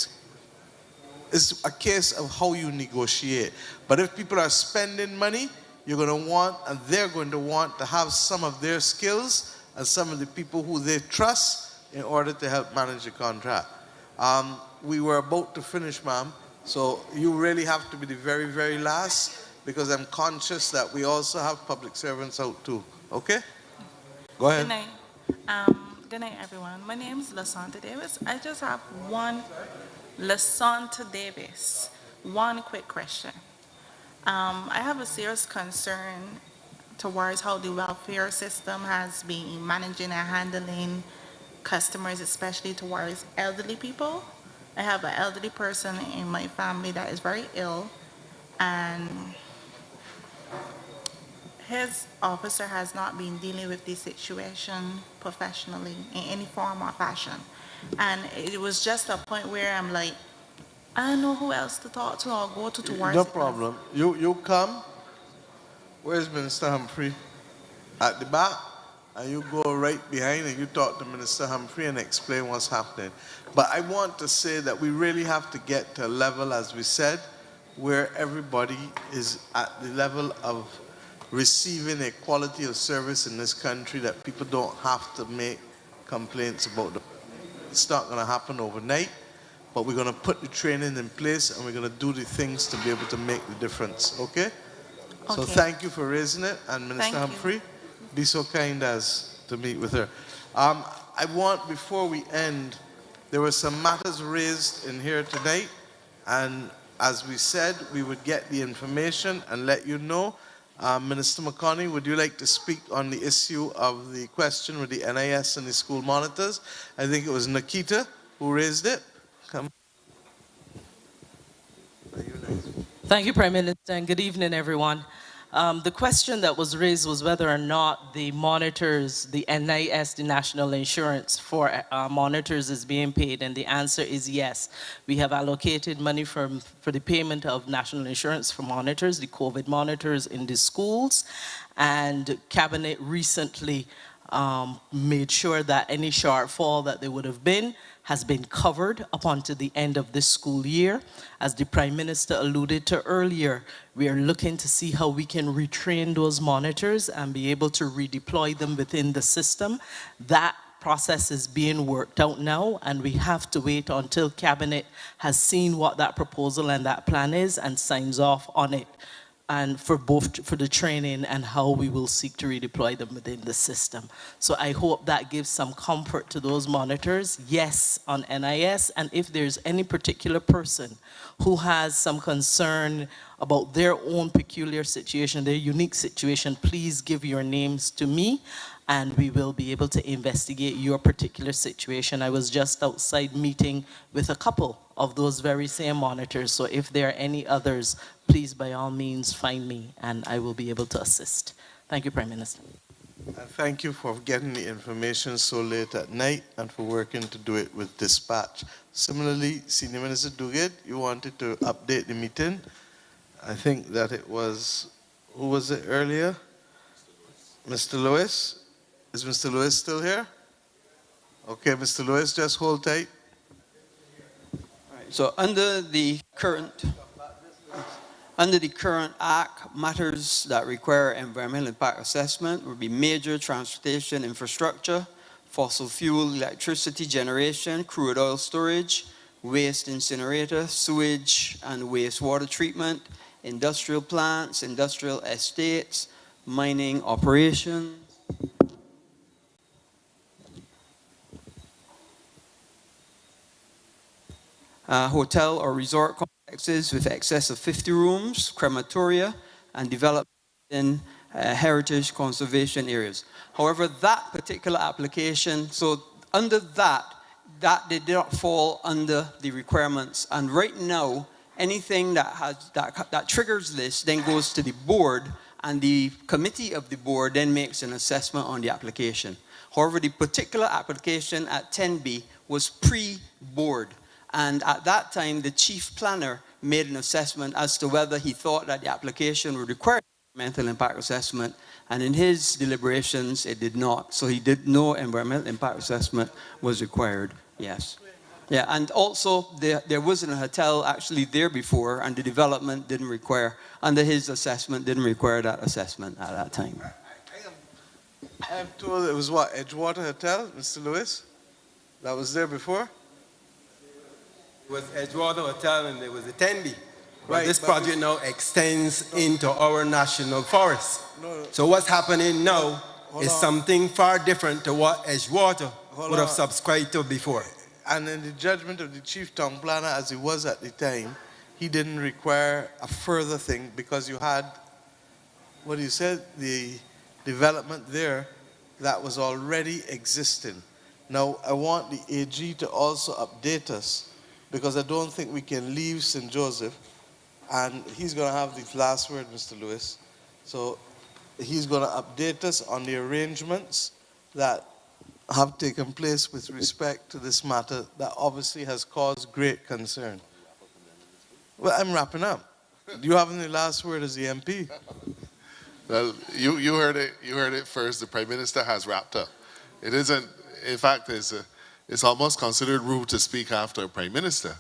It's a case of how you negotiate. But if people are spending money, you're going to want, and they're going to want to have some of their skills and some of the people who they trust in order to help manage the contract. We were about to finish, ma'am, so you really have to be the very, very last, because I'm conscious that we also have public servants out too. Okay? Go ahead. Good night. Good night, everyone. My name is LaSanta Davis. I just have one quick question. I have a serious concern towards how the welfare system has been managing and handling customers, especially towards elderly people. I have an elderly person in my family that is very ill, and his officer has not been dealing with this situation professionally in any form or fashion. And it was just a point where I'm like, I don't know who else to talk to or go to towards No it. problem. You come. Where's Minister Humphrey? At the back. And you go right behind and you talk to Minister Humphrey and explain what's happening. But I want to say that we really have to get to a level, as we said, where everybody is at the level of receiving a quality of service in this country that people don't have to make complaints about. It's not going to happen overnight, but we're going to put the training in place and we're going to do the things to be able to make the difference, okay? So thank you for raising it, and Minister Humphrey, be so kind as to meet with her. I want, before we end, there were some matters raised in here tonight, and as we said, we would get the information and let you know. Minister McConney, would you like to speak on the issue of the question with the NIS and the school monitors? I think it was Nikita who raised it. Come. Thank you, Prime Minister, and good evening, everyone. The question that was raised was whether or not the monitors, the NIS, the national insurance for monitors is being paid, and the answer is yes. We have allocated money for the payment of national insurance for monitors, the COVID monitors in the schools, and Cabinet recently made sure that any shortfall that there would have been has been covered up until the end of this school year. As the Prime Minister alluded to earlier, we are looking to see how we can retrain those monitors and be able to redeploy them within the system. That process is being worked out now, and we have to wait until Cabinet has seen what that proposal and that plan is and signs off on it, and for the training and how we will seek to redeploy them within the system. So I hope that gives some comfort to those monitors, yes, on NIS, and if there's any particular person who has some concern about their own peculiar situation, their unique situation, please give your names to me, and we will be able to investigate your particular situation. I was just outside meeting with a couple of those very same monitors, so if there are any others, please by all means find me and I will be able to assist. Thank you, Prime Minister. Thank you for getting the information so late at night and for working to do it with dispatch. Similarly, Senior Minister Duguid, you wanted to update the meeting. I think that it was, who was it earlier? Mr. Lewis? Is Mr. Lewis still here? Okay, Mr. Lewis, just hold tight. So under the current Act, matters that require environmental impact assessment would be major transportation infrastructure, fossil fuel electricity generation, crude oil storage, waste incinerator, sewage and wastewater treatment, industrial plants, industrial estates, mining operations, hotel or resort complexes with excess of 50 rooms, crematoria, and development in heritage conservation areas. However, that particular application, so under that did not fall under the requirements. And right now, anything that triggers this then goes to the board, and the committee of the board then makes an assessment on the application. However, the particular application at 10B was pre-board. And at that time, the chief planner made an assessment as to whether he thought that the application would require environmental impact assessment. And in his deliberations, it did not. So he did no environmental impact assessment was required, yes. Yeah, and also there wasn't a hotel actually there before, and the development didn't require, under his assessment, didn't require that assessment at that time. I'm told it was what, Edgewater Hotel, Mr. Lewis? That was there before? It was Edgewater Hotel and there was a Tenby. Right, This project now extends into our national forest. So what's happening now is something far different to what Edgewater would have subscribed to before. And in the judgment of the chief town planner, as he was at the time, he didn't require a further thing because you had, what you said, the development there that was already existing. Now, I want the AG to also update us, because I don't think we can leave St. Joseph, and he's going to have the last word, Mr. Lewis. So he's going to update us on the arrangements that have taken place with respect to this matter that obviously has caused great concern. Well, I'm wrapping up. Do you have any last word as the MP? Well, you heard it. You heard it first. The Prime Minister has wrapped up. It isn't. In fact, it's almost considered rude to speak after a Prime Minister.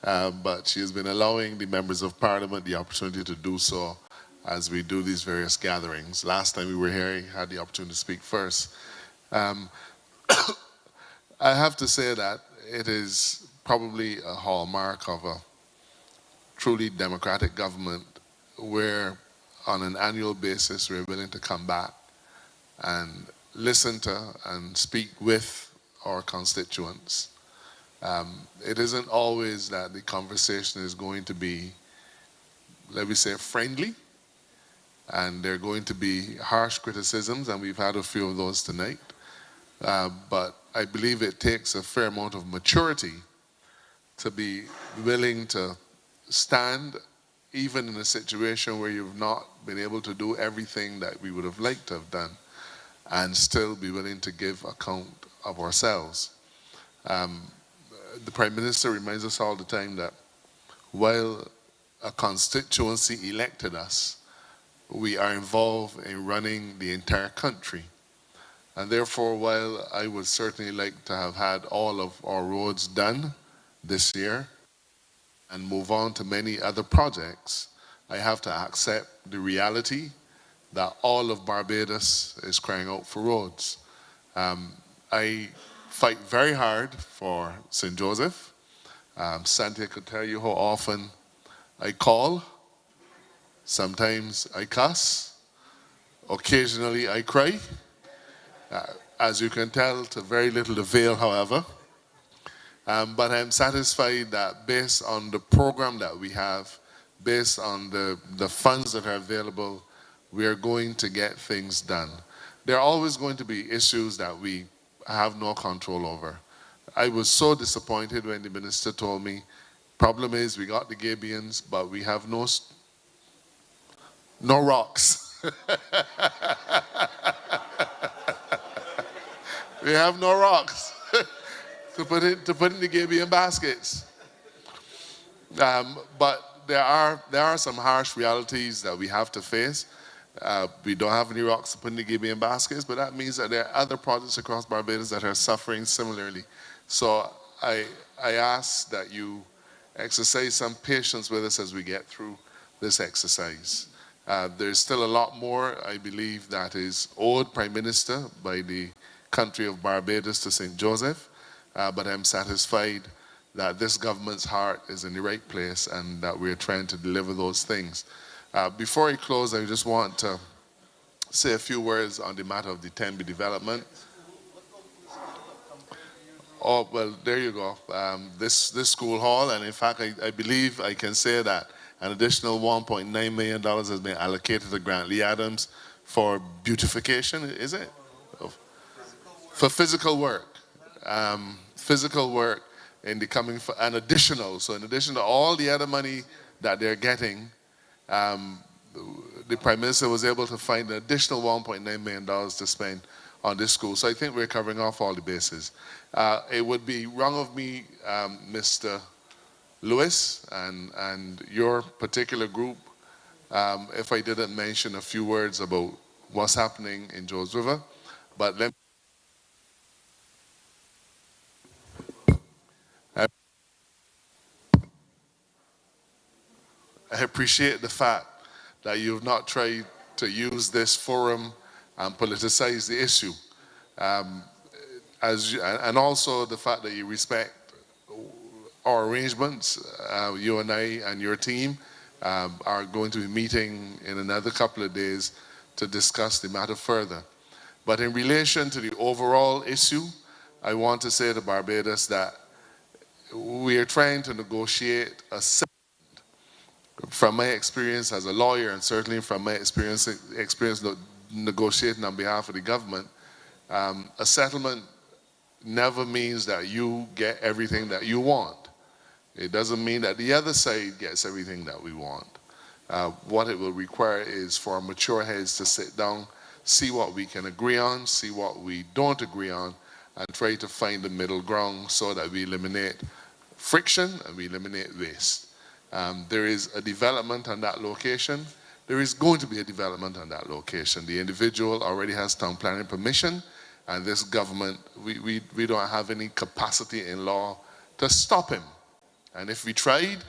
But she has been allowing the members of Parliament the opportunity to do so as we do these various gatherings. Last time we were here, he had the opportunity to speak first. I have to say that it is probably a hallmark of a truly democratic government where on an annual basis we're willing to come back and listen to and speak with our constituents. It isn't always that the conversation is going to be, let me say, friendly, and there are going to be harsh criticisms, and we've had a few of those tonight. But I believe it takes a fair amount of maturity to be willing to stand even in a situation where you've not been able to do everything that we would have liked to have done, and still be willing to give account of ourselves. The Prime Minister reminds us all the time that while a constituency elected us, we are involved in running the entire country. And therefore, while I would certainly like to have had all of our roads done this year and move on to many other projects, I have to accept the reality that all of Barbados is crying out for roads. I fight very hard for St. Joseph. Santia could tell you how often I call. Sometimes I cuss. Occasionally I cry. As you can tell, to very little avail, however. But I'm satisfied that based on the program that we have, based on the funds that are available, we are going to get things done. There are always going to be issues that we have no control over. I was so disappointed when the minister told me, problem is we got the Gabions, but we have no rocks. We have no rocks to put in the Gabion baskets. But there are some harsh realities that we have to face. We don't have any rocks to put in the Gabion baskets, but that means that there are other projects across Barbados that are suffering similarly. So I ask that you exercise some patience with us as we get through this exercise. There's still a lot more, I believe, that is owed Prime Minister by the country of Barbados to St. Joseph, but I'm satisfied that this government's heart is in the right place and that we're trying to deliver those things. Before I close, I just want to say a few words on the matter of the Tenby development. Oh, well, there you go. This school hall, and in fact, I believe I can say that an additional $1.9 million has been allocated to Grantley Adams for beautification, is it? For physical work. Physical work in the coming, and additional. So in addition to all the other money that they're getting, the Prime Minister was able to find an additional $1.9 million to spend on this school. So I think we're covering off all the bases. It would be wrong of me, Mr. Lewis, and your particular group, if I didn't mention a few words about what's happening in Joes River. But let me I appreciate the fact that you've not tried to use this forum and politicize the issue. And also the fact that you respect our arrangements. You and I and your team are going to be meeting in another couple of days to discuss the matter further. But in relation to the overall issue, I want to say to Barbados that we are trying to negotiate a settlement. From my experience as a lawyer, and certainly from my experience negotiating on behalf of the government, a settlement never means that you get everything that you want. It doesn't mean that the other side gets everything that we want. What it will require is for mature heads to sit down, see what we can agree on, see what we don't agree on, and try to find the middle ground so that we eliminate friction and we eliminate waste. There is a development on that location. There is going to be a development on that location. The individual already has town planning permission, and this government, we don't have any capacity in law to stop him. And if we tried,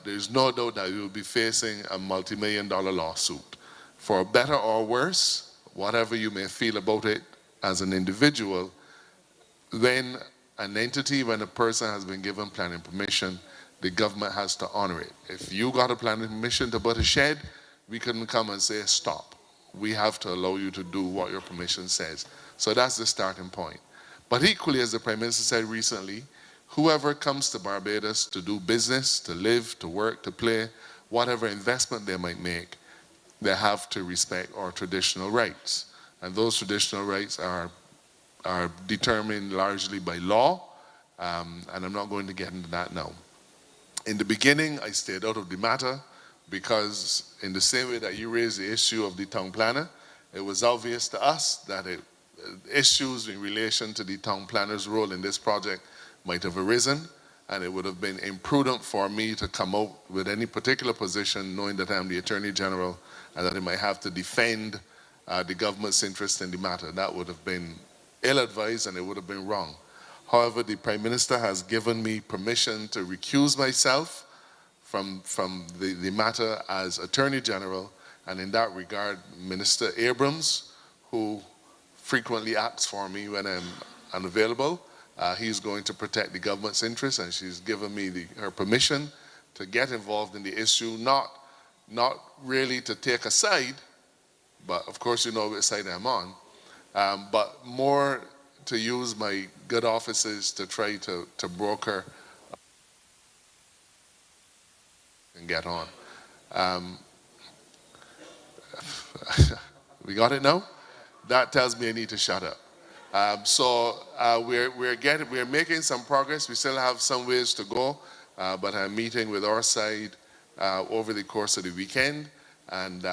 there's no doubt that we will be facing a multi-million-dollar lawsuit. For better or worse, whatever you may feel about it as an individual, when an entity, when a person has been given planning permission, the government has to honor it. If you got a planning permission to put a shed, we couldn't come and say, stop. We have to allow you to do what your permission says. So that's the starting point. But equally, as the Prime Minister said recently, whoever comes to Barbados to do business, to live, to work, to play, whatever investment they might make, they have to respect our traditional rights. And those traditional rights are determined largely by law, and I'm not going to get into that now. In the beginning, I stayed out of the matter because in the same way that you raised the issue of the town planner, it was obvious to us that issues in relation to the town planner's role in this project might have arisen, and it would have been imprudent for me to come out with any particular position knowing that I'm the Attorney General and that I might have to defend the government's interest in the matter. That would have been ill-advised and it would have been wrong. However, the Prime Minister has given me permission to recuse myself from the matter as Attorney General, and in that regard, Minister Abrams, who frequently acts for me when I'm unavailable, he's going to protect the government's interests, and she's given me her permission to get involved in the issue, not really to take a side, but of course you know which side I'm on, but more to use my good offices to try to broker and get on. We got it now? That tells me I need to shut up. We're making some progress. We still have some ways to go, but I'm meeting with our side over the course of the weekend, and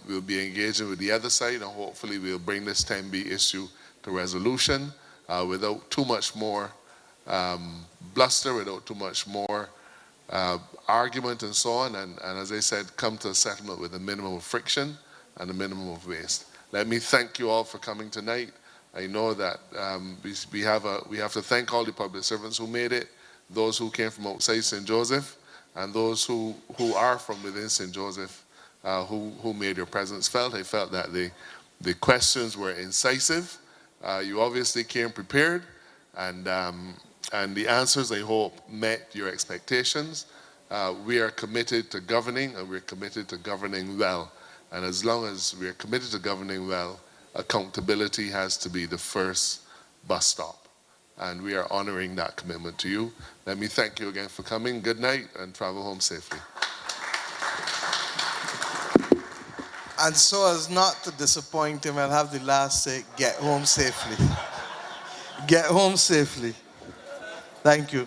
we'll be engaging with the other side, and hopefully we'll bring this 10B issue to resolution without too much more bluster, without too much more argument and so on, and as I said, come to a settlement with a minimum of friction and a minimum of waste. Let me thank you all for coming tonight. I know that we have to thank all the public servants who made it, those who came from outside St. Joseph, and those who are from within St. Joseph who made your presence felt. I felt that the questions were incisive. You obviously came prepared, and the answers, I hope, met your expectations. We are committed to governing, and we're committed to governing well. And as long as we're committed to governing well, accountability has to be the first bus stop. And we are honoring that commitment to you. Let me thank you again for coming. Good night, and travel home safely. And so as not to disappoint him, I'll have the last say, get home safely. Get home safely. Thank you.